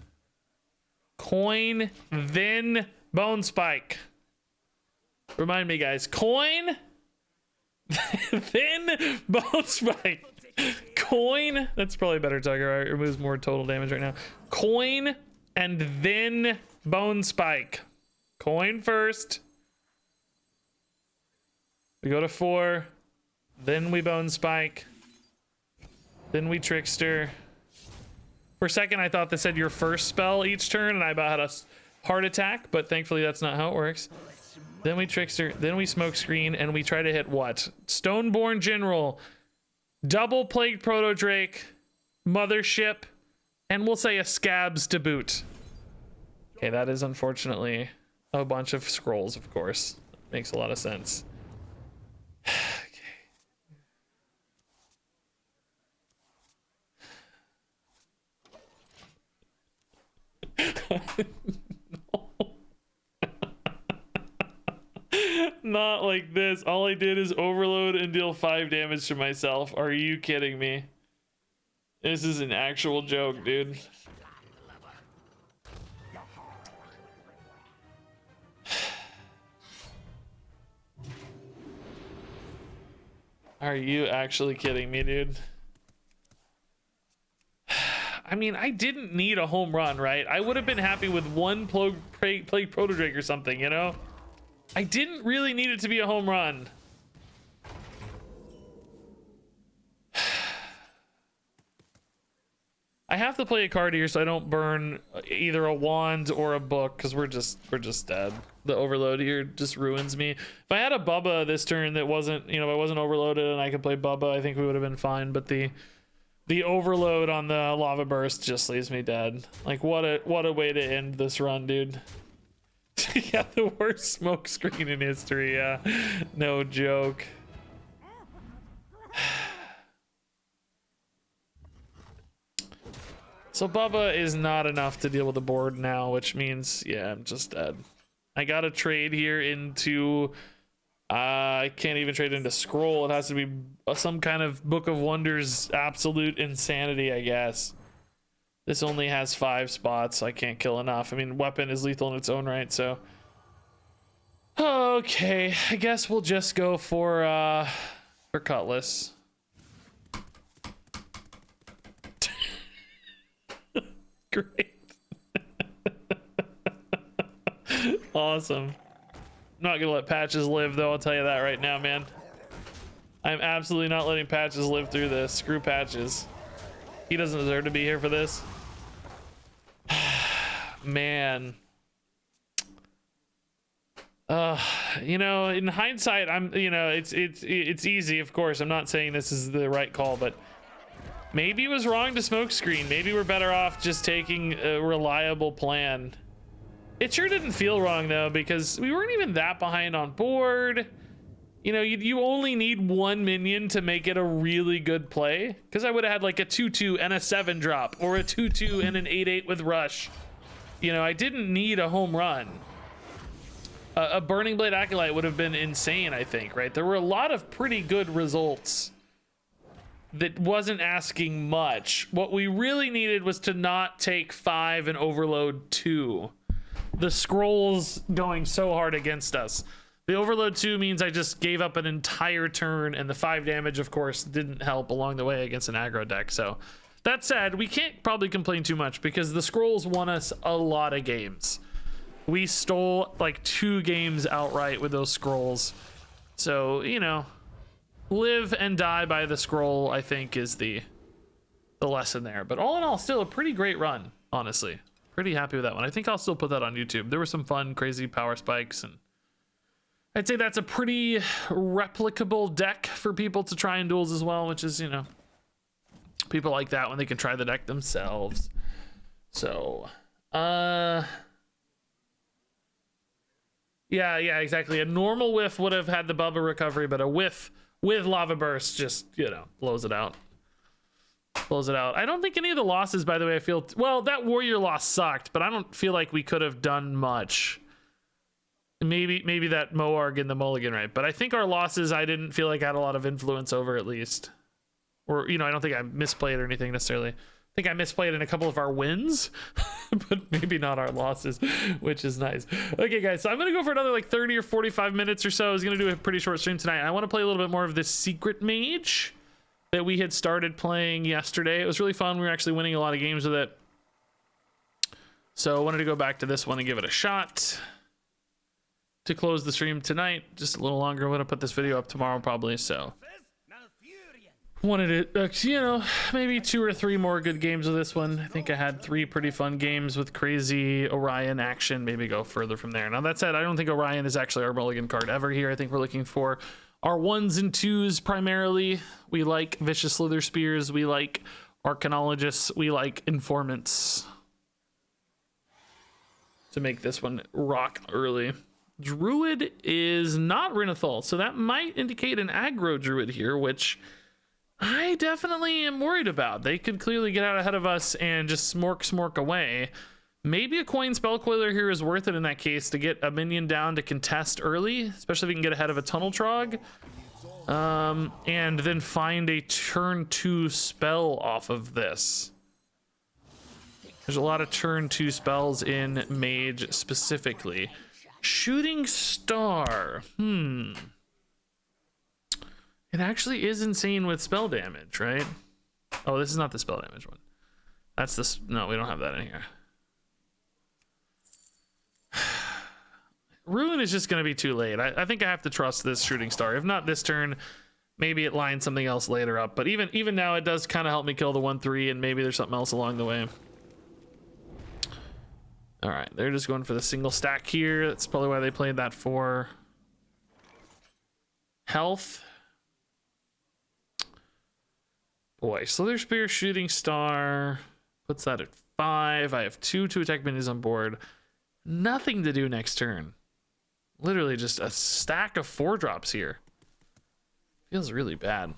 Coin, then bone spike. Remind me, guys. Coin, then bone spike. Coin, that's probably a better target. Right? It removes more total damage right now. Coin, and then bone spike. Coin first. We go to 4. Then we bone spike. Then we trickster. For a second, I thought this said your first spell each turn, and I about had a heart attack, but thankfully that's not how it works. Then we trickster. Then we smoke screen, and we try to hit what? Stoneborn General, double plagued proto drake, mothership, and we'll say a scabs to boot. Okay, that is unfortunately a bunch of scrolls, of course. Makes a lot of sense. Not like this. All I did is overload and deal 5 damage to myself. Are you kidding me? This is an actual joke, dude. Are you actually kidding me, dude? I mean, I didn't need a home run, right? I would have been happy with one Plague Protodrake or something, you know? I didn't really need it to be a home run. I have to play a card here so I don't burn either a wand or a book, because we're just dead. The overload here just ruins me. If I had a Bubba this turn that wasn't, you know, if I wasn't overloaded and I could play Bubba, I think we would have been fine. But the overload on the lava burst just leaves me dead. Like, what a way to end this run, dude. Yeah, the worst smoke screen in history. Yeah, no joke. So Bubba is not enough to deal with the board now, which means, yeah, I'm just dead. I got to trade here into, I can't even trade into scroll. It has to be some kind of Book of Wonders, absolute insanity, I guess. This only has 5 spots, so I can't kill enough. I mean, weapon is lethal in its own right, so. Okay, I guess we'll just go for Cutlass. Great. Awesome. Not gonna let Patches live, though, I'll tell you that right now, man. I'm absolutely not letting Patches live through this. Screw Patches. He doesn't deserve to be here for this. Man. You know, in hindsight, it's easy, of course. I'm not saying this is the right call, but maybe it was wrong to smoke screen. Maybe we're better off just taking a reliable plan. It sure didn't feel wrong, though, because we weren't even that behind on board. You know, you only need 1 minion to make it a really good play, because I would have had like a 2/2 and a 7 drop, or a 2/2 and an 8/8 with rush. You know, I didn't need a home run. A Burning Blade Acolyte would have been insane, I think, right? There were a lot of pretty good results that wasn't asking much. What we really needed was to not take 5 and overload 2. The scrolls going so hard against us. The overload 2 means I just gave up an entire turn, and the 5 damage, of course, didn't help along the way against an aggro deck. So that said, we can't probably complain too much because the scrolls won us a lot of games. We stole like 2 games outright with those scrolls. So, you know, live and die by the scroll, I think, is the lesson there. But all in all, still a pretty great run, honestly. Pretty happy with that one. I think I'll still put that on YouTube. There were some fun, crazy power spikes, and I'd say that's a pretty replicable deck for people to try in duels as well, which is, you know, people like that when they can try the deck themselves. So, yeah, exactly. A normal whiff would have had the Bubba recovery, but a whiff with Lava Burst just, you know, blows it out. Blows it out. I don't think any of the losses, by the way, I feel... Well, that Warrior loss sucked, but I don't feel like we could have done much. Maybe that Moarg in the mulligan, right? But I think our losses, I didn't feel like I had a lot of influence over, at least. Or, you know, I don't think I misplayed or anything necessarily. I think I misplayed in a couple of our wins, but maybe not our losses, which is nice. Okay, guys, so I'm going to go for another like 30 or 45 minutes or so. I was going to do a pretty short stream tonight. I want to play a little bit more of this Secret Mage that we had started playing yesterday. It was really fun. We were actually winning a lot of games with it. So I wanted to go back to this one and give it a shot to close the stream tonight. Just a little longer. I'm going to put this video up tomorrow probably, so wanted it, you know, maybe 2 or 3 more good games of this one. I think I had 3 pretty fun games with crazy Orion action. Maybe go further from there. Now, that said, I don't think Orion is actually our mulligan card ever here. I think we're looking for our 1s and 2s primarily. We like Vicious Slither Spears. We like Arcanologists. We like Informants to make this one rock early. Druid is not Renathal, so that might indicate an aggro Druid here, which I definitely am worried about. They could clearly get out ahead of us and just smork away. Maybe a Coin Spellcoiler here is worth it in that case to get a minion down to contest early, especially if we can get ahead of a Tunnel Trog. And then find a turn 2 spell off of this. There's a lot of turn 2 spells in Mage specifically. Shooting Star. It actually is insane with spell damage, right? Oh, this is not the spell damage one. That's this. No, we don't have that in here. Ruin is just going to be too late. I think I have to trust this shooting star. If not this turn, maybe it lines something else later up. But even now, it does kind of help me kill the 1/3, and maybe there's something else along the way. All right, they're just going for the single stack here. That's probably why they played that for health. Boy, Slither Spear, Shooting Star puts that at 5. I have 2 attack minions on board. Nothing to do next turn. Literally just a stack of 4-drops here. Feels really bad.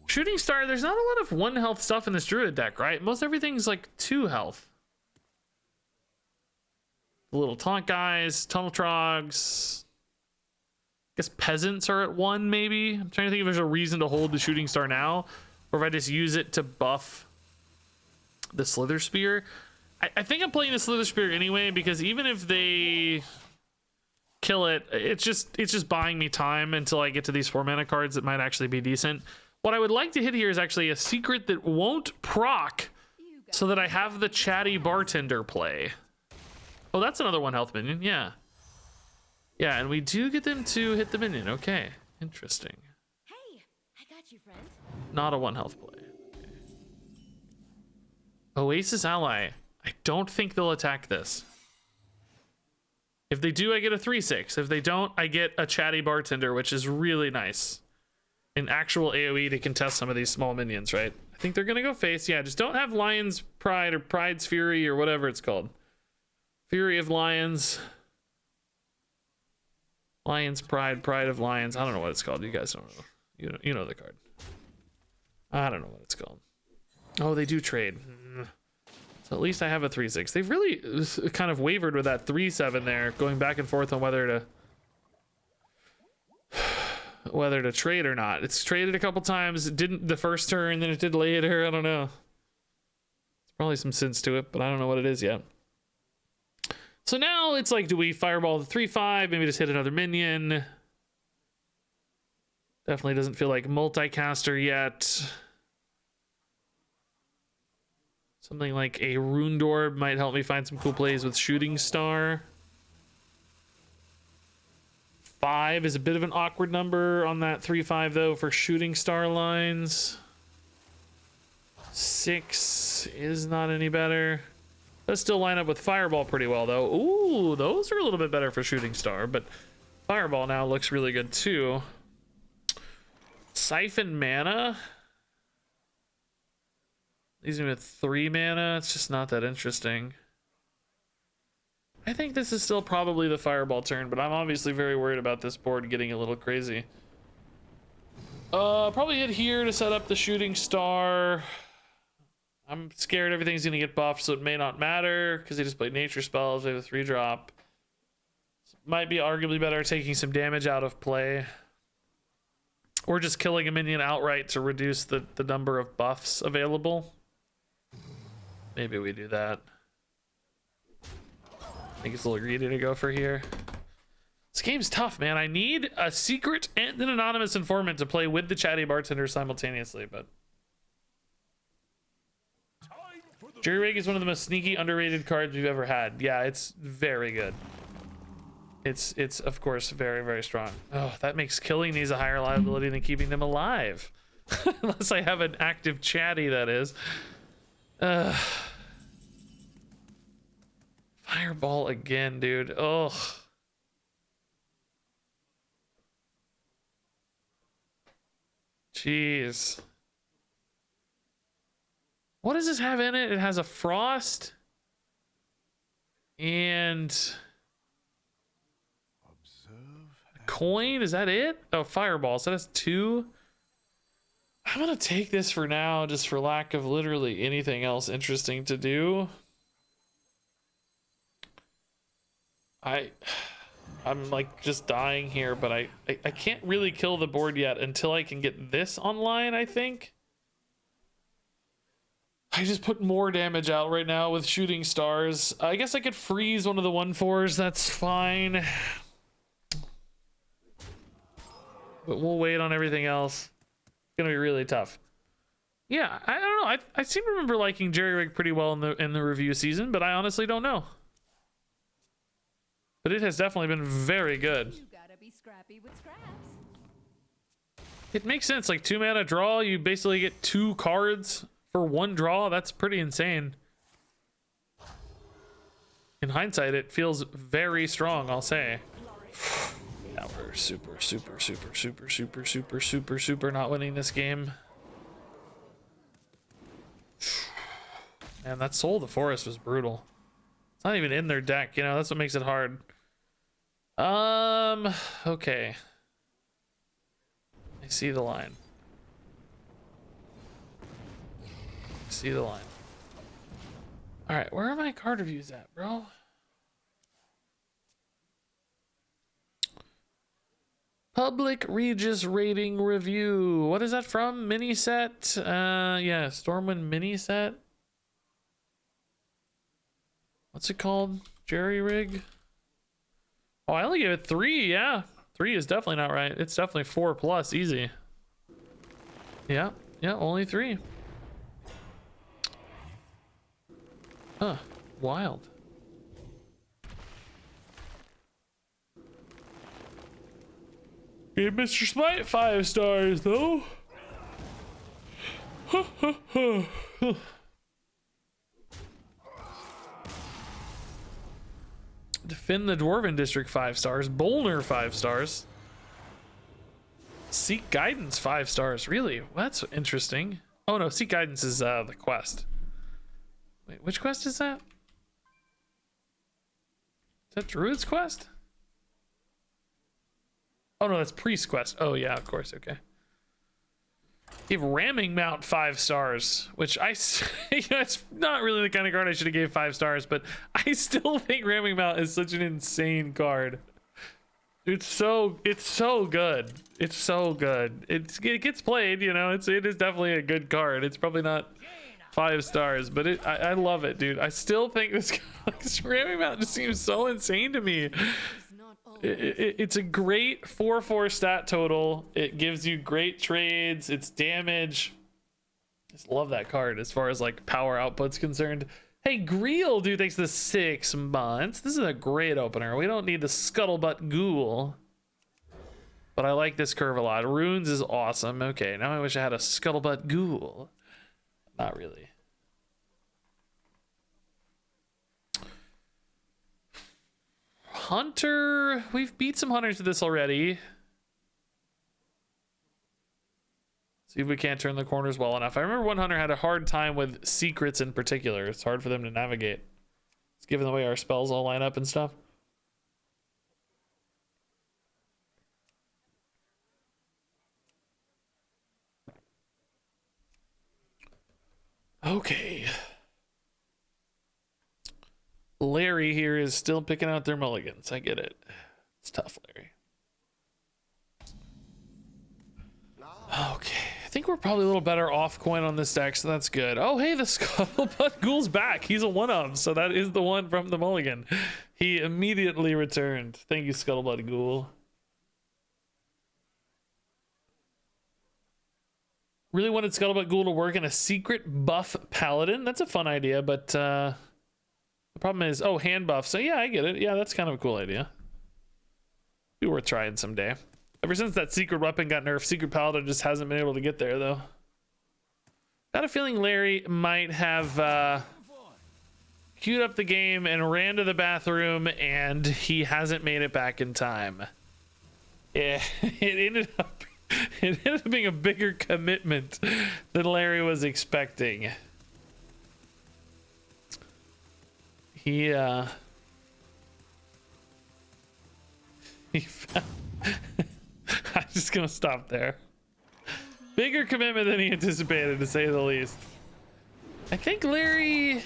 Shooting Star, there's not a lot of 1 health stuff in this Druid deck, right? Most everything's like 2 health. The little taunt guys, tunnel trogs. I guess peasants are at 1, maybe. I'm trying to think if there's a reason to hold the Shooting Star now, or if I just use it to buff the Slither Spear. I think I'm playing the Slither Spear anyway, because even if they kill it, it's just buying me time until I get to these 4 mana cards that might actually be decent. What I would like to hit here is actually a secret that won't proc, so that I have the chatty bartender play. Oh, that's another 1 health minion. Yeah, and we do get them to hit the minion. Okay, interesting. Hey, I got you, friend. Not a 1 health play. Okay. Oasis Ally. I don't think they'll attack this. If they do, I get a 3/6. If they don't, I get a chatty bartender, which is really nice. An actual AoE to contest some of these small minions, right? I think they're gonna go face. Yeah, just don't have Lion's Pride or Pride's Fury or whatever it's called. Fury of Lions. Lion's Pride, Pride of Lions. I don't know what it's called. You guys don't know. You know the card. I don't know what it's called. Oh, they do trade. So at least I have a 3/6. They've really kind of wavered with that 3/7 there, going back and forth on whether to trade or not. It's traded a couple times. It didn't the first turn, then it did later. I don't know. There's probably some sense to it, but I don't know what it is yet. So now it's like, do we fireball the 3/5? Maybe just hit another minion. Definitely doesn't feel like multicaster yet. Something like a Runed Orb might help me find some cool plays with Shooting Star. 5 is a bit of an awkward number on that 3/5 though for Shooting Star lines. 6 is not any better. Does still line up with Fireball pretty well though. Ooh, those are a little bit better for Shooting Star, but Fireball now looks really good too. Siphon Mana. Leaves me with 3 mana. It's just not that interesting. I think this is still probably the Fireball turn, but I'm obviously very worried about this board getting a little crazy. Probably hit here to set up the Shooting Star. I'm scared everything's gonna get buffed, so it may not matter because they just played nature spells. They have a 3-drop. Might be arguably better taking some damage out of play, or just killing a minion outright to reduce the number of buffs available. Maybe we do that. I think it's a little greedy to go for here. This game's tough, man. I need a secret and an anonymous informant to play with the chatty bartender simultaneously, but Jury Rig is one of the most sneaky, underrated cards we've ever had. Yeah, it's very good. It's of course very, very strong. Oh, that makes killing these a higher liability than keeping them alive. Unless I have an active chatty, that is. Fireball again, dude. Oh. Jeez. What does this have in it? It has a Frost and a coin. Is that it? Oh, Fireball. So that's 2. I'm gonna take this for now, just for lack of literally anything else interesting to do. I'm like just dying here, but I can't really kill the board yet until I can get this online, I think. I just put more damage out right now with Shooting Stars. I guess I could freeze one of the 1/4s. That's fine. But we'll wait on everything else. It's gonna be really tough. Yeah, I don't know. I seem to remember liking Jerry Rig pretty well in the review season, but I honestly don't know. But it has definitely been very good. You gotta be scrappy with scraps. It makes sense. Like 2 mana draw, you basically get 2 cards for 1 draw. That's pretty insane. In hindsight, it feels very strong, I'll say. Now we're super not winning this game. Man, that Soul of the Forest was brutal. It's not even in their deck, you know, that's what makes it hard. Okay. I see the line. I see the line. Alright, where are my card reviews at, bro? Public Regis rating review. What is that from? Mini set? Yeah, Stormwind mini set. What's it called? Jerry Rig? Oh, I only gave it 3, yeah. 3 is definitely not right. It's definitely 4+, easy. Yeah, only 3. Huh, wild. Gave Mr. Smite 5 stars, though. Defend the Dwarven District 5 stars. Bolner 5 stars. Seek Guidance 5 stars. Really? Well, that's interesting. Oh no, Seek Guidance is the quest. Wait, which quest is that? Is that Druid's quest? Oh no, that's Priest quest. Oh yeah, of course, okay. Gave Ramming Mount 5 stars, which I, you know, it's not really the kind of card I should have gave 5 stars, but I still think Ramming Mount is such an insane card. It's so good. It's so good. It gets played, you know. It is definitely a good card. It's probably not 5 stars, but I love it, dude. I still think this Ramming Mount just seems so insane to me. It's a great 4/4 stat total. It gives you great trades. It's damage. Just love that card as far as like power output's concerned. Hey, Greel, dude, thanks for the 6 months. This is a great opener. We don't need the Scuttlebutt Ghoul, but I like this curve a lot. Runes is awesome. Okay, now I wish I had a Scuttlebutt Ghoul. Not really. Hunter, we've beat some hunters to this already. See if we can't turn the corners well enough. I remember one hunter had a hard time with secrets in particular. It's hard for them to navigate. It's given the way our spells all line up and stuff. Okay. Larry here is still picking out their mulligans. I get it. It's tough, Larry. Okay. I think we're probably a little better off coin on this deck, so that's good. Oh, hey, the Scuttlebutt Ghoul's back. He's a one-of, so that is the one from the mulligan. He immediately returned. Thank you, Scuttlebutt Ghoul. Really wanted Scuttlebutt Ghoul to work in a secret buff paladin. That's a fun idea, but the problem is, oh, hand buff. So yeah, I get it. Yeah, that's kind of a cool idea. Be worth trying someday. Ever since that secret weapon got nerfed, secret paladin just hasn't been able to get there though. Got a feeling Larry might have queued up the game and ran to the bathroom, and he hasn't made it back in time. Yeah, it ended up being a bigger commitment than Larry was expecting. He found I'm just gonna stop there. Bigger commitment than he anticipated, to say the least. I think Larry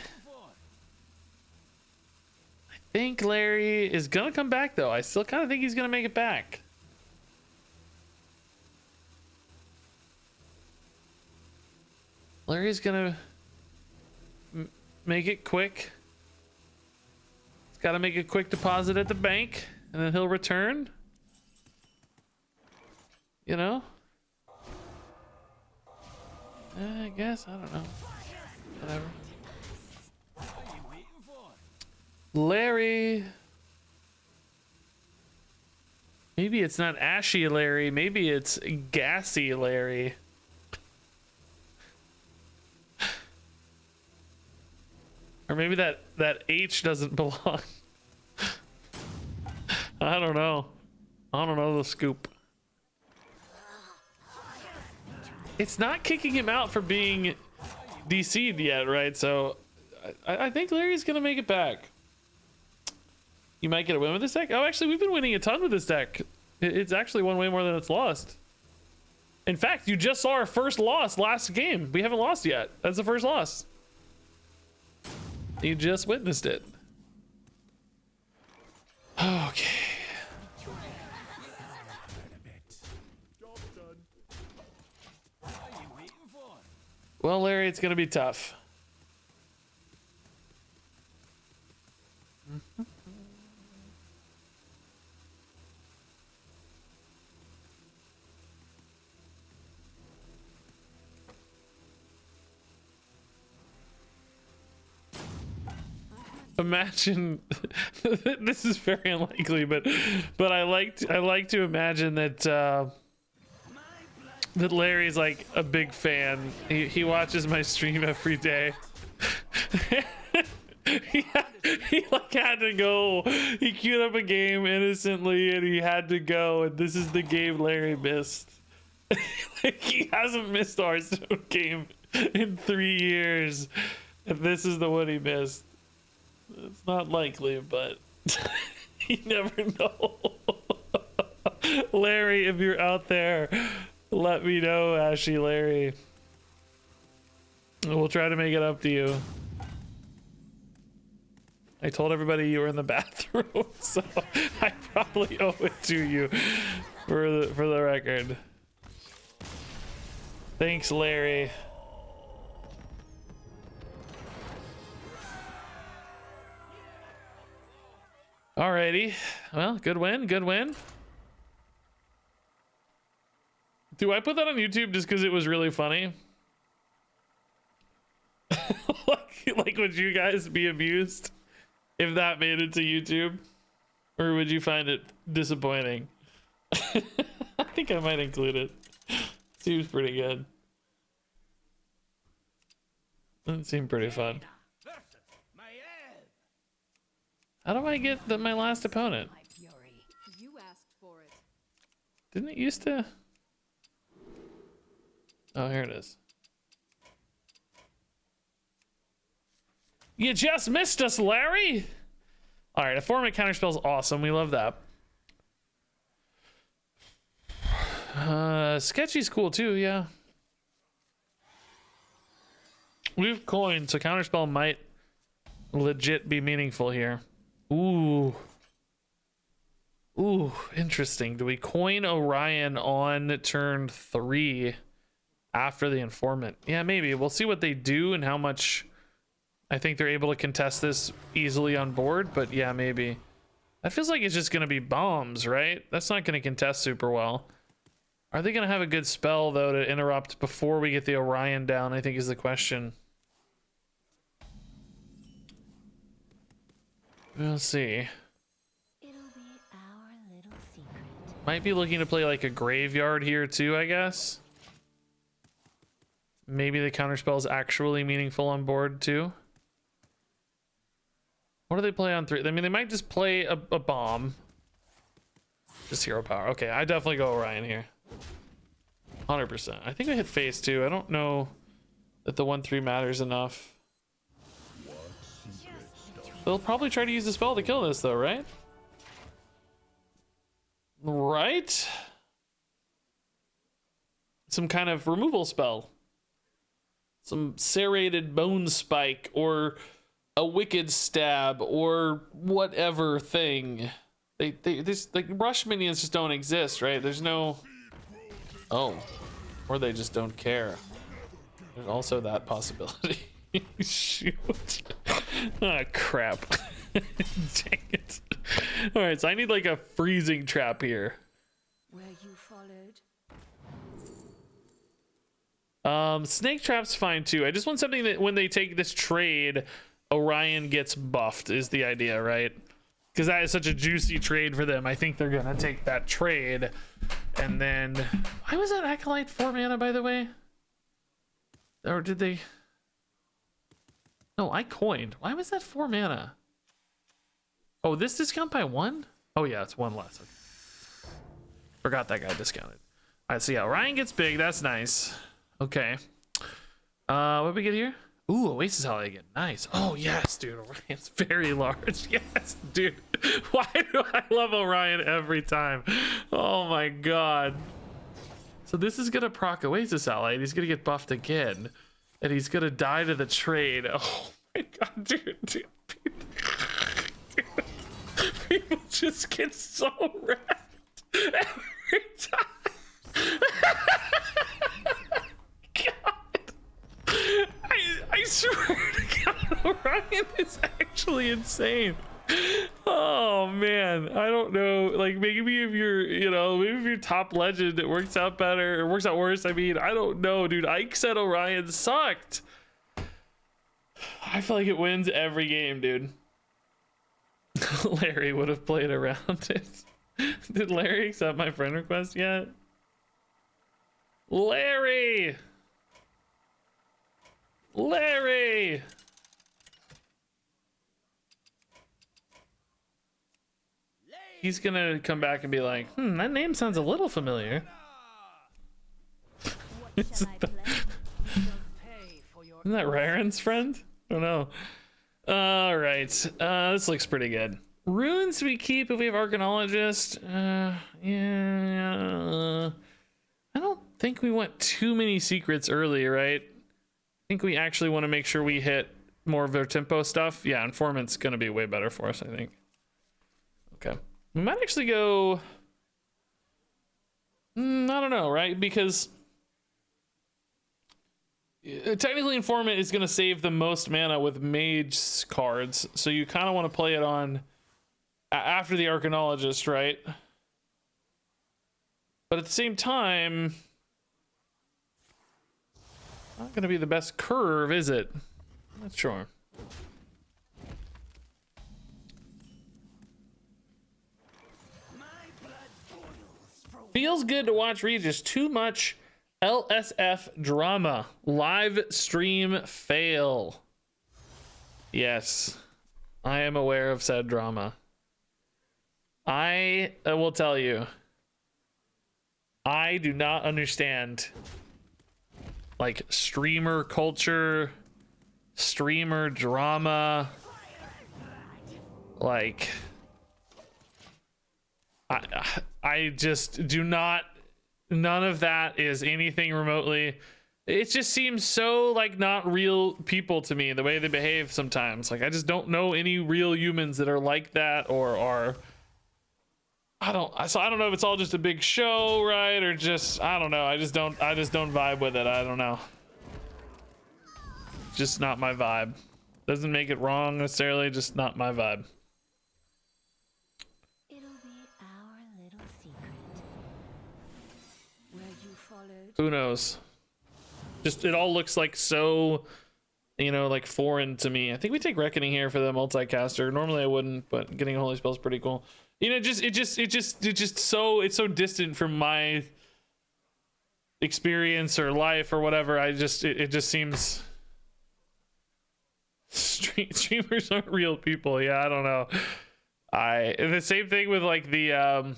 is gonna come back though. I still kind of think he's gonna make it back. Larry's gonna make it quick. He's got to make a quick deposit at the bank, and then he'll return. You know? I guess, I don't know. Whatever. Larry. Maybe it's not Ashy Larry. Maybe it's Gassy Larry. Or maybe that H doesn't belong. I don't know. I don't know the scoop. It's not kicking him out for being DC'd yet, right? So I think Larry's gonna make it back. You might get a win with this deck. Oh, actually, we've been winning a ton with this deck. It's actually won way more than it's lost. In fact, you just saw our first loss last game. We haven't lost yet. That's the first loss. You just witnessed it. Okay. Well, Larry, it's gonna be tough. Imagine this is very unlikely, but I like to imagine that that Larry's like a big fan. He watches my stream every day. he like had to go. He queued up a game innocently and he had to go, and this is the game Larry missed. Like, he hasn't missed a Hearthstone game in 3 years, and this is the one he missed. It's not likely, but you never know. Larry, if you're out there, let me know, Ashy Larry. We'll try to make it up to you. I told everybody you were in the bathroom, so I probably owe it to you for the record. Thanks, Larry. Alrighty, well, good win, good win. Do I put that on YouTube just because it was really funny? like, would you guys be amused if that made it to YouTube? Or would you find it disappointing? I think I might include it. Seems pretty good. It seemed pretty fun. How do I get my last opponent? You asked for it. Didn't it used to? Oh, here it is. You just missed us, Larry. All right, a 4-minute counterspell is awesome. We love that. Sketchy's cool too, yeah. We've coined, so counterspell might legit be meaningful here. Ooh. Ooh, interesting. Do we coin Orion on turn 3 after the informant? Yeah, maybe. We'll see what they do and how much I think they're able to contest this easily on board, but yeah, maybe. That feels like it's just going to be bombs, right? That's not going to contest super well. Are they going to have a good spell, though, to interrupt before we get the Orion down, I think is the question. We'll see. It'll be our little secret. Might be looking to play like a graveyard here too, I guess. Maybe the counterspell is actually meaningful on board too. What do they play on 3? I mean, they might just play a bomb. Just hero power. Okay, I definitely go Orion here. 100%. I think I hit phase 2. I don't know that the 1/3 matters enough. They'll probably try to use the spell to kill this though, right? Right? Some kind of removal spell. Some serrated bone spike or a wicked stab or whatever thing. This like rush minions just don't exist, right? There's no. Oh, or they just don't care. There's also that possibility. Shoot. Ah, crap. Dang it. All right, so I need like a freezing trap here. Where you followed? Snake Trap's fine too. I just want something that when they take this trade, Orion gets buffed is the idea, right? Because that is such a juicy trade for them. I think they're gonna take that trade, and then why was that Acolyte 4 mana, by the way? Or did they? No, I coined. Why was that 4 mana? Oh, this discount by 1? Oh yeah, it's 1 less. Okay. Forgot that guy discounted. All right, so yeah, Orion gets big. That's nice. Okay. What did we get here? Ooh, Oasis Ally again. Nice. Oh yes, dude. Orion's very large. Yes, dude. Why do I love Orion every time? Oh my god. So this is gonna proc Oasis Ally, and he's gonna get buffed again, and he's gonna die to the trade. Oh my god, dude. People just get so wrecked every time. God. I swear to God, Orion is actually insane. Oh man, I don't know. Like maybe if you're, maybe if you're top legend, it works out better. It works out worse. I mean, I don't know, dude. Ike said Orion sucked. I feel like it wins every game, dude. Larry would have played around it. Did Larry accept my friend request yet? Larry! Larry! He's gonna come back and be like, that name sounds a little familiar. Isn't that Raren's friend? I don't know. All right, this looks pretty good. Runes we keep if we have Archaeologist. Yeah. I don't think we want too many secrets early, right? I think we actually want to make sure we hit more of their tempo stuff. Yeah, Informant's gonna be way better for us, I think. Okay. We might actually go... I don't know, right? Because... technically Informant is going to save the most mana with Mage cards, so you kind of want to play it on after the Archaeologist, right? But at the same time, not going to be the best curve, is it? Not sure. Feels good to watch Regis. Too much LSF drama. Live stream fail. Yes, I am aware of said drama. I will tell you, I do not understand like streamer culture, streamer drama. Like, I just do not. None of that is anything remotely. It just seems so like not real people to me, the way they behave sometimes. Like I just don't know any real humans that are like that or are. I don't know if it's all just a big show, right? Or just, I don't know. I just don't vibe with it. I don't know. Just not my vibe. Doesn't make it wrong necessarily, just not my vibe. Who knows? Just it all looks like so, like foreign to me. I think we take Reckoning here for the multicaster. Normally I wouldn't, but getting a Holy Spell is pretty cool. It's so distant from my experience or life or whatever. It just seems streamers aren't real people. Yeah, I don't know. The same thing with like the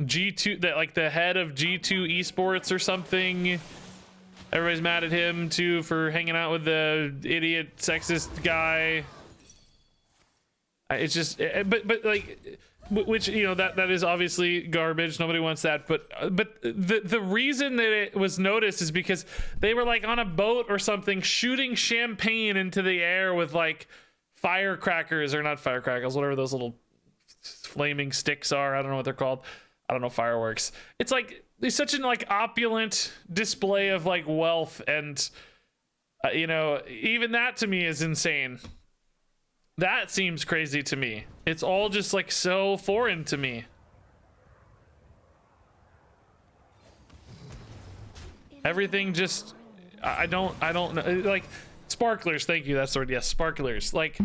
G2, that like the head of G2 esports or something. Everybody's mad at him too for hanging out with the idiot sexist guy. It's just, but like, which that is obviously garbage. Nobody wants that. But the reason that it was noticed is because they were like on a boat or something shooting champagne into the air with like firecrackers, or not firecrackers, whatever those little flaming sticks are. I don't know what they're called. I don't know, fireworks. It's like there's such an like opulent display of like wealth, and even that to me is insane. That seems crazy to me. It's all just like so foreign to me. Everything just I don't know, like sparklers, thank you, that's the word. Yes, sparklers. Like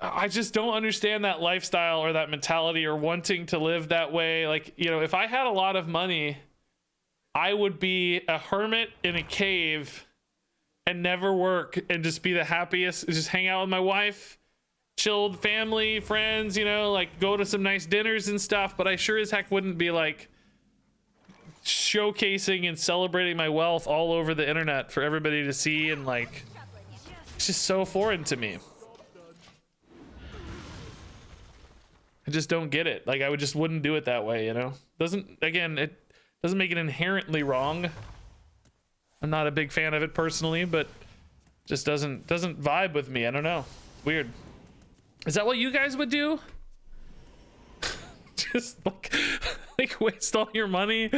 I just don't understand that lifestyle or that mentality or wanting to live that way. Like, you know, if I had a lot of money, I would be a hermit in a cave and never work and just be the happiest, just hang out with my wife, chilled family, friends, you know, like go to some nice dinners and stuff. But I sure as heck wouldn't be like showcasing and celebrating my wealth all over the internet for everybody to see. And like, it's just so foreign to me. I just don't get it. Like I just wouldn't do it that way, you know? It doesn't make it inherently wrong. I'm not a big fan of it personally, but just doesn't vibe with me. I don't know. Weird. Is that what you guys would do? Just like waste all your money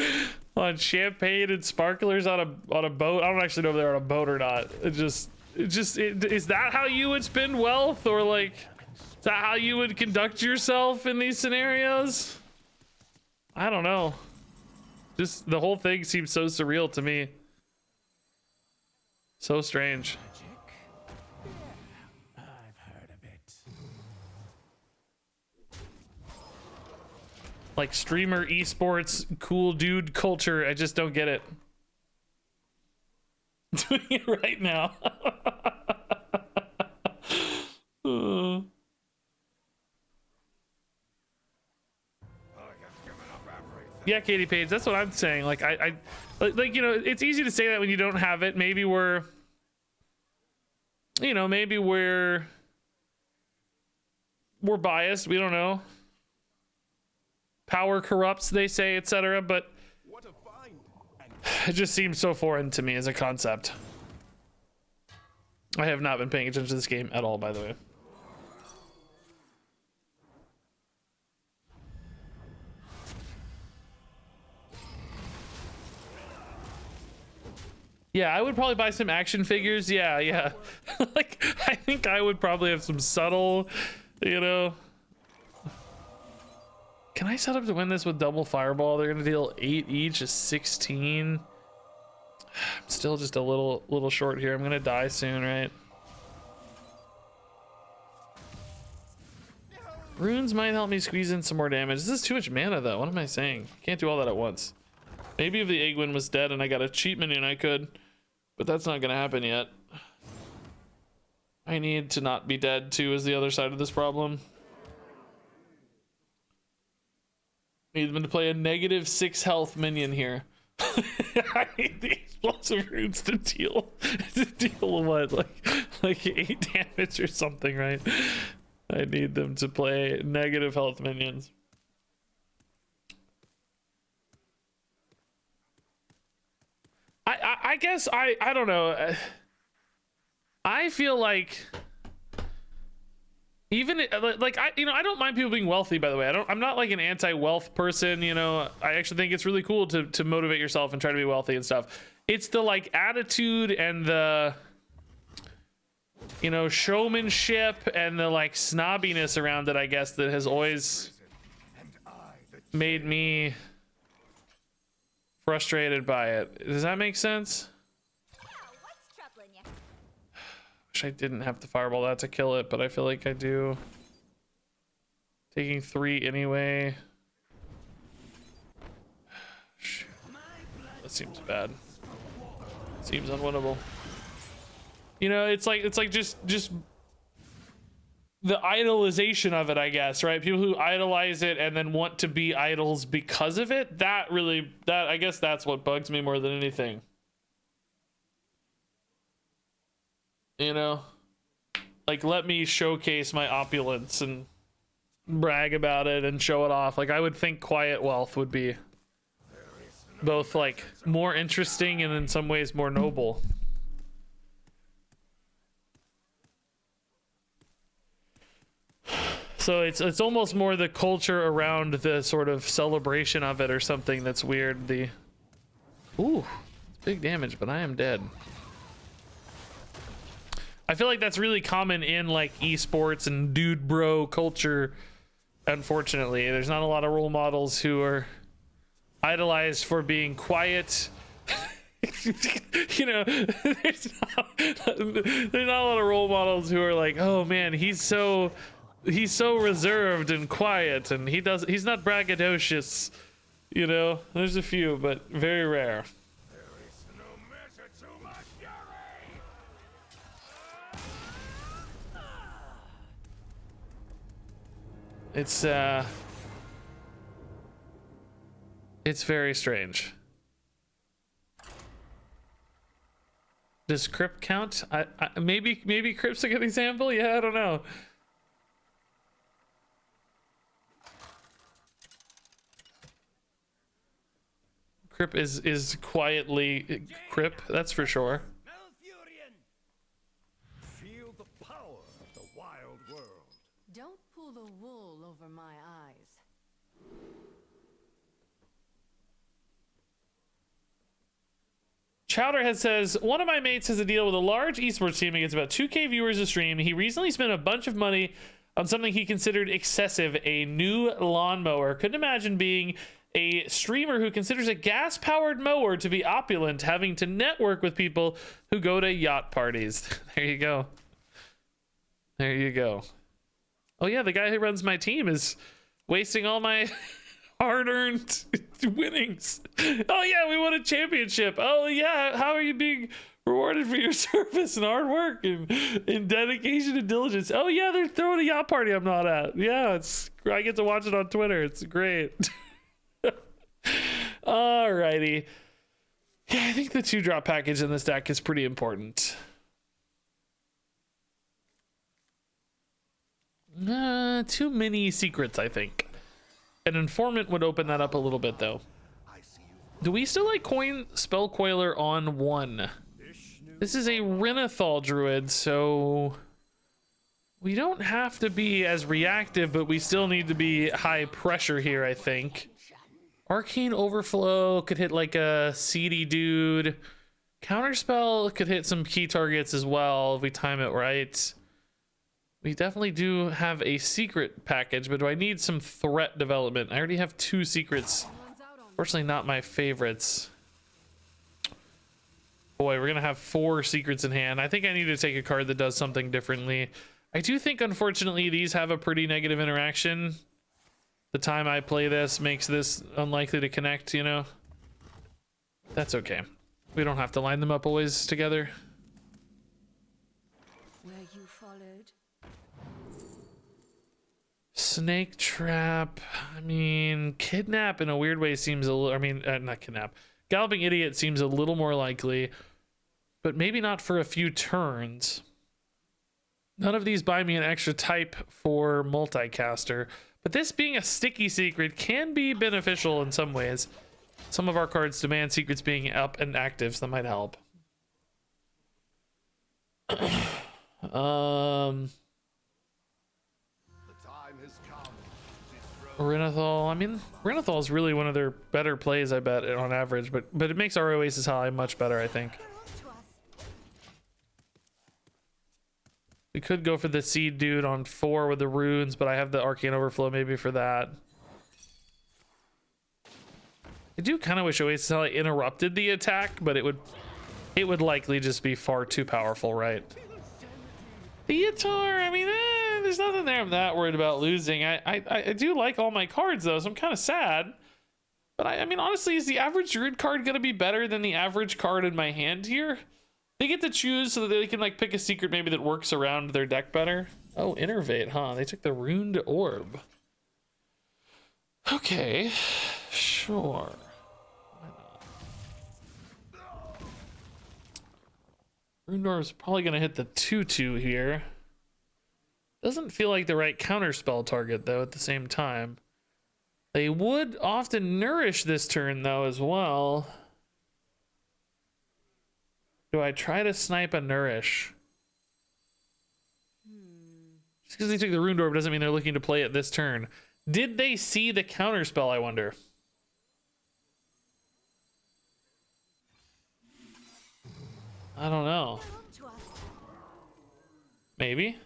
on champagne and sparklers on a boat? I don't actually know if they're on a boat or not. Is that how you would spend wealth, or like is that how you would conduct yourself in these scenarios? I don't know. Just the whole thing seems so surreal to me. So strange. I've heard of it. Like streamer esports, cool dude culture. I just don't get it. Doing it right now. Yeah, Katie Page, that's what I'm saying. Like I like, you know, it's easy to say that when you don't have it. Maybe we're, you know, maybe we're biased, we don't know. Power corrupts, they say, etc. But it just seems so foreign to me as a concept. I have not been paying attention to this game at all, by the way. Yeah, I would probably buy some action figures. Yeah. Like, I think I would probably have some subtle, you know. Can I set up to win this with double fireball? They're gonna deal 8 each, is 16. I'm still just a little short here. I'm gonna die soon, right? Runes might help me squeeze in some more damage. This is too much mana though. What am I saying? Can't do all that at once. Maybe if the Egwin was dead and I got a cheat minion, I could. But that's not gonna happen yet. I need to not be dead too, is the other side of this problem. Need them to play a -6 health minion here. I need the explosive runes to deal what? Like 8 damage or something, right? I need them to play negative health minions. I guess I don't know. I feel like even like I don't mind people being wealthy, by the way. I'm not like an anti-wealth person, you know. I actually think it's really cool to motivate yourself and try to be wealthy and stuff. It's the like attitude and the, you know, showmanship and the like snobbiness around it, I guess, that has always made me frustrated by it. Does that make sense? Wish I didn't have to fireball that to kill it, but I feel like I do. Taking 3 anyway. Shoot. That seems bad. Seems unwinnable. You know, it's like just the idolization of it, I guess, right? People who idolize it and then want to be idols because of it. That I guess that's what bugs me more than anything. You know, like, let me showcase my opulence and brag about it and show it off. Like, I would think quiet wealth would be both like more interesting and in some ways more noble. So it's almost more the culture around the sort of celebration of it or something that's weird. Ooh, it's big damage, but I am dead. I feel like that's really common in like esports and dude bro culture. Unfortunately, there's not a lot of role models who are idolized for being quiet, you know, there's not a lot of role models who are like, oh man, he's so reserved and quiet, and he's not braggadocious. You know, there's a few, but very rare. It's very strange. Does Crypt count? Maybe Crypt's a good example. Yeah, I don't know. Crypt is quietly Crypt, that's for sure. Feel the power of the wild world. Don't pull the wool over my eyes. Chowderhead says, one of my mates has a deal with a large esports team and gets about 2K viewers a stream. He recently spent a bunch of money on something he considered excessive, a new lawnmower. Couldn't imagine being a streamer who considers a gas-powered mower to be opulent, having to network with people who go to yacht parties. There you go. There you go. Oh yeah, the guy who runs my team is wasting all my hard-earned winnings. Oh yeah, we won a championship. Oh yeah, how are you being rewarded for your service and hard work and dedication and diligence? Oh yeah, they're throwing a yacht party I'm not at. Yeah, I get to watch it on Twitter. It's great. Alrighty. Yeah, I think the 2-drop package in this deck is pretty important. Too many secrets, I think. An informant would open that up a little bit, though. Do we still like coin Spell Coiler on 1? This is a Renathal Druid, so we don't have to be as reactive, but we still need to be high pressure here, I think. Arcane Overflow could hit like a seedy dude. Counterspell could hit some key targets as well if we time it right. We definitely do have a secret package, but do I need some threat development? I already have 2 secrets. Fortunately, not my favorites. Boy, we're gonna have 4 secrets in hand. I think I need to take a card that does something differently. I do think, unfortunately, these have a pretty negative interaction. The time I play this makes this unlikely to connect, you know? That's okay. We don't have to line them up always together. Where you followed. Snake Trap. I mean, Kidnap in a weird way seems a little... I mean, not Kidnap. Galloping Idiot seems a little more likely, but maybe not for a few turns. None of these buy me an extra type for multicaster. But this being a sticky secret can be beneficial in some ways. Some of our cards demand secrets being up and active, so that might help. The time has come. Renathal. I mean, Renathal is really one of their better plays, I bet, on average. But it makes our Oasis High much better, I think. We could go for the seed dude on 4 with the runes, but I have the Arcane Overflow maybe for that. I do kind of wish Oasis High interrupted the attack, but it would likely just be far too powerful, right? Theatar, I mean, there's nothing there I'm that worried about losing. I do like all my cards, though, so I'm kind of sad. But I mean, honestly, is the average Druid card going to be better than the average card in my hand here? They get to choose so that they can like pick a secret maybe that works around their deck better. Oh, Innervate, huh? They took the Runed Orb. Okay, sure. Why not? Runed Orb's probably gonna hit the 2/2 here. Doesn't feel like the right counterspell target though at the same time. They would often nourish this turn though as well. Do I try to snipe a nourish? Just because they took the Runed Orb doesn't mean they're looking to play it this turn. Did they see the counterspell, I wonder? I don't know. Maybe.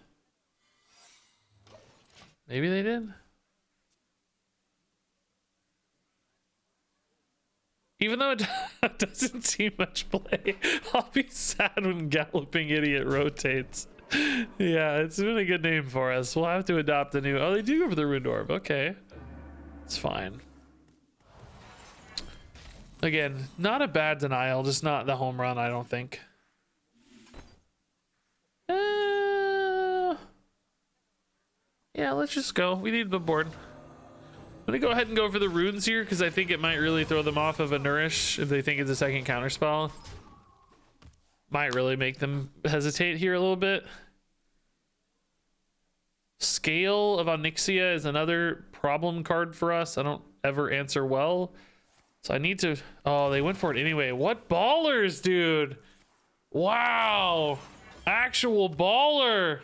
Maybe they did. Even though it doesn't see much play, I'll be sad when Galloping Idiot rotates. Yeah, it's been a good name for us. We'll have to adopt a new... Oh, they do go for the Rune Orb. Okay. It's fine. Again, not a bad denial, just not the home run, I don't think. Yeah, let's just go. We need the board. I'm gonna go ahead and go for the runes here because I think it might really throw them off of a Nourish if they think it's a second counter spell. Might really make them hesitate here a little bit. Scale of Onyxia is another problem card for us. I don't ever answer well. So I need to... Oh, they went for it anyway. What ballers, dude. Wow. Actual baller.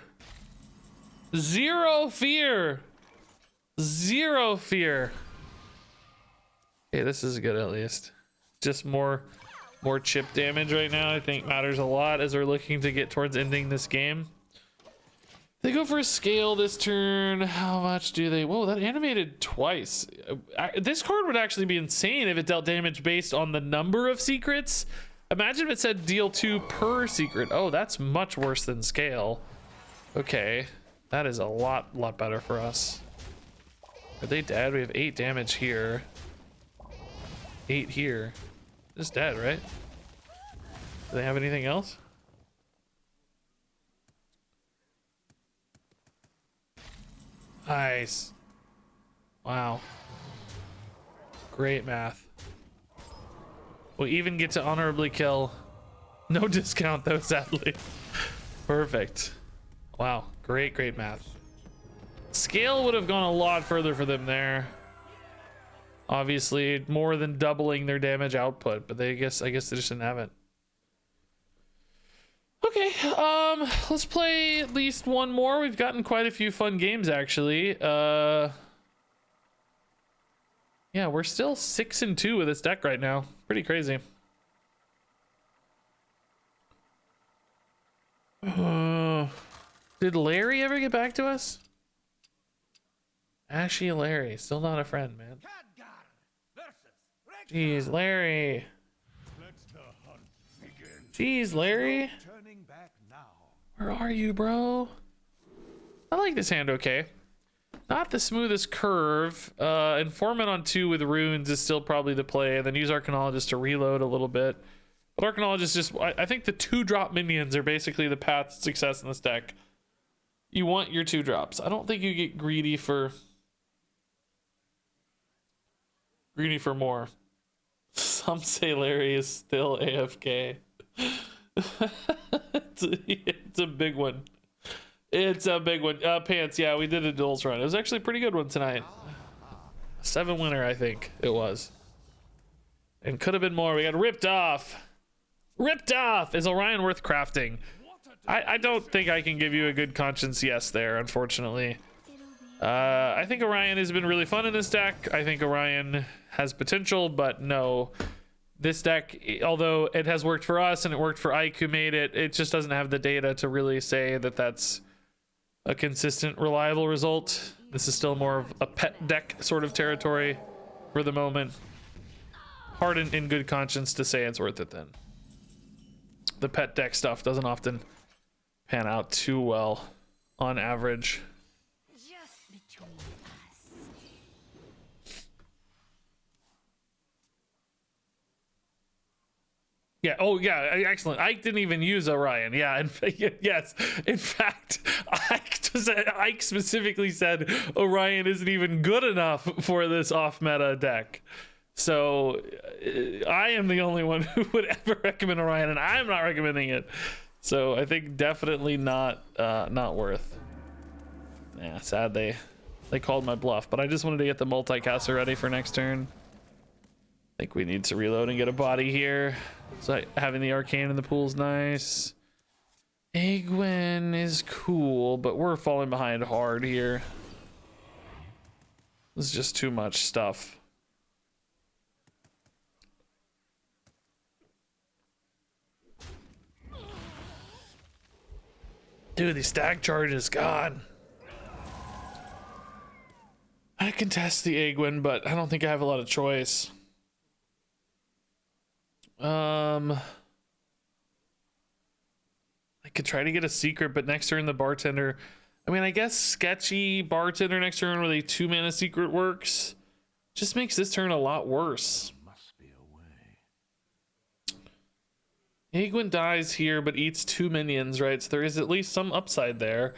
Zero fear. Zero fear. Okay, this is good at least. Just more chip damage right now I think matters a lot as we're looking to get towards ending this game. They go for a scale this turn. How much do they... Whoa, that animated twice. This card would actually be insane if it dealt damage based on the number of secrets. Imagine if it said deal 2 per secret. Oh, that's much worse than scale. Okay, that is a lot better for us. Are they dead? We have 8 damage here. 8 here. Just dead, right? Do they have anything else? Nice. Wow. Great math. We'll even get to honorably kill. No discount though, sadly. Perfect. Wow. Great math. Scale would have gone a lot further for them there. Obviously, more than doubling their damage output, but I guess they just didn't have it. Okay, let's play at least one more. We've gotten quite a few fun games actually. Yeah, we're still 6-2 with this deck right now. Pretty crazy. Did Larry ever get back to us? Ashy Larry, still not a friend, man. Jeez, Larry. Jeez, Larry. Where are you, bro? I like this hand okay. Not the smoothest curve. Informant on 2 with runes is still probably the play, and then use Arcanologist to reload a little bit. But Arcanologist just... I think the 2-drop minions are basically the path to success in this deck. You want your 2-drops. I don't think you get greedy for more. Some say Larry is still AFK. It's a big one. It's a big one. Pants, yeah, we did a duels run. It was actually a pretty good one tonight. 7 winner, I think it was. And could have been more. We got ripped off. Ripped off! Is Orion worth crafting? I don't think I can give you a good conscience yes there, unfortunately. I think Orion has been really fun in this deck. I think Orion has potential, but no. This deck, although it has worked for us and it worked for Ike who made it, it just doesn't have the data to really say that that's a consistent, reliable result. This is still more of a pet deck sort of territory for the moment. Hard in good conscience to say it's worth it then. The pet deck stuff doesn't often pan out too well on average. Just between us. Yeah. Oh, yeah. Excellent. Ike didn't even use Orion. Yeah. Yes. In fact, Ike specifically said Orion isn't even good enough for this off-meta deck. So I am the only one who would ever recommend Orion, and I'm not recommending it. So I think definitely not worth. Yeah. Sad they called my bluff, but I just wanted to get the multicaster ready for next turn. I think we need to reload and get a body here. So having the arcane in the pool is nice. Egwin is cool, but we're falling behind hard here. This is just too much stuff. Dude, the stack charge is gone. I contest the Egwin, but I don't think I have a lot of choice. I could try to get a secret, but next turn the bartender. I mean, I guess sketchy bartender next turn with a 2-mana secret works. Just makes this turn a lot worse. Must be a way. Egwin dies here, but eats 2 minions, right? So there is at least some upside there.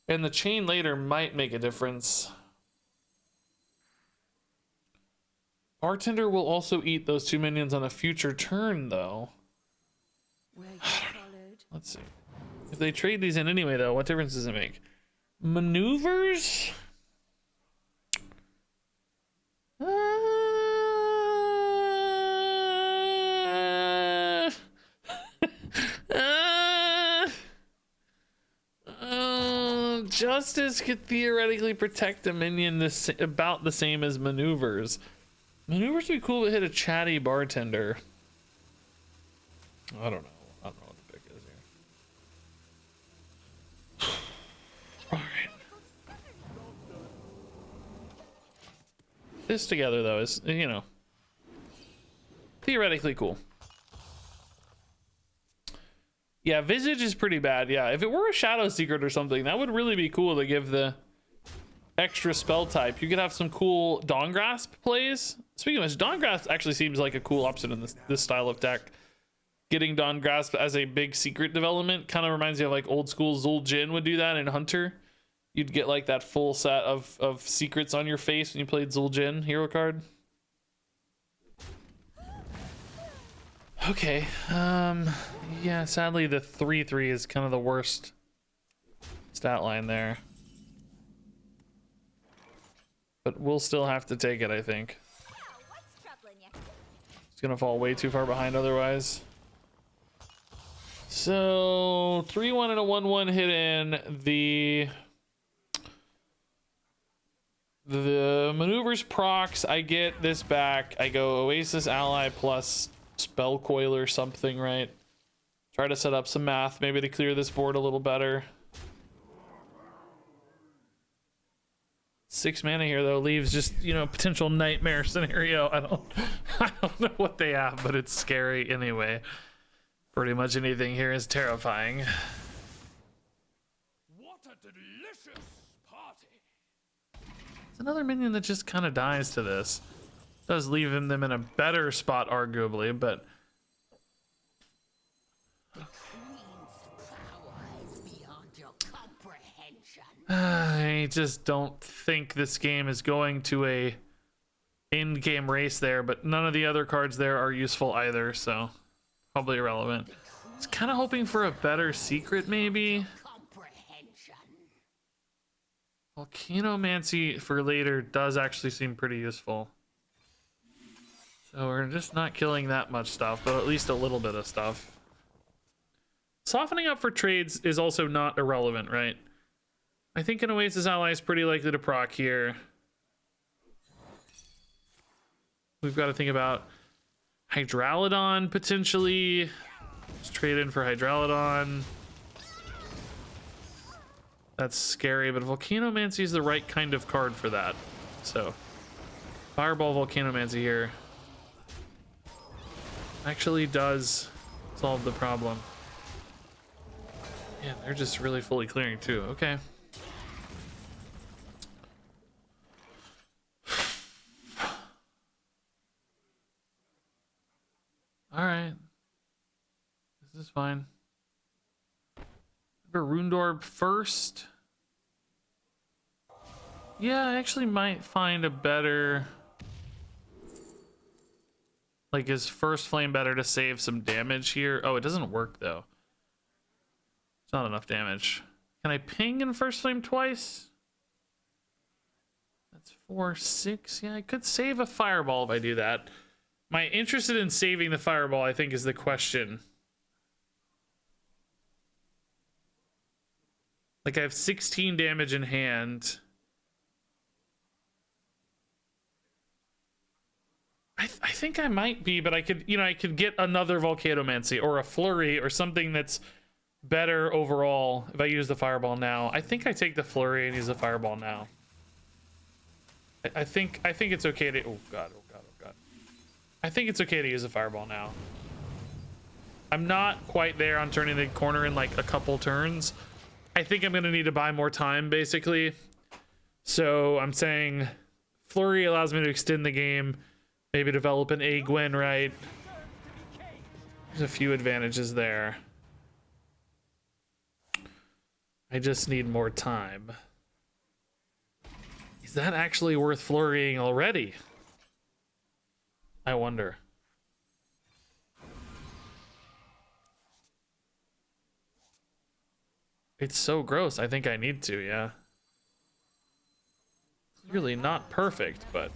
And the chain later might make a difference. Bartender will also eat those 2 minions on a future turn, though. Where you followed. Let's see. If they trade these in anyway, though, what difference does it make? Maneuvers? Justice could theoretically protect a minion about the same as maneuvers. Maneuvers would be cool to hit a chatty bartender. I don't know. I don't know what the pick is here. All right. This together, though, is, you know, theoretically cool. Yeah, Visage is pretty bad. Yeah, if it were a Shadow Secret or something, that would really be cool to give the extra spell type. You could have some cool Dawn Grasp plays. Speaking of which, Dawn Grasp actually seems like a cool option in this style of deck. Getting Dawn Grasp as a big secret development kind of reminds me of like old school Zul Jin would do that in Hunter. You'd get like that full set of secrets on your face when you played Zul Jin hero card. Okay, yeah, sadly the 3/3 is kind of the worst stat line there. But we'll still have to take it, I think. It's gonna fall way too far behind otherwise. So 3/1 and a 1/1 hit in. The maneuvers procs, I get this back. I go Oasis Ally plus Spell Coil or something, right? Try to set up some math, maybe to clear this board a little better. 6 mana here though leaves just, you know, potential nightmare scenario. I don't know what they have, but it's scary anyway. Pretty much anything here is terrifying. What a delicious party! It's another minion that just kind of dies to this. Does leave them in a better spot, arguably, but I just don't think this game is going to a in-game race there, but none of the other cards there are useful either, so probably irrelevant. I was kind of hoping for a better secret, maybe. Volcanomancy for later does actually seem pretty useful. So we're just not killing that much stuff, but at least a little bit of stuff. Softening up for trades is also not irrelevant, right? I think an Oasis Ally is pretty likely to proc here. We've got to think about Hydralodon potentially. Let's trade in for Hydralodon. That's scary, but Volcanomancy is the right kind of card for that. So, Fireball Volcanomancy here actually does solve the problem. Yeah, they're just really fully clearing too. Okay. All right. This is fine. Rundorb first. Yeah, I actually might find a better, like, is first flame better to save some damage here? Oh, it doesn't work though. It's not enough damage. Can I ping in first flame twice? That's 4, 6. Yeah, I could save a fireball if I do that. My interested in saving the fireball, I think, is the question. Like, I have 16 damage in hand. I think I might be, but I could, you know, I could get another Volcanomancy or a Flurry or something that's better overall if I use the Fireball now. I think I take the Flurry and use the Fireball now. I think it's okay to, oh god. I think it's okay to use a Fireball now. I'm not quite there on turning the corner in like a couple turns. I think I'm going to need to buy more time, basically. So I'm saying Flurry allows me to extend the game, maybe develop an A-Gwen, right? There's a few advantages there. I just need more time. Is that actually worth flurrying already? I wonder. It's so gross. I think I need to, yeah. Really not perfect, but...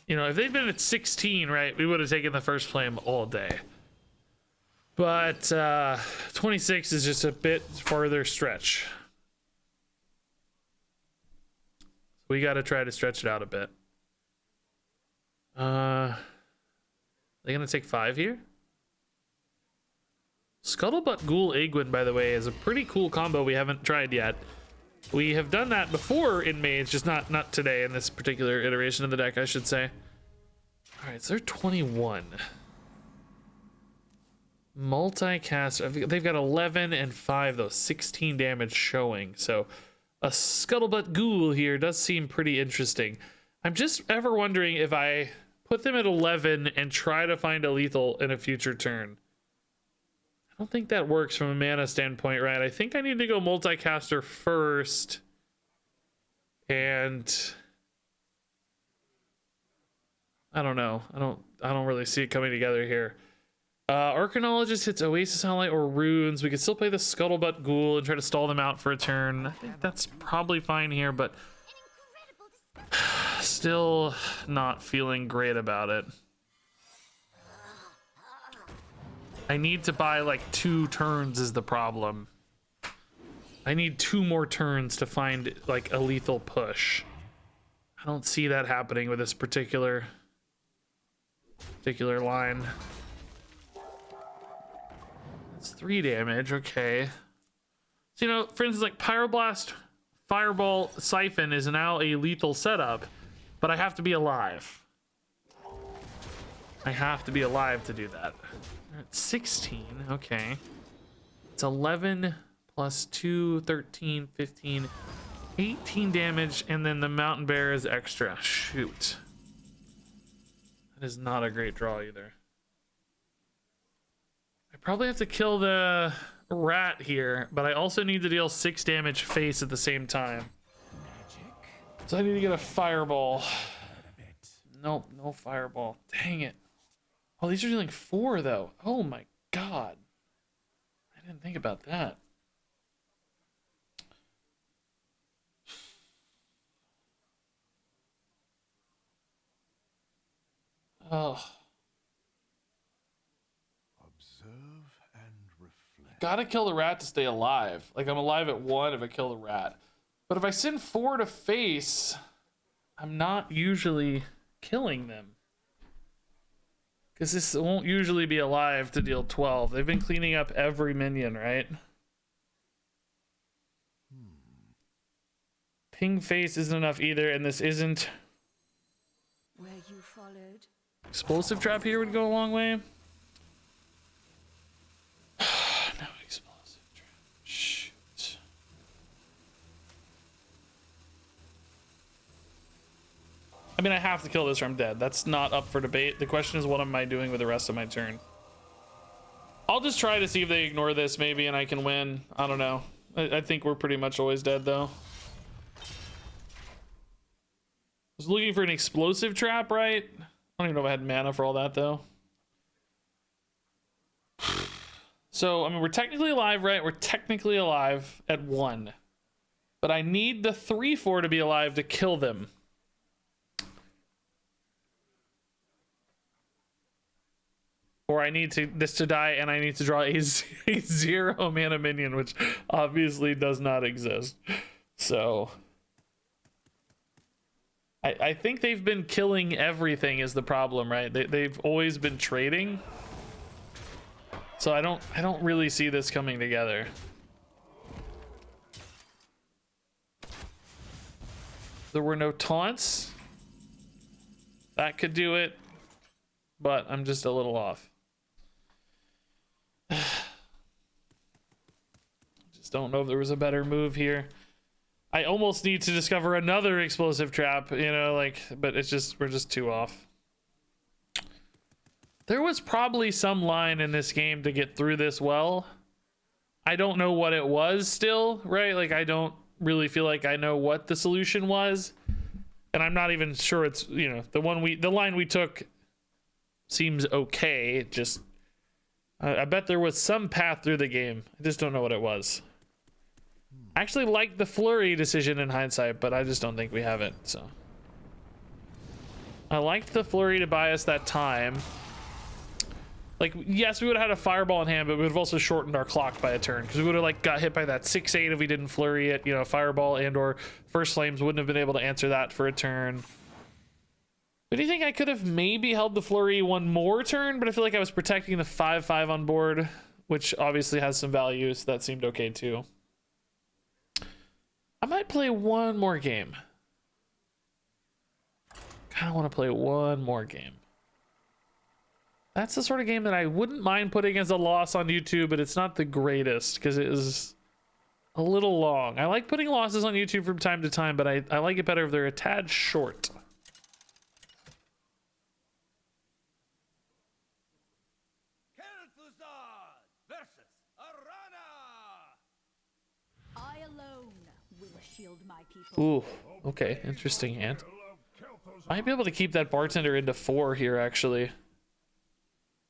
You know, if they'd been at 16, right, we would have taken the first flame all day. But 26 is just a bit farther stretch. We got to try to stretch it out a bit. They're going to take 5 here? Scuttlebutt Ghoul Egwin, by the way, is a pretty cool combo we haven't tried yet. We have done that before in Mage, just not today in this particular iteration of the deck, I should say. All right, so they're 21. Multicast, they've got 11 and 5 though, 16 damage showing. So a Scuttlebutt Ghoul here does seem pretty interesting. I'm just ever wondering if I put them at 11 and try to find a lethal in a future turn. I don't think that works from a mana standpoint, right? I think I need to go multicaster first. And I don't know. I don't really see it coming together here. Arcanologist hits Oasis Highlight or Runes. We could still play the Scuttlebutt Ghoul and try to stall them out for a turn. I think that's probably fine here, but still not feeling great about it. I need to buy like 2 turns is the problem. I need 2 more turns to find like a lethal push. I don't see that happening with this particular line. It's 3 damage, okay. So, you know, for instance, like Pyroblast, Fireball, Siphon is now a lethal setup, but I have to be alive. I have to be alive to do that. At 16, okay. It's 11 plus 2, 13, 15, 18 damage, and then the Mountain Bear is extra. Shoot. That is not a great draw either. I probably have to kill the rat here, but I also need to deal 6 damage face at the same time. So I need to get a fireball. Nope, no fireball. Dang it. Oh, these are dealing 4 though. Oh my god. I didn't think about that. Oh. Observe and reflect. Gotta kill the rat to stay alive. Like, I'm alive at 1 if I kill the rat. But if I send 4 to face, I'm not usually killing them. Because this won't usually be alive to deal 12. They've been cleaning up every minion, right? Ping face isn't enough either, and this isn't... Where you followed? Explosive trap here would go a long way. No explosive trap. Shoot. I mean, I have to kill this or I'm dead. That's not up for debate. The question is, what am I doing with the rest of my turn? I'll just try to see if they ignore this maybe and I can win. I don't know. I think we're pretty much always dead though. I was looking for an explosive trap, right? I don't even know if I had mana for all that though. So, I mean, we're technically alive, right? We're technically alive at 1. But I need the 3/4 to be alive to kill them. Or I need this to die and I need to draw a 0 mana minion, which obviously does not exist. So I think they've been killing everything is the problem, right? They've always been trading. So I don't really see this coming together. There were no taunts. That could do it. but I'm just a little off. Just don't know if there was a better move here. I almost need to discover another explosive trap, you know, like, but it's just, we're just too off. There was probably some line in this game to get through this well. I don't know what it was still, right? Like, I don't really feel like I know what the solution was. And I'm not even sure it's, you know, the line we took seems okay. It just, I bet there was some path through the game. I just don't know what it was. I actually like the flurry decision in hindsight, but I just don't think we have it, so. I liked the flurry to buy us that time. Like, yes, we would have had a fireball in hand, but we would have also shortened our clock by a turn, because we would have, like, got hit by that 6-8 if we didn't flurry it. You know, fireball and or first flames wouldn't have been able to answer that for a turn. But do you think I could have maybe held the flurry one more turn? But I feel like I was protecting the 5-5 on board, which obviously has some value, so that seemed okay too. I might play one more game. Kind of want to play one more game. That's the sort of game that I wouldn't mind putting as a loss on YouTube, but it's not the greatest because it is a little long. I like putting losses on YouTube from time to time, but I like it better if they're a tad short. I alone will shield my people. Ooh, okay, interesting hand. Might be able to keep that bartender into 4 here, actually.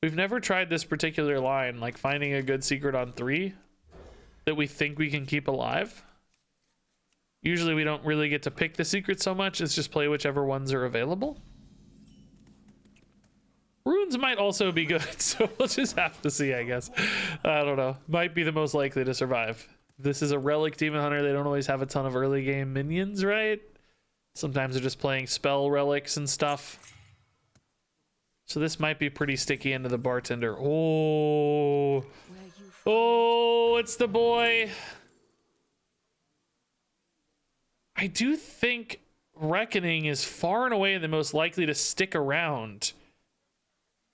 We've never tried this particular line, like finding a good secret on 3 that we think we can keep alive. Usually we don't really get to pick the secret so much, it's just play whichever ones are available. Runes might also be good, so we'll just have to see, I guess. I don't know. Might be the most likely to survive. This is a relic demon hunter. They don't always have a ton of early game minions, right? Sometimes they're just playing spell relics and stuff. So this might be pretty sticky into the bartender. Oh, oh, it's the boy. I do think Reckoning is far and away the most likely to stick around.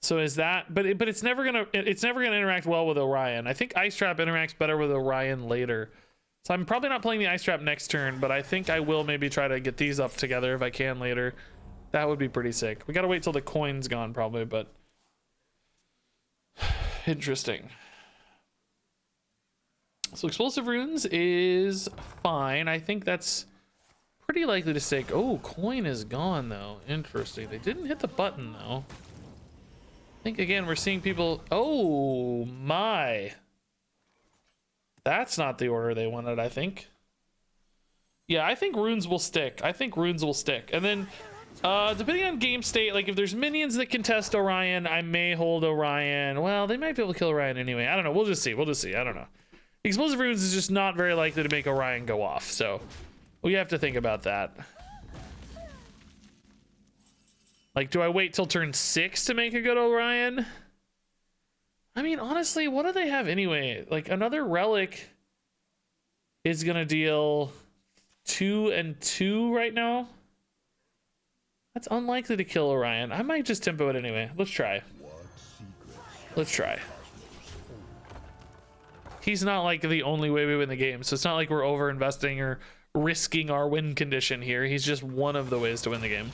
So is that, but it's never gonna interact well with Orion. I think Ice Trap interacts better with Orion later. So I'm probably not playing the Ice Trap next turn, but I think I will maybe try to get these up together if I can later. That would be pretty sick. We gotta wait till the coin's gone probably, but interesting. So Explosive Runes is fine. I think that's pretty likely to stick. Oh, coin is gone though. Interesting. They didn't hit the button though. I think again we're seeing people. Oh my, that's not the order they wanted. I think, yeah, I think runes will stick. I think runes will stick. And then depending on game state, like if there's minions that contest Orion, I may hold Orion. Well, they might be able to kill Orion anyway. I don't know. We'll just see. I don't know. Explosive Runes is just not very likely to make Orion go off, so we have to think about that. Like, do I wait till turn 6 to make a good Orion? I mean, honestly, what do they have anyway? Like, another relic is gonna deal 2 and 2 right now. That's unlikely to kill Orion. I might just tempo it anyway. Let's try. Let's try. He's not like the only way we win the game, so it's not like we're over investing or risking our win condition here. He's just one of the ways to win the game.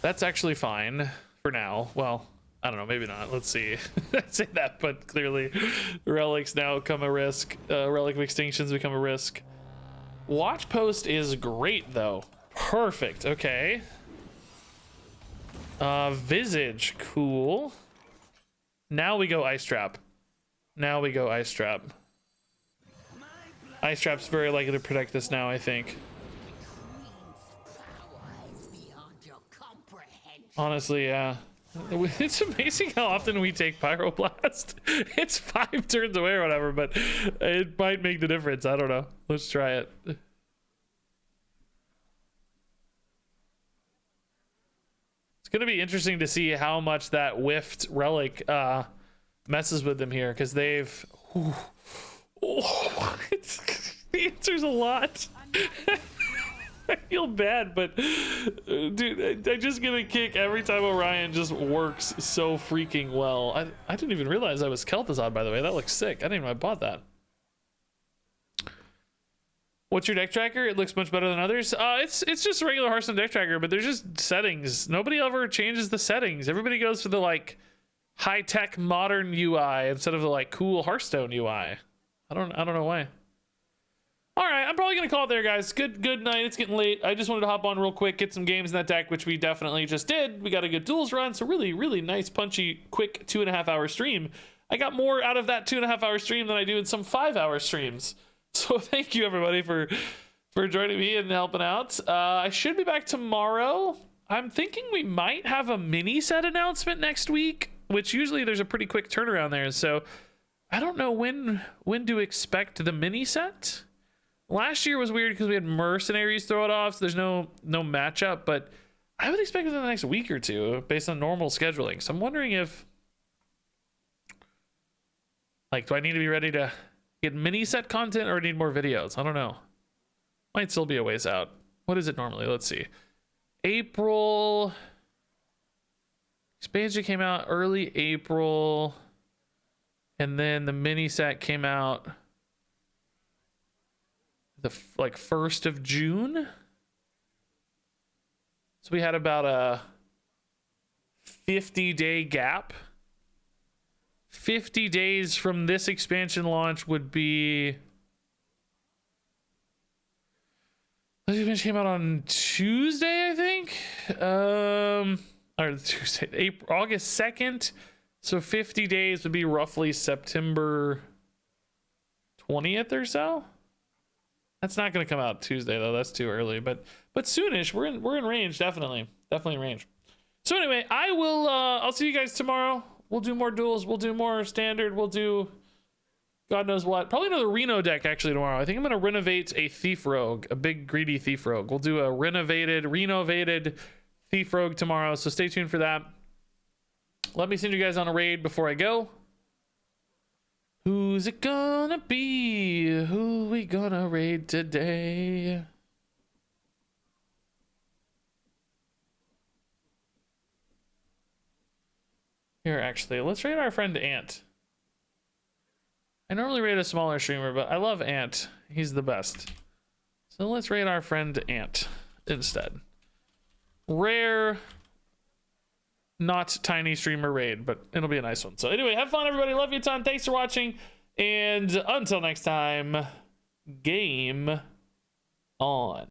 That's actually fine for now. Well, I don't know, maybe not. Let's see. I say that, but clearly relics now become a risk. Relic of Extinctions become a risk. Watch Post is great though. Perfect. Okay. Visage, cool. Now we go Ice Trap. Now we go Ice Trap. Ice Trap's very likely to protect us now, I think. Honestly, yeah. It's amazing how often we take Pyroblast. It's 5 turns away or whatever, but it might make the difference. I don't know. Let's try it. It's going to be interesting to see how much that whiffed relic messes with them here, because they've... the answer's a lot. I feel bad, but dude, I just get a kick every time Orion just works so freaking well. I didn't even realize I was Kel'Thuzad, by the way. That looks sick. I didn't even know I bought that. What's your deck tracker? It looks much better than others. It's just a regular Hearthstone deck tracker, but there's just settings. Nobody ever changes the settings. Everybody goes for the like high-tech modern UI instead of the like cool Hearthstone UI. I don't know why. All right, I'm probably gonna call it there, guys. Good night. It's getting late. I just wanted to hop on real quick, get some games in that deck, which we definitely just did. We got a good duels run, so really nice, punchy, quick 2.5 hour stream. I got more out of that 2.5 hour stream than I do in some 5 hour streams. So thank you everybody for joining me and helping out. I should be back tomorrow. I'm thinking we might have a mini set announcement next week, which usually there's a pretty quick turnaround there. So I don't know when to expect the mini set. Last year was weird because we had mercenaries throw it off, so there's no matchup, but I would expect it in the next week or two based on normal scheduling. So I'm wondering if, like, do I need to be ready to get mini set content or need more videos? I don't know. Might still be a ways out. What is it normally? Let's see. April. Expansion came out early April, and then the mini set came out the like 1st of June. So we had about a 50-day gap. 50 days from this expansion launch would be, this expansion came out on Tuesday, I think. Or Tuesday, August 2nd. So 50 days would be roughly September 20th or so. That's not going to come out Tuesday though. That's too early. But soonish. We're in range. Definitely in range. So anyway, I will. I'll see you guys tomorrow. We'll do more duels. We'll do more standard. We'll do God knows what. Probably another Reno deck actually tomorrow. I think I'm going to renovate a Thief Rogue, a big greedy Thief Rogue. We'll do a renovated Thief Rogue tomorrow. So stay tuned for that. Let me send you guys on a raid before I go. Who's it gonna be? Who we gonna raid today? Here, actually, let's raid our friend Ant. I normally raid a smaller streamer, but I love Ant. He's the best. So let's raid our friend Ant instead. Rare, not tiny streamer raid, but it'll be a nice one. So anyway, have fun, everybody. Love you a ton. Thanks for watching. And until next time, game on.